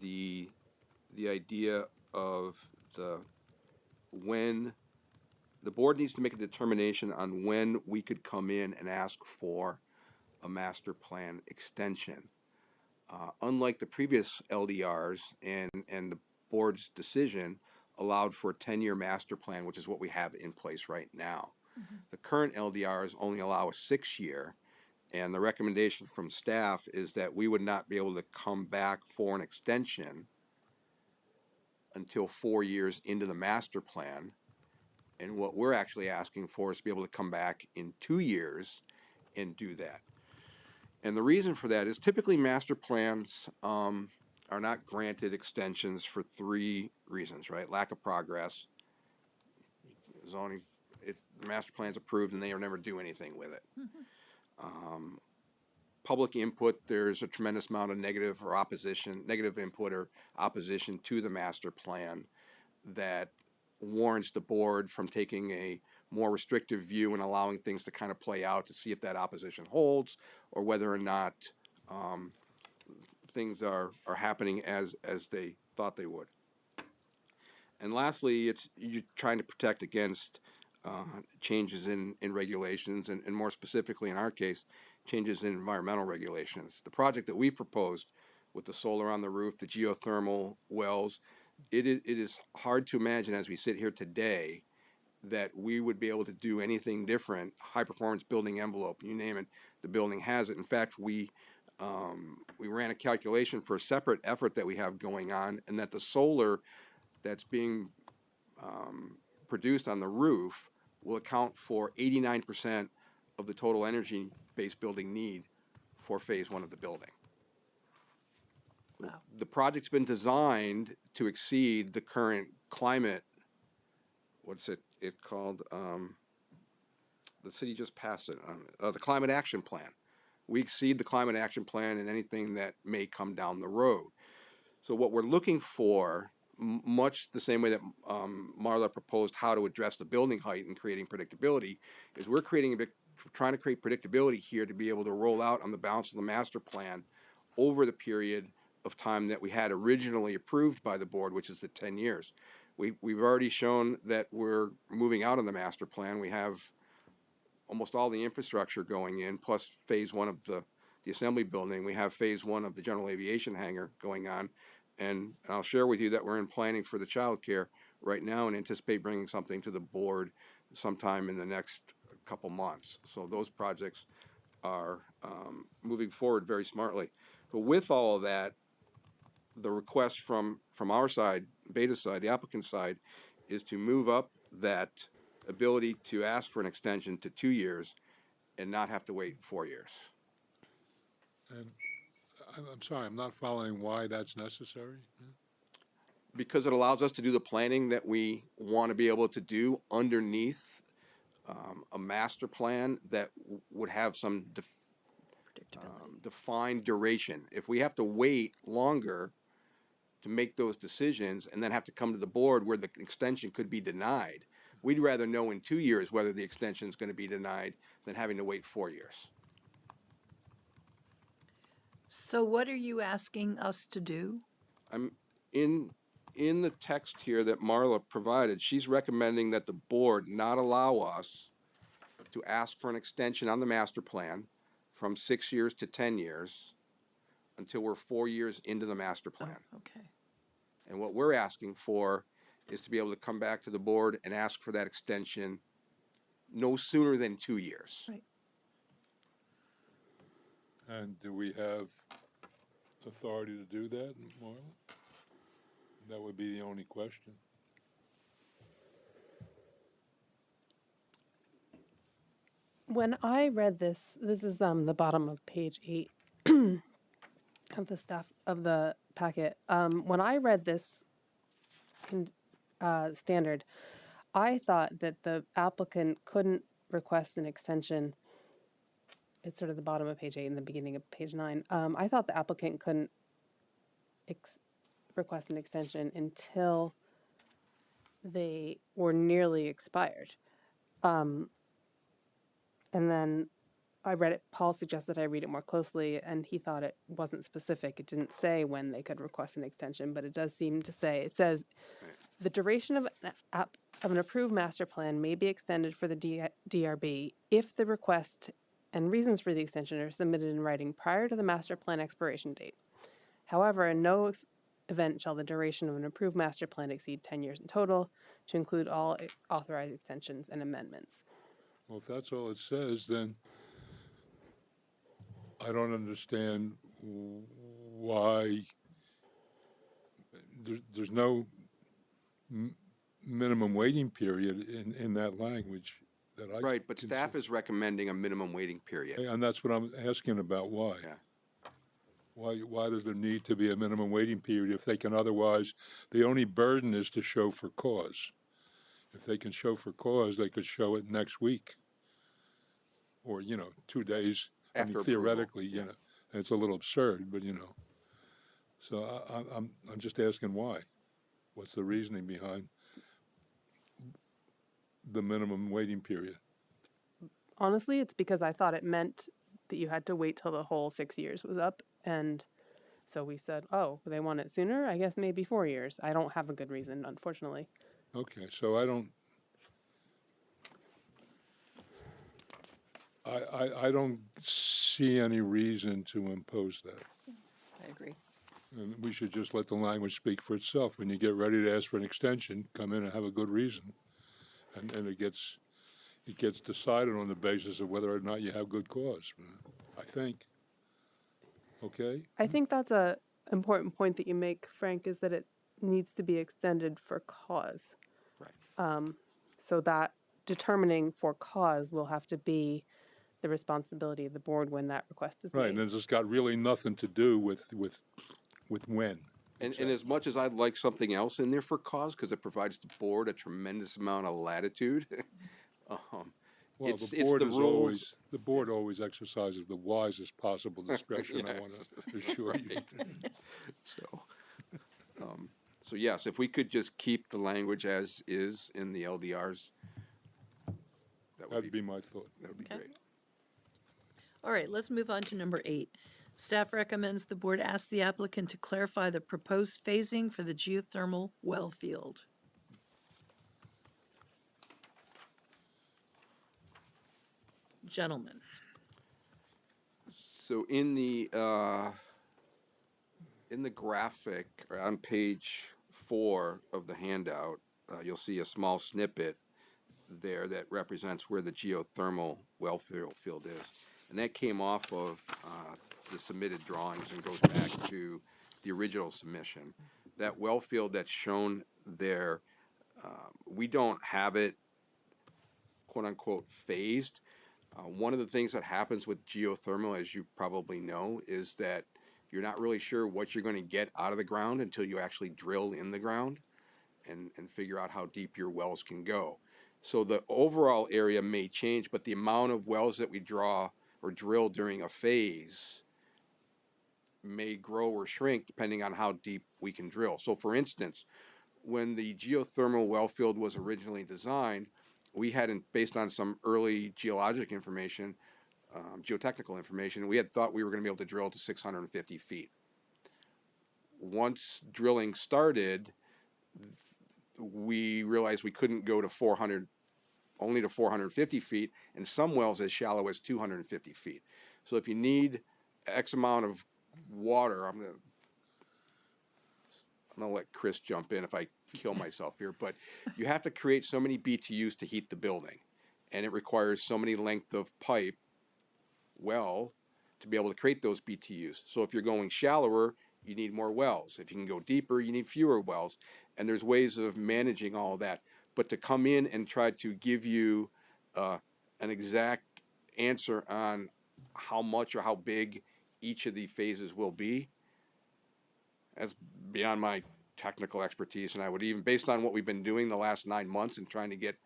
the idea of when the board needs to make a determination on when we could come in and ask for a master plan extension. Unlike the previous LDRs and the board's decision allowed for a 10-year master plan, which is what we have in place right now. The current LDRs only allow a 6-year, and the recommendation from staff is that we would not be able to come back for an extension until 4 years into the master plan. And what we're actually asking for is to be able to come back in 2 years and do that. And the reason for that is typically master plans are not granted extensions for 3 reasons, right? Lack of progress, zoning, the master plan's approved and they never do anything with it. Public input, there's a tremendous amount of negative input or opposition to the master plan that warrants the board from taking a more restrictive view and allowing things to kind of play out to see if that opposition holds or whether or not things are happening as they thought they would. And lastly, you're trying to protect against changes in regulations and more specifically in our case, changes in environmental regulations. The project that we've proposed with the solar on the roof, the geothermal wells, it is hard to imagine as we sit here today that we would be able to do anything different. High performance building envelope, you name it, the building has it. In fact, we ran a calculation for a separate effort that we have going on, and that the solar that's being produced on the roof will account for 89% of the total energy-based building need for phase 1 of the building. Wow. The project's been designed to exceed the current climate, what's it called? The city just passed it, the Climate Action Plan. We exceed the Climate Action Plan in anything that may come down the road. So what we're looking for, much the same way that Marla proposed how to address the building height and creating predictability, is we're trying to create predictability here to be able to roll out on the balance of the master plan over the period of time that we had originally approved by the board, which is the 10 years. We've already shown that we're moving out on the master plan. We have almost all the infrastructure going in, plus phase 1 of the assembly building. We have phase 1 of the general aviation hangar going on. And I'll share with you that we're in planning for the childcare right now and anticipate bringing something to the board sometime in the next couple months. So those projects are moving forward very smartly. But with all of that, the request from our side, Beta side, the applicant side, is to move up that ability to ask for an extension to 2 years and not have to wait 4 years. And I'm sorry, I'm not following why that's necessary. Because it allows us to do the planning that we want to be able to do underneath a master plan that would have some defined duration. If we have to wait longer to make those decisions and then have to come to the board where the extension could be denied, we'd rather know in 2 years whether the extension is going to be denied than having to wait 4 years. So what are you asking us to do? I'm in the text here that Marla provided, she's recommending that the board not allow us to ask for an extension on the master plan from 6 years to 10 years until we're 4 years into the master plan. Oh, okay. And what we're asking for is to be able to come back to the board and ask for that extension no sooner than 2 years. Right. And do we have authority to do that, Marla? That would be the only question. When I read this, this is the bottom of page 8 of the stuff of the packet. When I read this standard, I thought that the applicant couldn't request an extension. It's sort of the bottom of page 8 and the beginning of page 9. I thought the applicant couldn't request an extension until they were nearly expired. And then I read it, Paul suggested I read it more closely, and he thought it wasn't specific. It didn't say when they could request an extension, but it does seem to say, it says, the duration of an approved master plan may be extended for the DRB if the request and reasons for the extension are submitted in writing prior to the master plan expiration date. However, in no event shall the duration of an approved master plan exceed 10 years in total, to include all authorized extensions and amendments. Well, if that's all it says, then I don't understand why there's no minimum waiting period in that language that I Right, but can staff see. is recommending a minimum waiting period. And that's what I'm asking about, why? Yeah. Why does there need to be a minimum waiting period if they can otherwise, the only burden is to show for cause. If they can show for cause, they could show it next week. Or, 2 days. After approval, theoretically, yeah. and it's a little absurd, but So I'm just asking why. What's the reasoning behind the minimum waiting period? Honestly, it's because I thought it meant that you had to wait till the whole 6 years was up. And so we said, oh, they want it sooner? I guess maybe 4 years. I don't have a good reason, unfortunately. Okay, so I don't see any reason to impose that. I agree. And we should just let the language speak for itself. When you get ready to ask for an extension, come in and have a good reason. And it gets decided on the basis of whether or not you have good cause, I think. Okay? I think that's a important point that you make, Frank, is that it needs to be extended for cause. Right. So that determining for cause will have to be the responsibility of the board when that request is Right, made. and it's got really nothing to do with when. And as much as I'd like something else in there for cause, because it provides the board a tremendous amount of latitude, Well, it's the board the is rules. always, the board always exercises the wisest possible discretion, I Yes. want to assure you. So yes, if we could just keep the language as is in the LDRs, That'd be my thought. that would be Okay. great. All right, let's move on to number 8. Staff recommends the board ask the applicant to clarify the proposed phasing for the geothermal well field. Gentlemen. So in the graphic on page 4 of the handout, you'll see a small snippet there that represents where the geothermal well field is, and that came off of the submitted drawings and goes back to the original submission. That well field that's shown there, we don't have it quote unquote phased. One of the things that happens with geothermal, as you probably know, is that you're not really sure what you're going to get out of the ground until you actually drill in the ground and figure out how deep your wells can go. So the overall area may change, but the amount of wells that we draw or drill during a phase may grow or shrink depending on how deep we can drill. So for instance, when the geothermal well field was originally designed, we had, based on some early geologic information, geotechnical information, we had thought we were going to be able to drill to 650 feet. Once drilling started, we realized we couldn't go to 400, only to 450 feet, and some wells as shallow as 250 feet. So if you need X amount of water, I'm gonna let Chris jump in if I kill myself here, but you have to create so many BTUs to heat the building, and it requires so many length of pipe well to be able to create those BTUs. So if you're going shallower, you need more wells. If you can go deeper, you need fewer wells, and there's ways of managing all of that. But to come in and try to give you an exact answer on how much or how big each of the phases will be. That's beyond my technical expertise, and I would even, based on what we've been doing the last 9 months and trying to get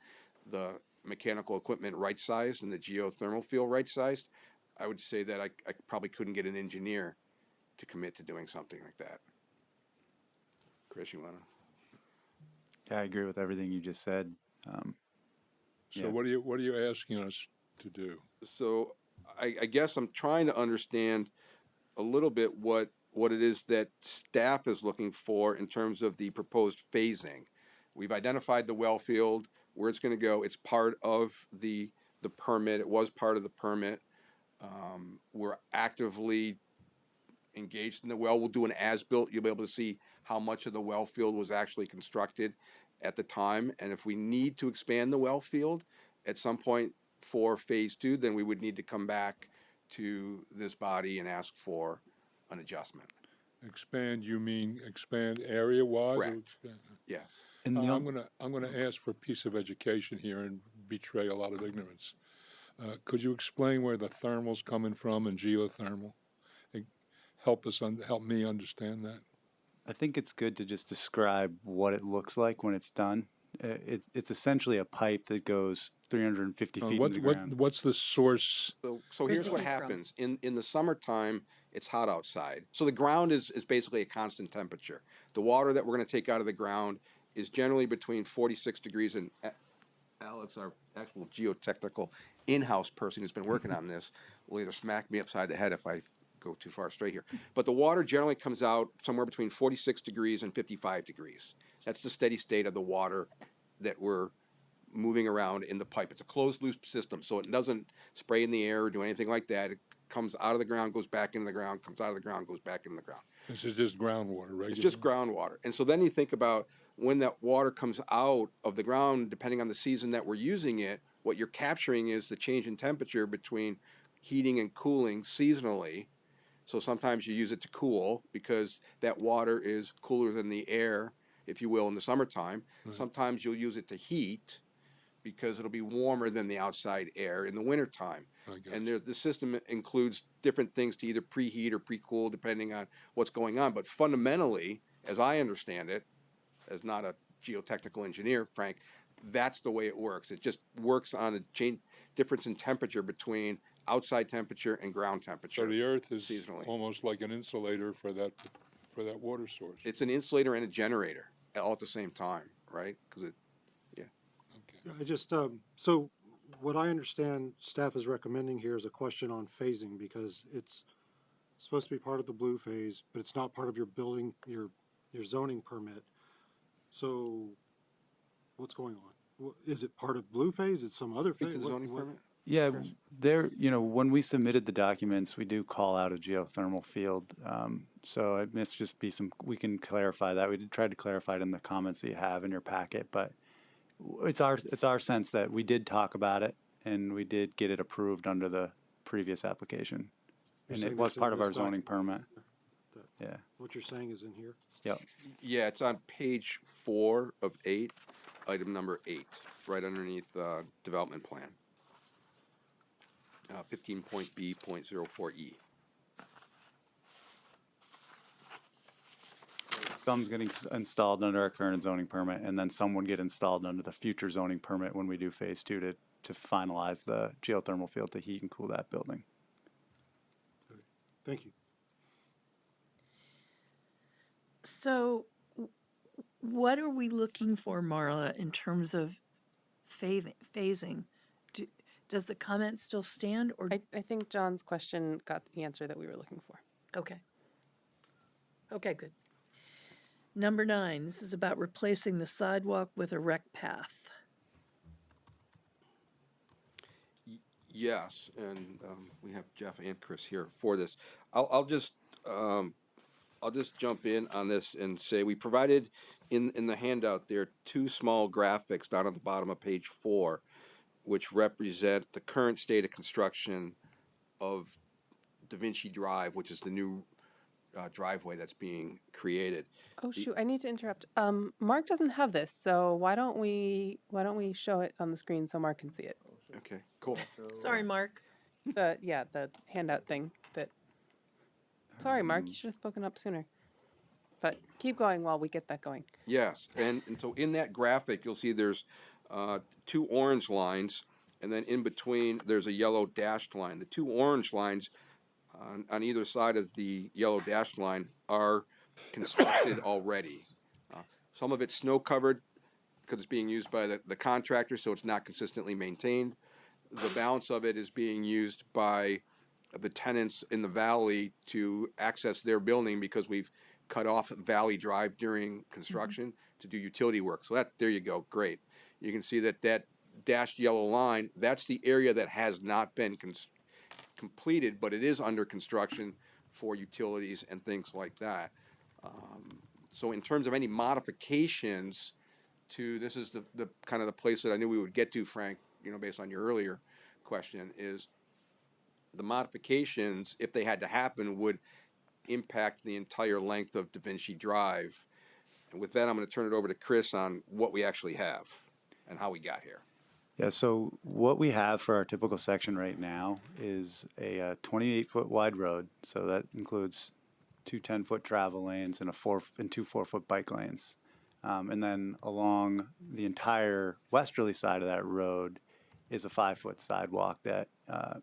the mechanical equipment right-sized and the geothermal field right-sized, I would say that I probably couldn't get an engineer to commit to doing something like that. Chris, you wanna? Yeah, I agree with everything you just said. So Yeah. what are you asking us to do? So I guess I'm trying to understand a little bit what it is that staff is looking for in terms of the proposed phasing. We've identified the well field, where it's gonna go. It's part of the permit. It was part of the permit. We're actively engaged in the well. We'll do an as-built. You'll be able to see how much of the well field was actually constructed at the time. And if we need to expand the well field at some point for phase 2, then we would need to come back to this body and ask for an adjustment. Expand, you mean expand area-wise? or Correct. expand- Yes. And the I'm gonna ask for a piece of education here and betray a lot of ignorance. Could you explain where the thermal's coming from and geothermal? Help me understand that. I think it's good to just describe what it looks like when it's done. It's essentially a pipe that goes 350 feet into the ground. What's the source? So Where's here's the what heat from? happens. In the summertime, it's hot outside. So the ground is basically a constant temperature. The water that we're going to take out of the ground is generally between 46 degrees and Alex, our actual geotechnical in-house person who's been working on this, will either smack me upside the head if I go too far straight here. But the water generally comes out somewhere between 46 degrees and 55 degrees. That's the steady state of the water that we're moving around in the pipe. It's a closed loop system, so it doesn't spray in the air or do anything like that. It comes out of the ground, goes back into the ground, comes out of the ground, goes back into the ground. This is just groundwater, right? It's just groundwater. And so then you think about when that water comes out of the ground, depending on the season that we're using it, what you're capturing is the change in temperature between heating and cooling seasonally. So sometimes you use it to cool because that water is cooler than the air, if you will, in the summertime. Right. Sometimes you'll use it to heat because it'll be warmer than the outside air in the wintertime. And the system includes different things to either preheat or pre-cool depending on what's going on. But fundamentally, as I understand it, as not a geotechnical engineer, Frank, that's the way it works. It just works on a difference in temperature between outside temperature and ground temperature. So the earth is seasonally almost like an insulator for that water source. It's an insulator and a generator all at the same time, right? Because I just, so what I understand staff is recommending here is a question on phasing, because it's supposed to be part of the blue phase, but it's not part of your building, your zoning permit. So what's going on? Is it part of blue phase? Is it some other phase? the zoning permit. Yeah, there, when we submitted the documents, we do call out a geothermal field. So it must just be we can clarify that. We did try to clarify it in the comments that you have in your packet, but it's our sense that we did talk about it and we did get it approved under the previous application. You're And saying it was that's in part of our this zoning permit. That- Yeah, What you're saying is in here? yep. Yeah, it's on page 4 of 8, item number 8, right underneath development plan. 15.B.04E. Some's getting installed under our current zoning permit, and then some would get installed under the future zoning permit when we do phase 2 to finalize the geothermal field to heat and cool that building. Thank you. So what are we looking for, Marla, in terms of phasing? Does the comment still stand, or? I think John's question got the answer that we were looking for. Okay. Okay, good. Number 9, this is about replacing the sidewalk with a rec path. Yes, and we have Jeff and Chris here for this. I'll just jump in on this and say we provided in the handout there 2 small graphics down at the bottom of page 4, which represent the current state of construction of Da Vinci Drive, which is the new driveway that's being created. Oh shoot, I need to interrupt. Mark doesn't have this, so why don't we show it on the screen so Mark can see it? Okay, cool. Sorry, Mark. The handout thing that, sorry, Mark, you should have spoken up sooner. But keep going while we get that going. Yes, and so in that graphic, you'll see there's two orange lines, and then in between, there's a yellow dashed line. The two orange lines on either side of the yellow dashed line are constructed already. Some of it's snow covered because it's being used by the contractor, so it's not consistently maintained. The balance of it is being used by the tenants in the valley to access their building because we've cut off Valley Drive during construction to do utility work. So there you go, great. You can see that dashed yellow line, that's the area that has not been completed, but it is under construction for utilities and things like that. So in terms of any modifications to, this is the kind of the place that I knew we would get to, Frank, based on your earlier question, is the modifications, if they had to happen, would impact the entire length of Da Vinci Drive. And with that, I'm going to turn it over to Chris on what we actually have and how we got here. Yeah, so what we have for our typical section right now is a 28-foot wide road. So that includes two 10-foot travel lanes and two 4-foot bike lanes. And then along the entire westerly side of that road is a 5-foot sidewalk that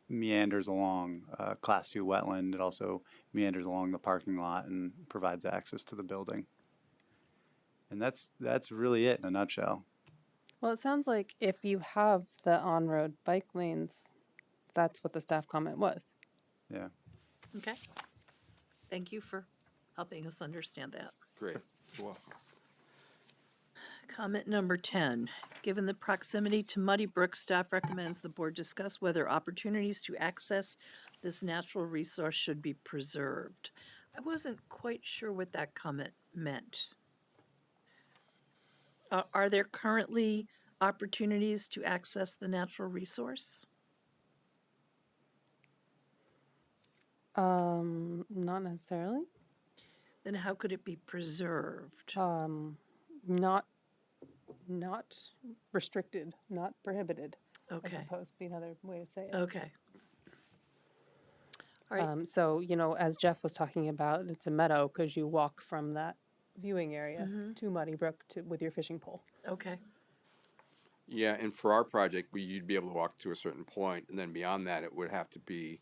meanders along Class 2 wetland. It also meanders along the parking lot and provides access to the building. And that's really it in a nutshell. Well, it sounds like if you have the on-road bike lanes, that's what the staff comment was. Yeah. Okay. Thank you for helping us understand that. Great. Well, Comment number 10, given the proximity to Muddy Brook, staff recommends the board discuss whether opportunities to access this natural resource should be preserved. I wasn't quite sure what that comment meant. Are there currently opportunities to access the natural resource? Not necessarily. Then how could it be preserved? Not restricted, not prohibited. Okay. I suppose would be another way to say it. Okay. All right. So, as Jeff was talking about, it's a meadow because you walk from that viewing area to Muddy Brook with your fishing pole. Okay. yeah, and for our project, you'd be able to walk to a certain point, and then beyond that, it would have to be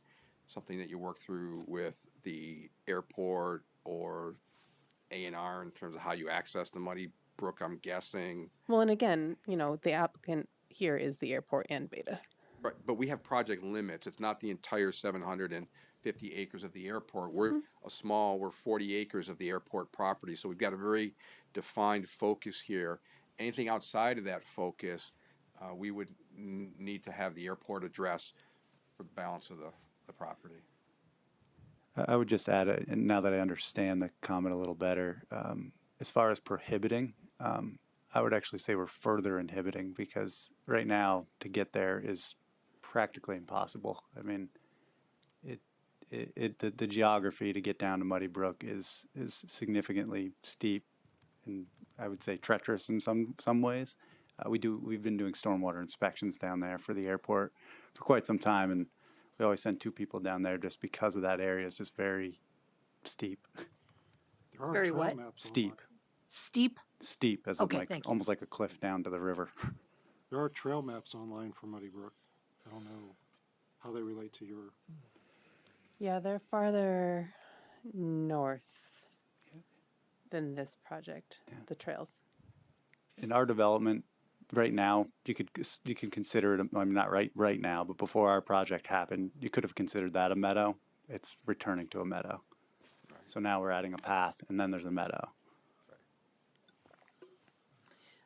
something that you work through with the airport or A&R in terms of how you access the Muddy Brook, I'm guessing. Well, and again, the applicant here is the airport and Beta. Right, but we have project limits. It's not the entire 750 acres of the airport. We're we're 40 acres of the airport property, so we've got a very defined focus here. Anything outside of that focus, we would need to have the airport address for the balance of the property. I would just add, and now that I understand the comment a little better, as far as prohibiting, I would actually say we're further inhibiting because right now to get there is practically impossible. I mean, the geography to get down to Muddy Brook is significantly steep and I would say treacherous in some ways. We've been doing stormwater inspections down there for the airport for quite some time, and we always send 2 people down there just because of that area is just very steep. There are Very trail what? maps Steep. online. Steep? Steep, as in Okay, like thank you. almost like a cliff down to the river. There are trail maps online for Muddy Brook. I don't know how they relate to your. Yeah, they're farther north than this project, the trails. In our development, right now, you can consider it. I mean, not right now, but before our project happened, you could have considered that a meadow. It's returning to a meadow. So now we're adding a path, and then there's a meadow.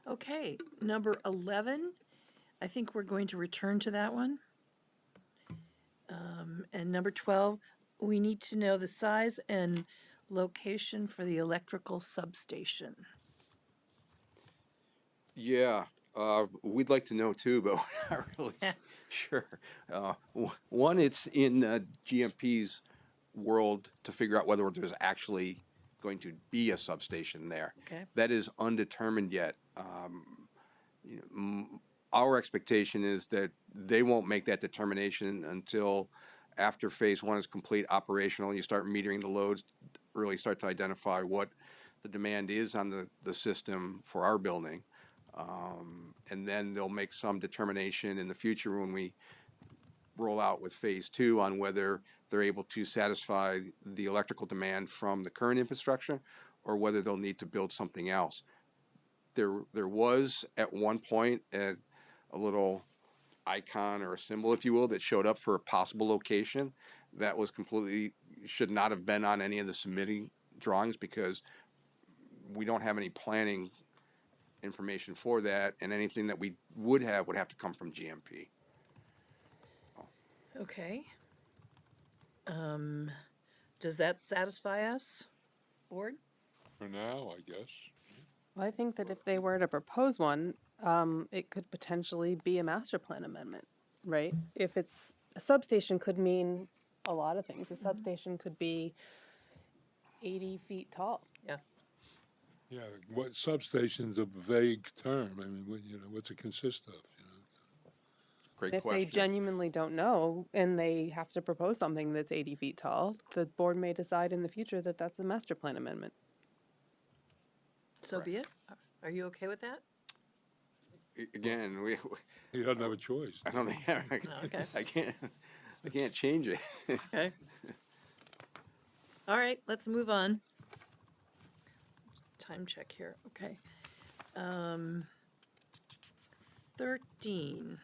Okay, number 11, I think we're going to return to that one. And number 12, we need to know the size and location for the electrical substation. Yeah, we'd like to know too, but we're not really sure. One, it's in GMP's world to figure out whether there's actually going to be a substation there. Okay. That is undetermined yet. our expectation is that they won't make that determination until after phase one is complete operational and you start metering the loads, really start to identify what the demand is on the system for our building. And then they'll make some determination in the future when we roll out with phase two on whether they're able to satisfy the electrical demand from the current infrastructure or whether they'll need to build something else. There was at one point a little icon or a symbol, if you will, that showed up for a possible location that was completely, should not have been on any of the submitting drawings because we don't have any planning information for that, and anything that we would have to come from GMP. Okay. Does that satisfy us, board? For now, I guess. Well, I think that if they were to propose one, it could potentially be a master plan amendment, right? If it's, a substation could mean a lot of things. A substation could be 80 feet tall. Yeah. Yeah, what substation's a vague term. I mean, what's it consist of? Great If question. they genuinely don't know and they have to propose something that's 80 feet tall, the board may decide in the future that that's a master plan amendment. So be it. Are you okay with that? Again, He doesn't have a choice. I don't think Okay. I can't change it. Okay. All right, let's move on. Time check here, okay. 13.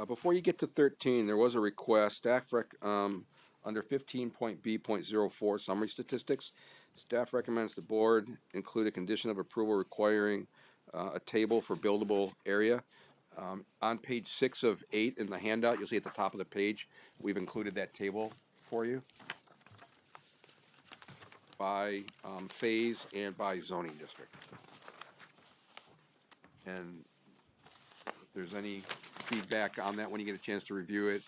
Before you get to 13, there was a request, staff under 15.B.04 summary statistics, staff recommends the board include a condition of approval requiring a table for buildable area. On page 6 of 8 in the handout, you'll see at the top of the page, we've included that table for you by phase and by zoning district. And if there's any feedback on that when you get a chance to review it,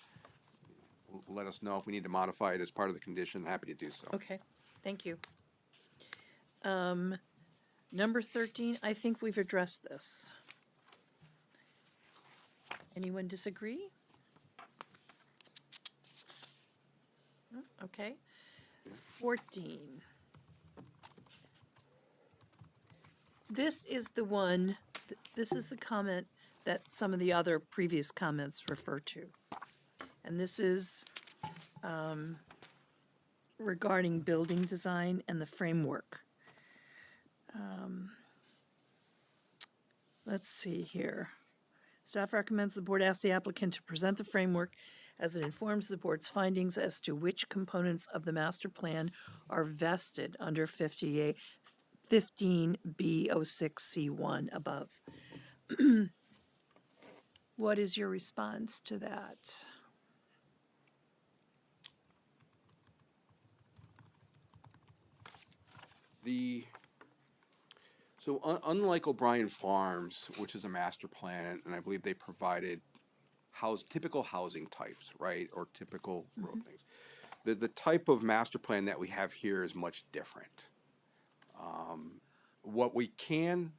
let us know if we need to modify it as part of the condition. Happy to do so. Okay, thank you. Number 13, I think we've addressed this. Anyone disagree? No? Okay. 14. This is the one, this is the comment that some of the other previous comments refer to. And this is regarding building design and the framework. Let's see here. Staff recommends the board ask the applicant to present the framework as it informs the board's findings as to which components of the master plan are vested under 15B06C1 above. What is your response to that? So unlike O'Brien Farms, which is a master plan, and I believe they provided typical housing types, right, or typical road things. The type of master plan that we have here is much different. What we can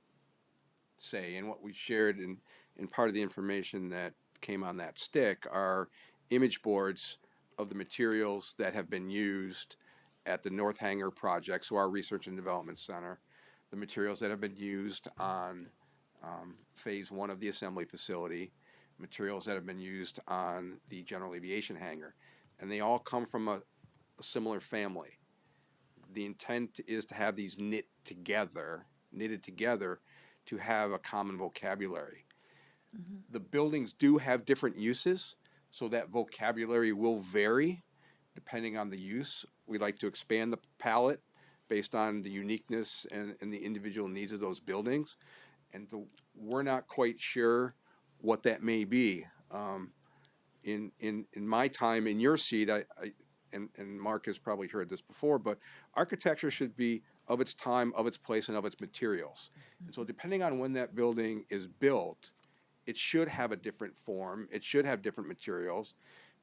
say and what we shared in part of the information that came on that stick are image boards of the materials that have been used at the North Hangar project, so our research and development center, the materials that have been used on phase 1 of the assembly facility, materials that have been used on the general aviation hangar, and they all come from a similar family. The intent is to have these knitted together to have a common vocabulary. Mm-hmm. The buildings do have different uses, so that vocabulary will vary depending on the use. We like to expand the palette based on the uniqueness and the individual needs of those buildings. And we're not quite sure what that may be. In my time in your seat, and Mark has probably heard this before, but architecture should be of its time, of its place, and of its materials. And so depending on when that building is built, it should have a different form, it should have different materials,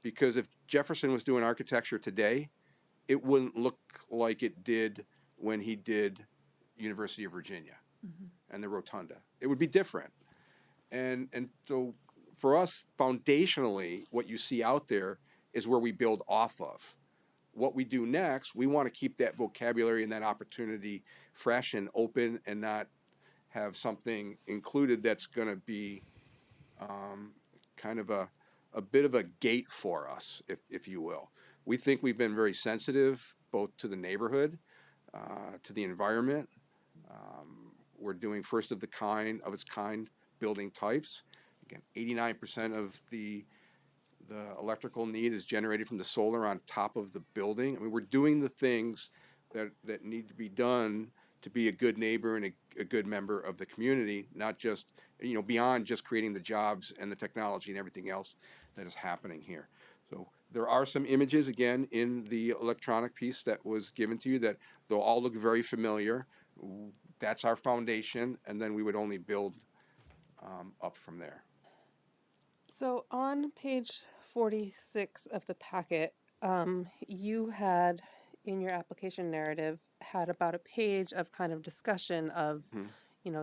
because if Jefferson was doing architecture today, it wouldn't look like it did when he did University of Virginia and the Rotunda. It would be different. And so for us, foundationally, what you see out there is where we build off of. What we do next, we want to keep that vocabulary and that opportunity fresh and open, and not have something included that's going to be kind of a bit of a gate for us, if you will. We think we've been very sensitive both to the neighborhood, to the environment. We're doing first of its kind building types. Again, 89% of the electrical need is generated from the solar on top of the building. I mean, we're doing the things that need to be done to be a good neighbor and a good member of the community, not just, beyond just creating the jobs and the technology and everything else that is happening here. So there are some images, again, in the electronic piece that was given to you that they'll all look very familiar. That's our foundation, and then we would only build up from there. So on page 46 of the packet, you had, in your application narrative, had about a page of kind of discussion of,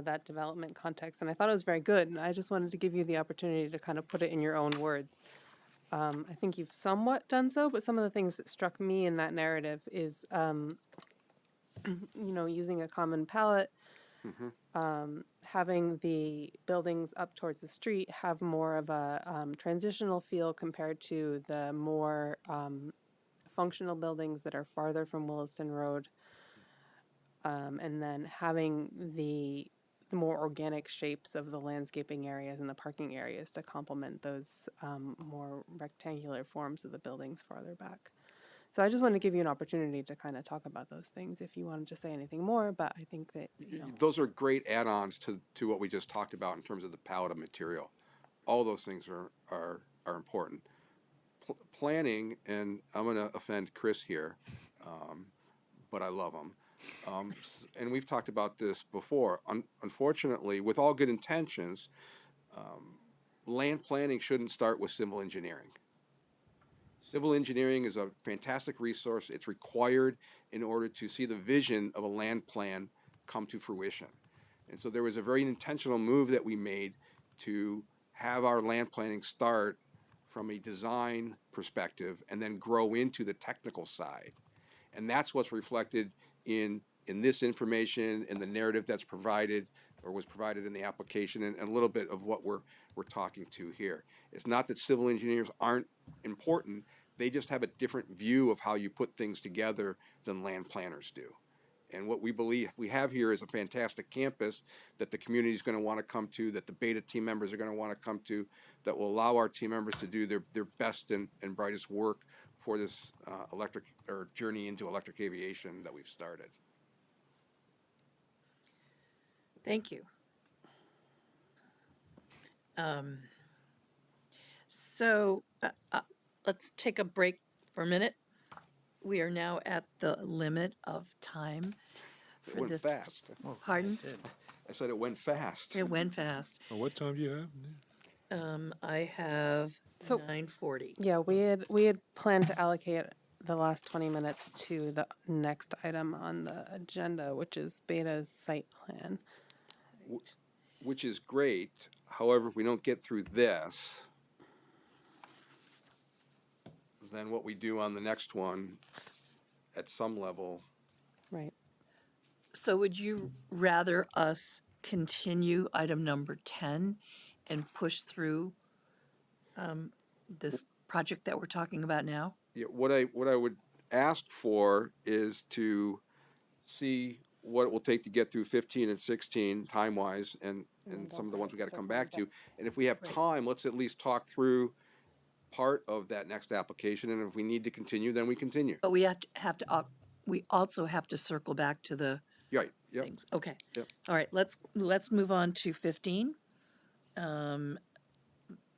that development context. And I thought it was very good. And I just wanted to give you the opportunity to kind of put it in your own words. I think you've somewhat done so, but some of the things that struck me in that narrative is, using a common palette, having the buildings up towards the street have more of a transitional feel compared to the more functional buildings that are farther from Williston Road, and then having the more organic shapes of the landscaping areas and the parking areas to complement those more rectangular forms of the buildings farther back. So I just wanted to give you an opportunity to kind of talk about those things if you wanted to say anything more, but I think that, Those are great add-ons to what we just talked about in terms of the palette of material. All those things are important. Planning, and I'm going to offend Chris here, but I love him. And we've talked about this before. Unfortunately, with all good intentions, land planning shouldn't start with civil engineering. Civil engineering is a fantastic resource. It's required in order to see the vision of a land plan come to fruition. And so there was a very intentional move that we made to have our land planning start from a design perspective and then grow into the technical side. And that's what's reflected in this information, in the narrative that's provided or was provided in the application, and a little bit of what we're talking to here. It's not that civil engineers aren't important. They just have a different view of how you put things together than land planners do. And what we believe we have here is a fantastic campus that the community is going to want to come to, that the Beta team members are going to want to come to, that will allow our team members to do their best and brightest work for this journey into electric aviation that we've started. Thank you. So let's take a break for a minute. We are now at the limit of time It for went this. fast. Pardon? I said it went fast. It went fast. Well, what time do you have? I have So- 9:40. yeah, we had planned to allocate the last 20 minutes to the next item on the agenda, which is Beta's site plan. Which is great. However, if we don't get through this, then what we do on the next one, at some level, Right. So would you rather us continue item number 10 and push through this project that we're talking about now? yeah, what I would ask for is to see what it will take to get through 15 and 16 time-wise, and some of the ones we got to come back to. And if we have time, let's at least talk through part of that next application. And if we need to continue, then we continue. But we we also have to circle back to the Right. Yep. things. Okay. Yep. All right, let's move on to 15.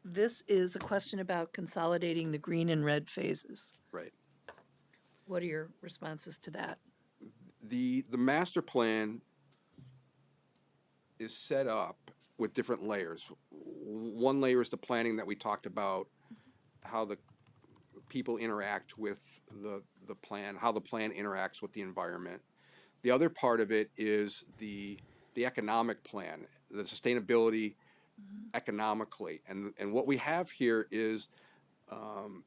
This is a question about consolidating the green and red phases. Right. What are your responses to that? The master plan is set up with different layers. One layer is the planning that we talked about, how the people interact with the plan, how the plan interacts with the environment. The other part of it is the economic plan, the sustainability economically. And what we have here is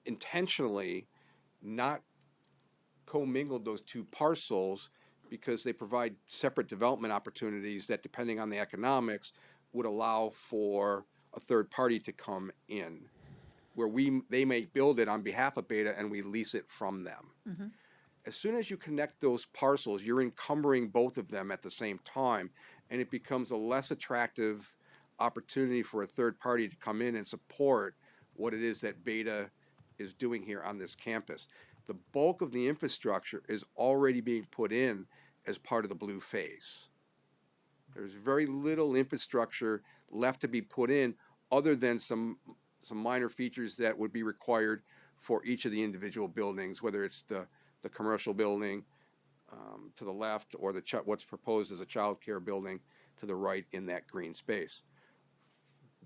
intentionally not commingled those two parcels because they provide separate development opportunities that, depending on the economics, would allow for a third party to come in, where they may build it on behalf of Beta and we lease it from them. Mm-hmm. As soon as you connect those parcels, you're encumbering both of them at the same time, and it becomes a less attractive opportunity for a third party to come in and support what it is that Beta is doing here on this campus. The bulk of the infrastructure is already being put in as part of the blue phase. There's very little infrastructure left to be put in other than some minor features that would be required for each of the individual buildings, whether it's the commercial building to the left or what's proposed as a child care building to the right in that green space.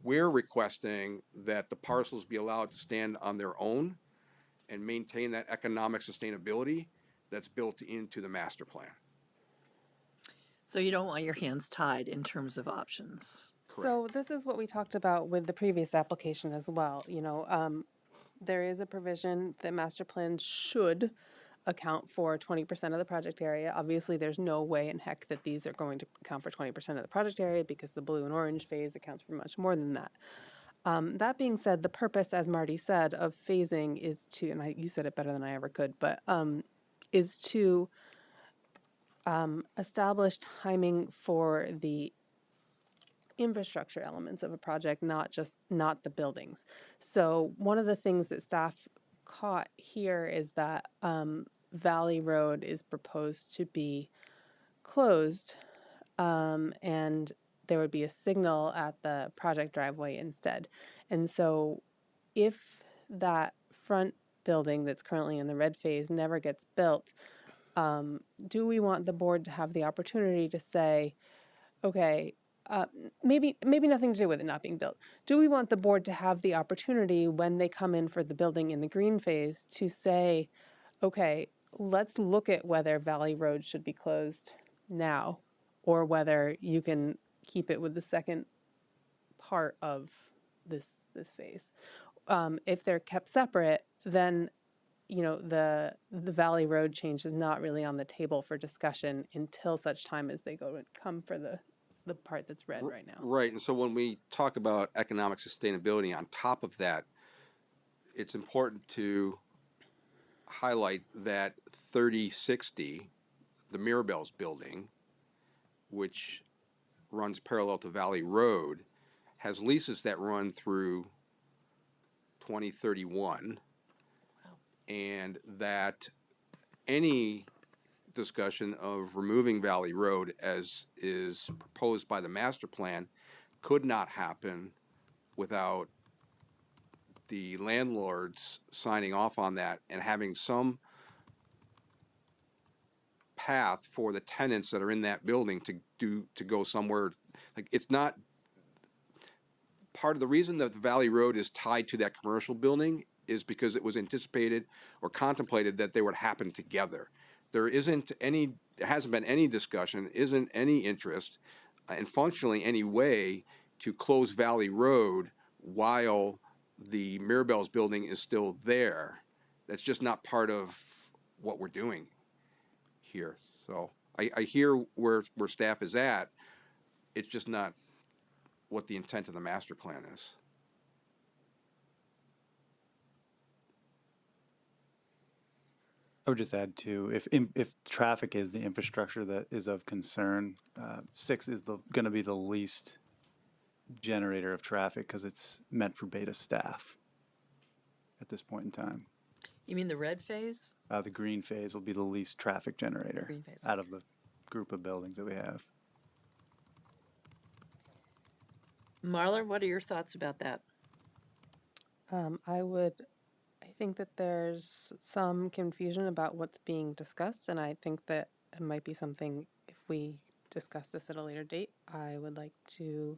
We're requesting that the parcels be allowed to stand on their own and maintain that economic sustainability that's built into the master plan. So you don't want your hands tied in terms of options. So this is what we talked about with the previous application as well. You know, there is a provision that master plans should account for 20% of the project area. Obviously, there's no way in heck that these are going to account for 20% of the project area because the blue and orange phase accounts for much more than that. That being said, the purpose, as Marty said, of phasing is to, and you said it better than I ever could, but is to establish timing for the infrastructure elements of a project, not the buildings. So one of the things that staff caught here is that Valley Road is proposed to be closed, and there would be a signal at the project driveway instead. And so if that front building that's currently in the red phase never gets built, do we want the board to have the opportunity to say, okay, maybe nothing to do with it not being built. Do we want the board to have the opportunity when they come in for the building in the green phase to say, okay, let's look at whether Valley Road should be closed now or whether you can keep it with the second part of this phase. If they're kept separate, then you know the Valley Road change is not really on the table for discussion until such time as they come for the part that's red right now. Right, and so when we talk about economic sustainability on top of that, it's important to highlight that 3060, the Mirabelle's building, which runs parallel to Valley Road, has leases that run through 2031, and that any discussion of removing Valley Road as is proposed by the master plan could not happen without the landlords signing off on that and having some path for the tenants that are in that building to go somewhere. Like, it's not part of the reason that the Valley Road is tied to that commercial building is because it was anticipated or contemplated that they would happen together. There hasn't been any discussion, isn't any interest, and functionally any way to close Valley Road while the Mirabelle's building is still there. That's just not part of what we're doing here. So I hear where staff is at. It's just not what the intent of the master plan is. I would just add too, if traffic is the infrastructure that is of concern, 6 is going to be the least generator of traffic because it's meant for Beta staff at this point in time. You mean the red phase? The green phase will be the least traffic generator Green phase, out of the group of buildings that we have. Marla, what are your thoughts about that? I think that there's some confusion about what's being discussed, and I think that it might be something, if we discuss this at a later date, I would like to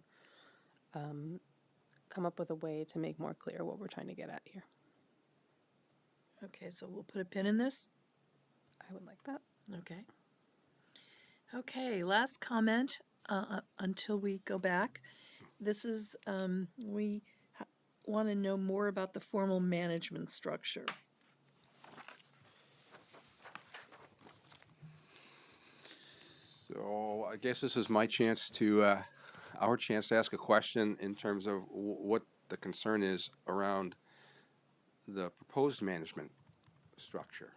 come up with a way to make more clear what we're trying to get at here. Okay, so we'll put a pin in this. I would like that. Okay. Okay, last comment until we go back This is, we want to know more about the formal management structure. So I guess this is my chance to, our chance to ask a question in terms of what the concern is around the proposed management structure.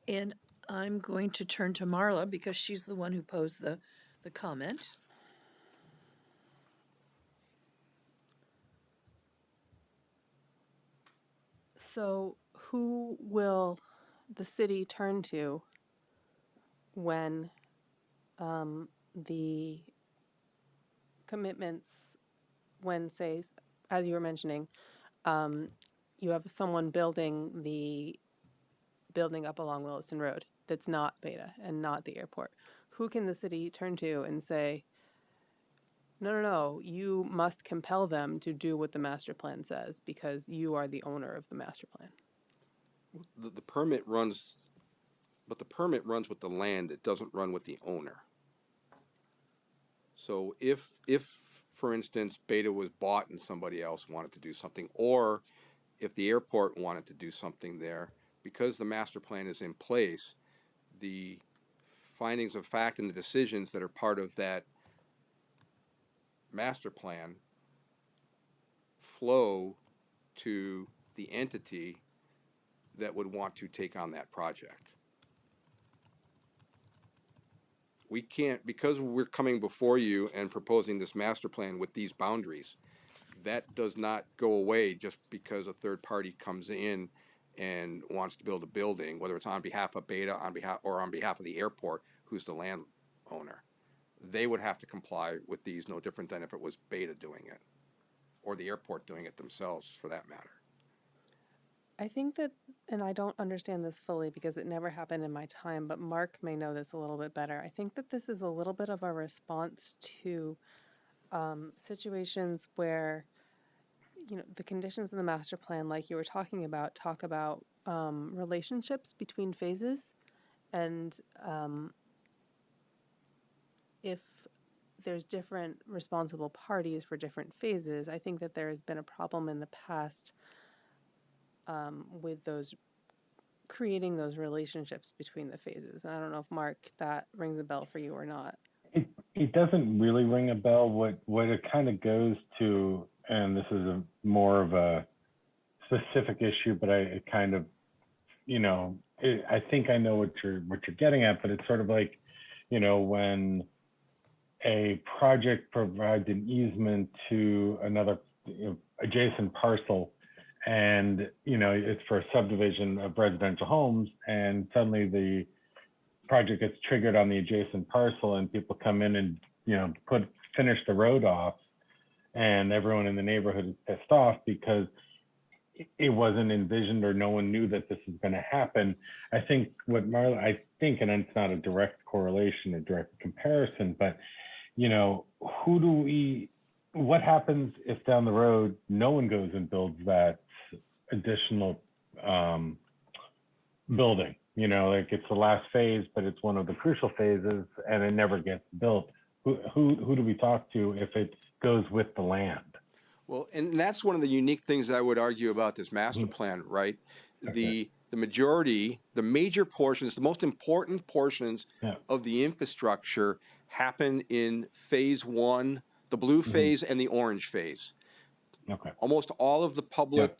And I'm going to turn to Marla because she's the one who posed the comment. So who will the city turn to when the commitments, when, say, as you were mentioning, you have someone building the building up along Williston Road that's not Beta and not the airport? Who can the city turn to and say, no, you must compel them to do what the master plan says because you are the owner of the master plan? The permit runs, but the permit runs with the land, it doesn't run with the owner. So if for instance, Beta was bought and somebody else wanted to do something, or if the airport wanted to do something there, because the master plan is in place, the findings of fact and the decisions that are part of that master plan flow to the entity that would want to take on that project. We can't, because we're coming before you and proposing this master plan with these boundaries, that does not go away just because a third party comes in and wants to build a building, whether it's on behalf of Beta, on behalf of the airport, who's the landowner. They would have to comply with these, no different than if it was Beta doing it, or the airport doing it themselves, for that matter. I think that, and I don't understand this fully because it never happened in my time, but Mark may know this a little bit better. I think that this is a little bit of a response to situations where, the conditions in the master plan, like you were talking about, talk about relationships between phases. And if there's different responsible parties for different phases, I think that there has been a problem in the past with those creating those relationships between the phases. And I don't know if Mark, that rings a bell for you or not. It doesn't really ring a bell. What it kind of goes to, and this is more of a specific issue, but I kind of, I think I know what you're getting at, but it's sort of like, when a project provides an easement to another adjacent parcel, and it's for a subdivision of residential homes, and suddenly the project gets triggered on the adjacent parcel, and people come in and finish the road off, and everyone in the neighborhood is pissed off because it wasn't envisioned or no one knew that this was going to happen. I think what Marla, and it's not a direct correlation or direct comparison, but what happens if down the road no one goes and builds that additional building? Like it's the last phase, but it's one of the crucial phases, and it never gets built. Who do we talk to if it goes with the land? Well, and that's one of the unique things I would argue about this master plan, right? Okay. The majority, the major portions, the most important portions of the infrastructure happen in phase one, the blue phase and the orange phase. Okay. Almost all of the public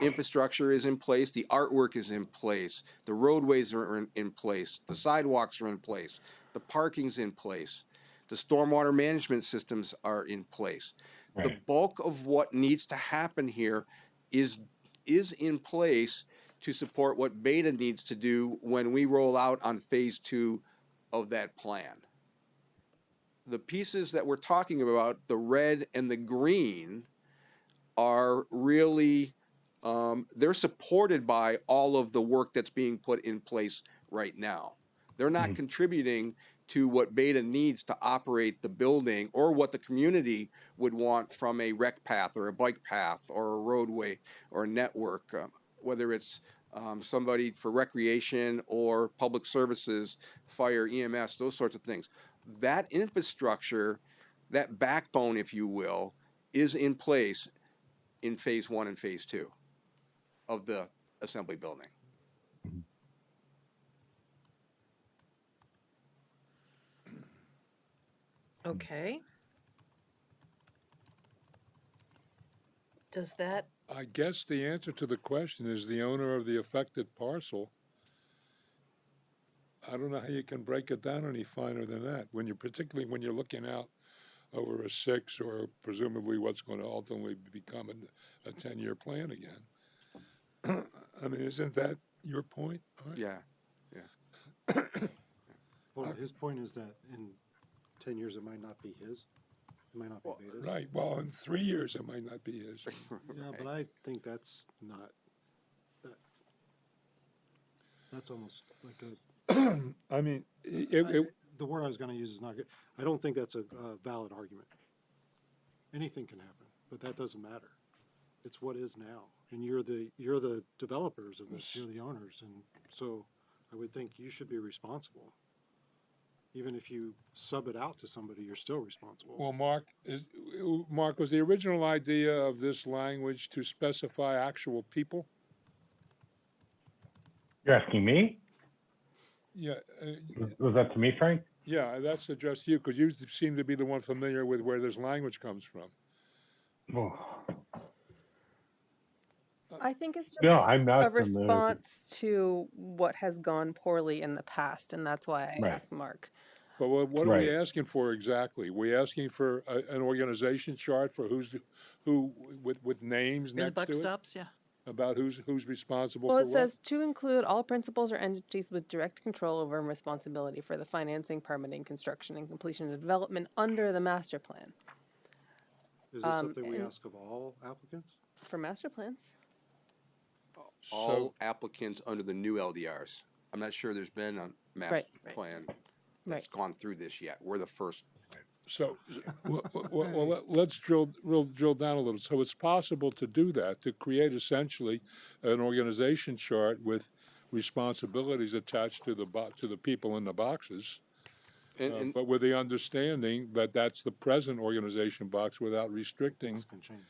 infrastructure is in place, the artwork is in place, the roadways are in place, the sidewalks are in place, the parking's in place, the stormwater management systems are in place. Right. The bulk of what needs to happen here is in place to support what Beta needs to do when we roll out on phase 2 of that plan. The pieces that we're talking about, the red and the green, are really they're supported by all of the work that's being put in place right now. They're not contributing to what Beta needs to operate the building or what the community would want from a rec path or a bike path or a roadway or a network, whether it's somebody for recreation or public services, fire, EMS, those sorts of things. That infrastructure, that backbone, if you will, is in place in phase 1 and phase 2 of the assembly building. Okay. Does that, I guess the answer to the question is the owner of the affected parcel. I don't know how you can break it down any finer than that, particularly when you're looking out over a 6 or presumably what's going to ultimately become a 10-year plan again. I mean, isn't that your point? Art? Yeah. Well, his point is that in 10 years, it might not be his. It might not be Beta's. Right, well, in 3 years, it might not be his. Yeah, but I think that's not, that's almost like a, I mean, the word I was gonna use is not good. I don't think that's a valid argument. Anything can happen, but that doesn't matter. It's what is now, and you're the developers of this, you're the owners, and so I would think you should be responsible. Even if you sub it out to somebody, you're still responsible. well, Mark, was the original idea of this language to specify actual people? You're asking me? Yeah, Was that to me, Frank? yeah, that's addressed to you, because you seem to be the one familiar with where this language comes from. Oh, I think it's just no, I'm not a familiar with it. response to what has gone poorly in the past, and that's why I Right. asked Mark. But what are we Right. asking for exactly? We asking for an organization chart for who with names where the next buck to it? stops? Yeah. About who's responsible Well, for it what? says to include all principals or entities with direct control over and responsibility for the financing, permitting, construction, and completion of development under the master plan. Is this something we and- ask of all applicants? For master plans. All applicants under the new LDRs. I'm not sure there's been a master Right. plan that's Right. gone through this yet. We're the first. So, let's drill down a little. So it's possible to do that, to create essentially an organization chart with responsibilities attached to the people in the boxes, And but with the understanding that that's the present organization box without restricting This can change.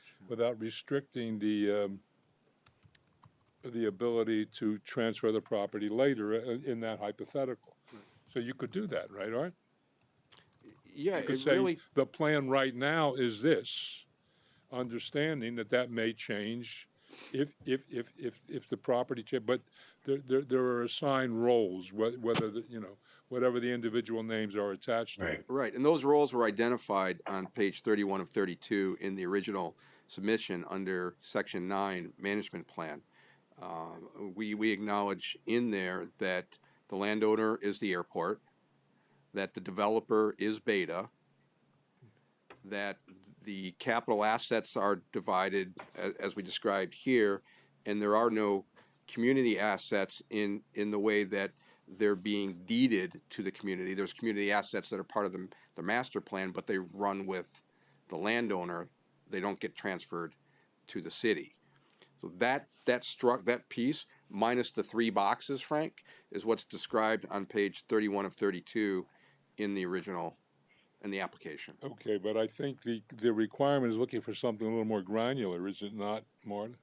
the ability to transfer the property later in that hypothetical. So you could do that, right, Art? yeah, You could it say, really, the plan right now is this, understanding that may change if the property but there are assigned roles, whether, whatever the individual names are attached to. Right. right. And those roles were identified on page 31 of 32 in the original submission under section 9 management plan. We acknowledge in there that the landowner is the airport, that the developer is Beta, that the capital assets are divided as we described here, and there are no community assets in the way that they're being deeded to the community. There's community assets that are part of the master plan, but they run with the landowner. They don't get transferred to the city. So that piece minus the 3 boxes, Frank, is what's described on page 31 of 32 in the original, in the application. Okay, but I think the requirement is looking for something a little more granular, is it not, Marla?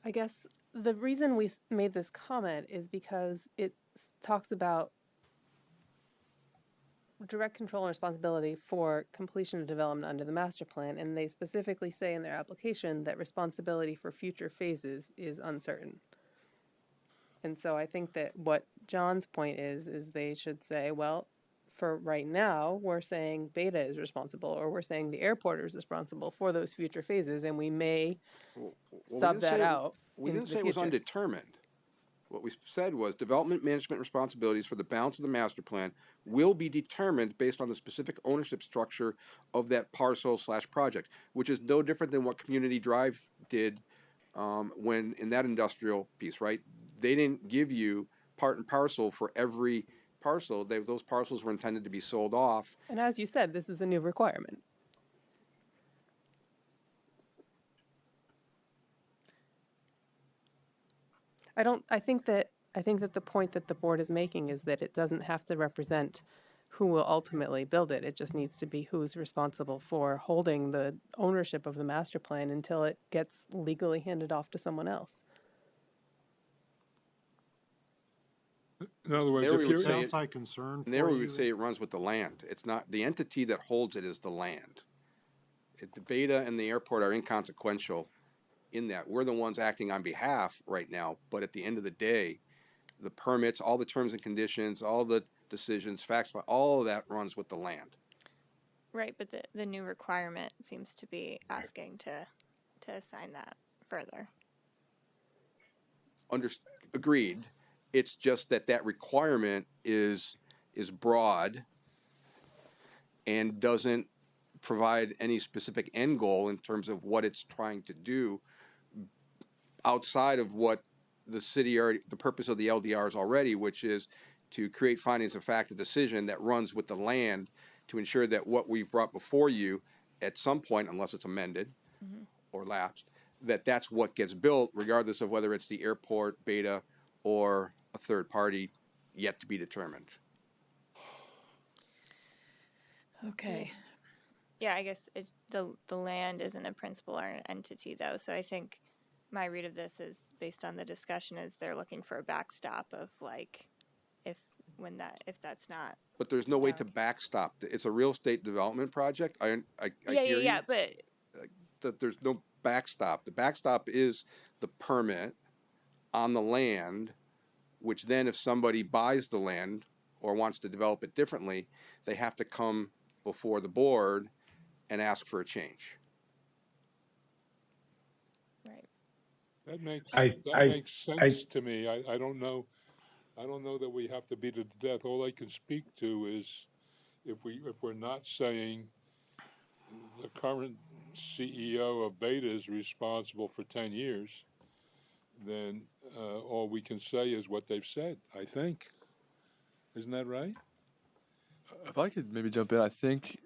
I guess the reason we made this comment is because it talks about direct control and responsibility for completion of development under the master plan, and they specifically say in their application that responsibility for future phases is uncertain. And so I think that what John's point is they should say, well, for right now, we're saying Beta is responsible, or we're saying the airport is responsible for those future phases, and we may sub that out. We into didn't the say it was future. undetermined. What we said was development management responsibilities for the balance of the master plan will be determined based on the specific ownership structure of that parcel/project, which is no different than what Community Drive did when in that industrial piece, right? they didn't give you part and parcel for every parcel. Those parcels were intended to be sold off. And as you said, this is a new requirement. I think that the point that the board is making is that it doesn't have to represent who will ultimately build it. It just needs to be who's responsible for holding the ownership of the master plan until it gets legally handed off to someone else. In other words, There if we would you're, say Downside concern for And there we you? would say it runs with the land. It's not, the entity that holds it is the land. The Beta and the airport are inconsequential in that. We're the ones acting on behalf right now, but at the end of the day, the permits, all the terms and conditions, all the decisions, facts, all of that runs with the land. Right, but the new requirement seems to be asking to assign that further. Agreed. It's just that that requirement is broad and doesn't provide any specific end goal in terms of what it's trying to do outside of what the city already, the purpose of the LDR is already, which is to create findings of fact, a decision that runs with the land to ensure that what we've brought before you at some point, unless it's amended or lapsed, that's what gets built, regardless of whether it's the airport, Beta, or a third party yet to be determined. Okay. Yeah, I guess the land isn't a principal or an entity though, so I think my read of this is based on the discussion is they're looking for a backstop of like if that's not. But there's no way to backstop. It's a real estate development project. I Yeah, hear you. but That there's no backstop. The backstop is the permit on the land, which then if somebody buys the land or wants to develop it differently, they have to come before the board and ask for a change. right. that makes I- sense to me. I don't know that we have to beat it to death. All I can speak to is if we're not saying the current CEO of Beta is responsible for 10 years, then all we can say is what they've said, I think. Isn't that right? If I could maybe jump in, I think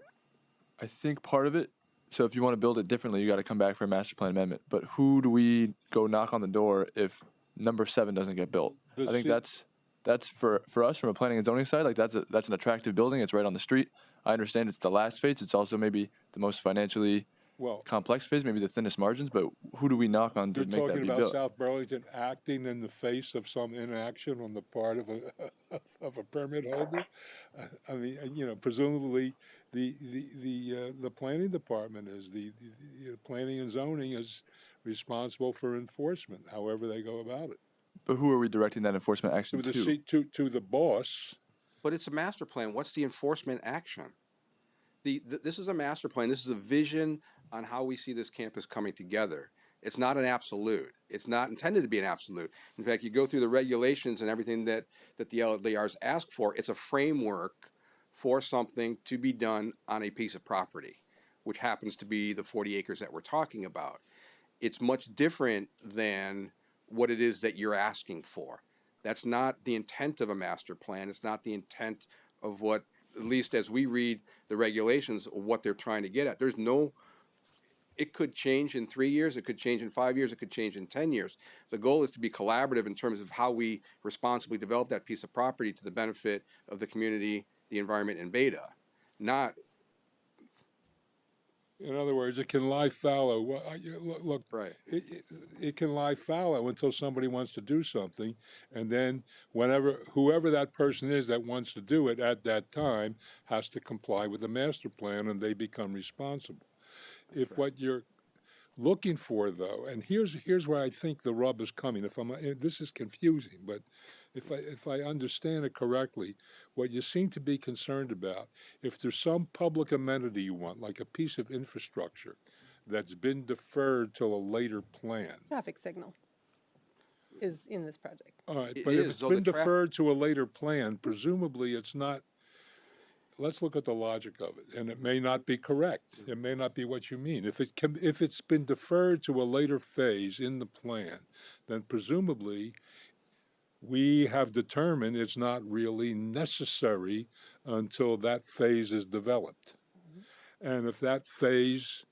part of it. So if you want to build it differently, you got to come back for a master plan amendment. But who do we go knock on the door if number 7 doesn't get built? The I think ci- that's for us from a planning and zoning side. Like that's an attractive building. It's right on the street. I understand it's the last phase. It's also maybe the most financially Well, complex phase, maybe the thinnest margins. But who do we knock on to you're make that talking be about built? South Burlington acting in the face of some inaction on the part of a of a permit holder. I mean, presumably the planning department is the planning and zoning is responsible for enforcement, however they go about it. But who are we directing that enforcement To action the to? to the boss. But it's a master plan. What's the enforcement action? This is a master plan. This is a vision on how we see this campus coming together. It's not an absolute. It's not intended to be an absolute. In fact, you go through the regulations and everything that the LDRs ask for. It's a framework for something to be done on a piece of property, which happens to be the 40 acres that we're talking about. It's much different than what it is that you're asking for. That's not the intent of a master plan. It's not the intent of what, at least as we read the regulations, what they're trying to get at. There's no, it could change in 3 years, it could change in 5 years, it could change in 10 years. The goal is to be collaborative in terms of how we responsibly develop that piece of property to the benefit of the community, the environment, and Beta. Not, In other words, it can lie fallow. Look, right. It can lie fallow until somebody wants to do something, and then whoever that person is that wants to do it at that time has to comply with the master plan, and they become responsible. If what you're looking for, though, and here's where I think the rub is coming. This is confusing, but if I understand it correctly, what you seem to be concerned about, if there's some public amenity you want, like a piece of infrastructure that's been deferred till a later plan. Traffic signal is in this project. All right, It but if is, it's though been the deferred to a later plan, presumably it's not. Let's look at the logic of it, and it may not be correct. It may not be what you mean. If it's been deferred to a later phase in the plan, then presumably we have determined it's not really necessary until that phase is developed. And if that phase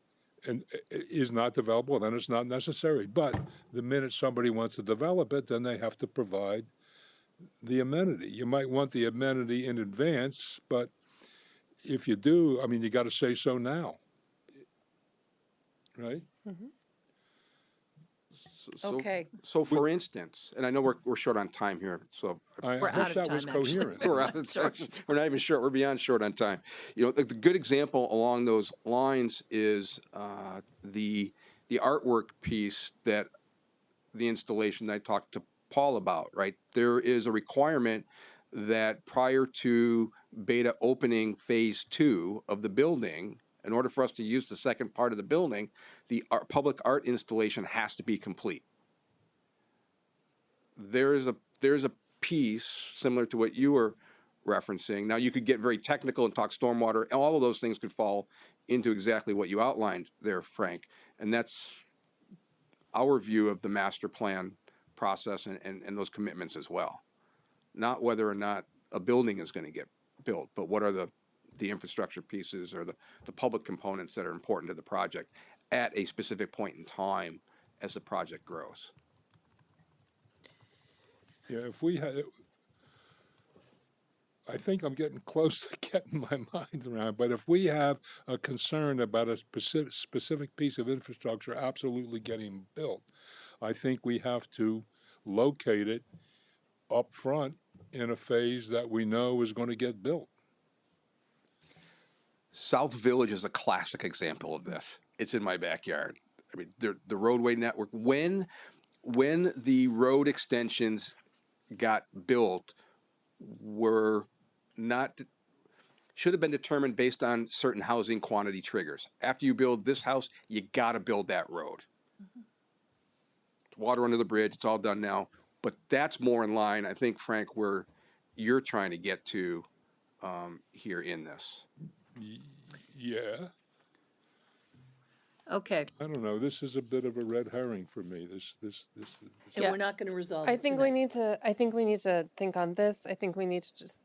is not developable, then it's not necessary. But the minute somebody wants to develop it, then they have to provide the amenity. You might want the amenity in advance, but if you do, I mean, you got to say so now, right? Okay. So for instance, and I know we're short on time here, so We're out hope of that time, was actually. coherent. we're out of time. We're not even short. We're beyond short on time. You know, the good example along those lines is the artwork piece that the installation that I talked to Paul about. Right, there is a requirement that prior to beta opening phase 2 of the building, in order for us to use the second part of the building, the public art installation has to be complete. There's a piece similar to what you were referencing. Now, you could get very technical and talk stormwater, and all of those things could fall into exactly what you outlined there, Frank. And that's our view of the master plan process and those commitments as well. Not whether or not a building is going to get built, but what are the infrastructure pieces or the public components that are important to the project at a specific point in time as the project grows. Yeah, if we had, I think I'm getting close to getting my mind around, but if we have a concern about a specific piece of infrastructure absolutely getting built, I think we have to locate it up front in a phase that we know is going to get built. South Village is a classic example of this. It's in my backyard. I mean, the roadway network, when the road extensions got built, should have been determined based on certain housing quantity triggers. After you build this house, you got to build that road. Water under the bridge, it's all done now. But that's more in line, I think, Frank, where you're trying to get to here in this. Yeah, Okay, I don't know. This is a bit of a red herring for me. This. and Yeah. we're not going to resolve I it think tonight. I think we need to think on this. I think we need to just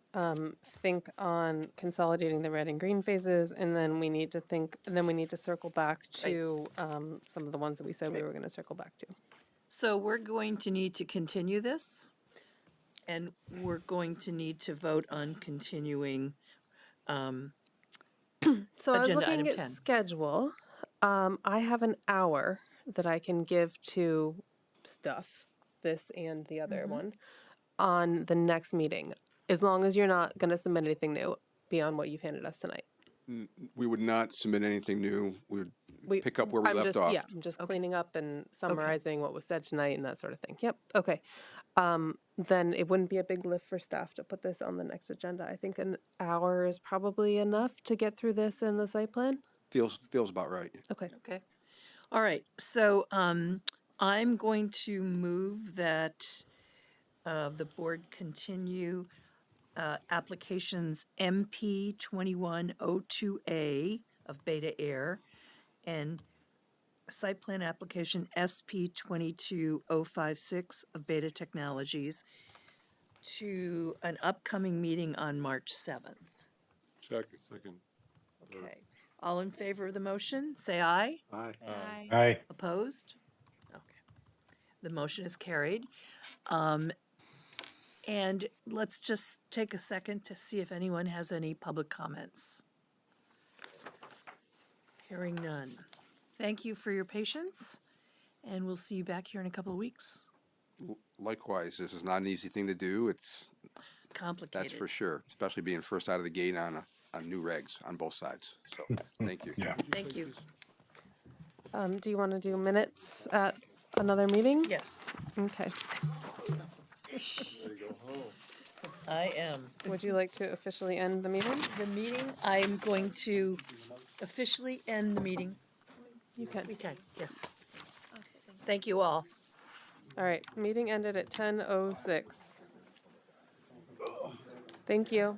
think on consolidating the red and green phases, and then we need to circle back to some of the ones that we said we were going to circle back to. So we're going to need to continue this, and we're going to need to vote on continuing. So I was Agenda looking item at 10. schedule. I have an hour that I can give to stuff, this and the other one, on the next meeting, as long as you're not going to submit anything new beyond what you've handed us tonight. We would not submit anything new. We would pick up where we left off. Yeah, I'm just cleaning up and summarizing what was said tonight and that sort of thing. Yep, okay. Then it wouldn't be a big lift for staff to put this on the next agenda. I think an hour is probably enough to get through this and the site plan. Feels about right. Okay. Okay. All right. So I'm going to move that the board continue applications MP 2102A of Beta Air and site plan application SP 22056 of Beta Technologies to an upcoming meeting on March 7th. Second. Okay. All in favor of the motion, say aye. Aye. Aye. Opposed? Okay. The motion is carried. And let's just take a second to see if anyone has any public comments. Hearing none. Thank you for your patience, and we'll see you back here in a couple of weeks. Likewise, this is not an easy thing to do. It's Complicated. that's for sure, especially being first out of the gate on new regs on both sides. So thank you. Yeah. Thank you. Do you want to do minutes at another meeting? Yes, Okay. I am. Would you like to officially end the meeting? The meeting, I'm going to officially end the meeting. You can. We can, yes. Thank you all. All right, meeting ended at 10:06. Thank you.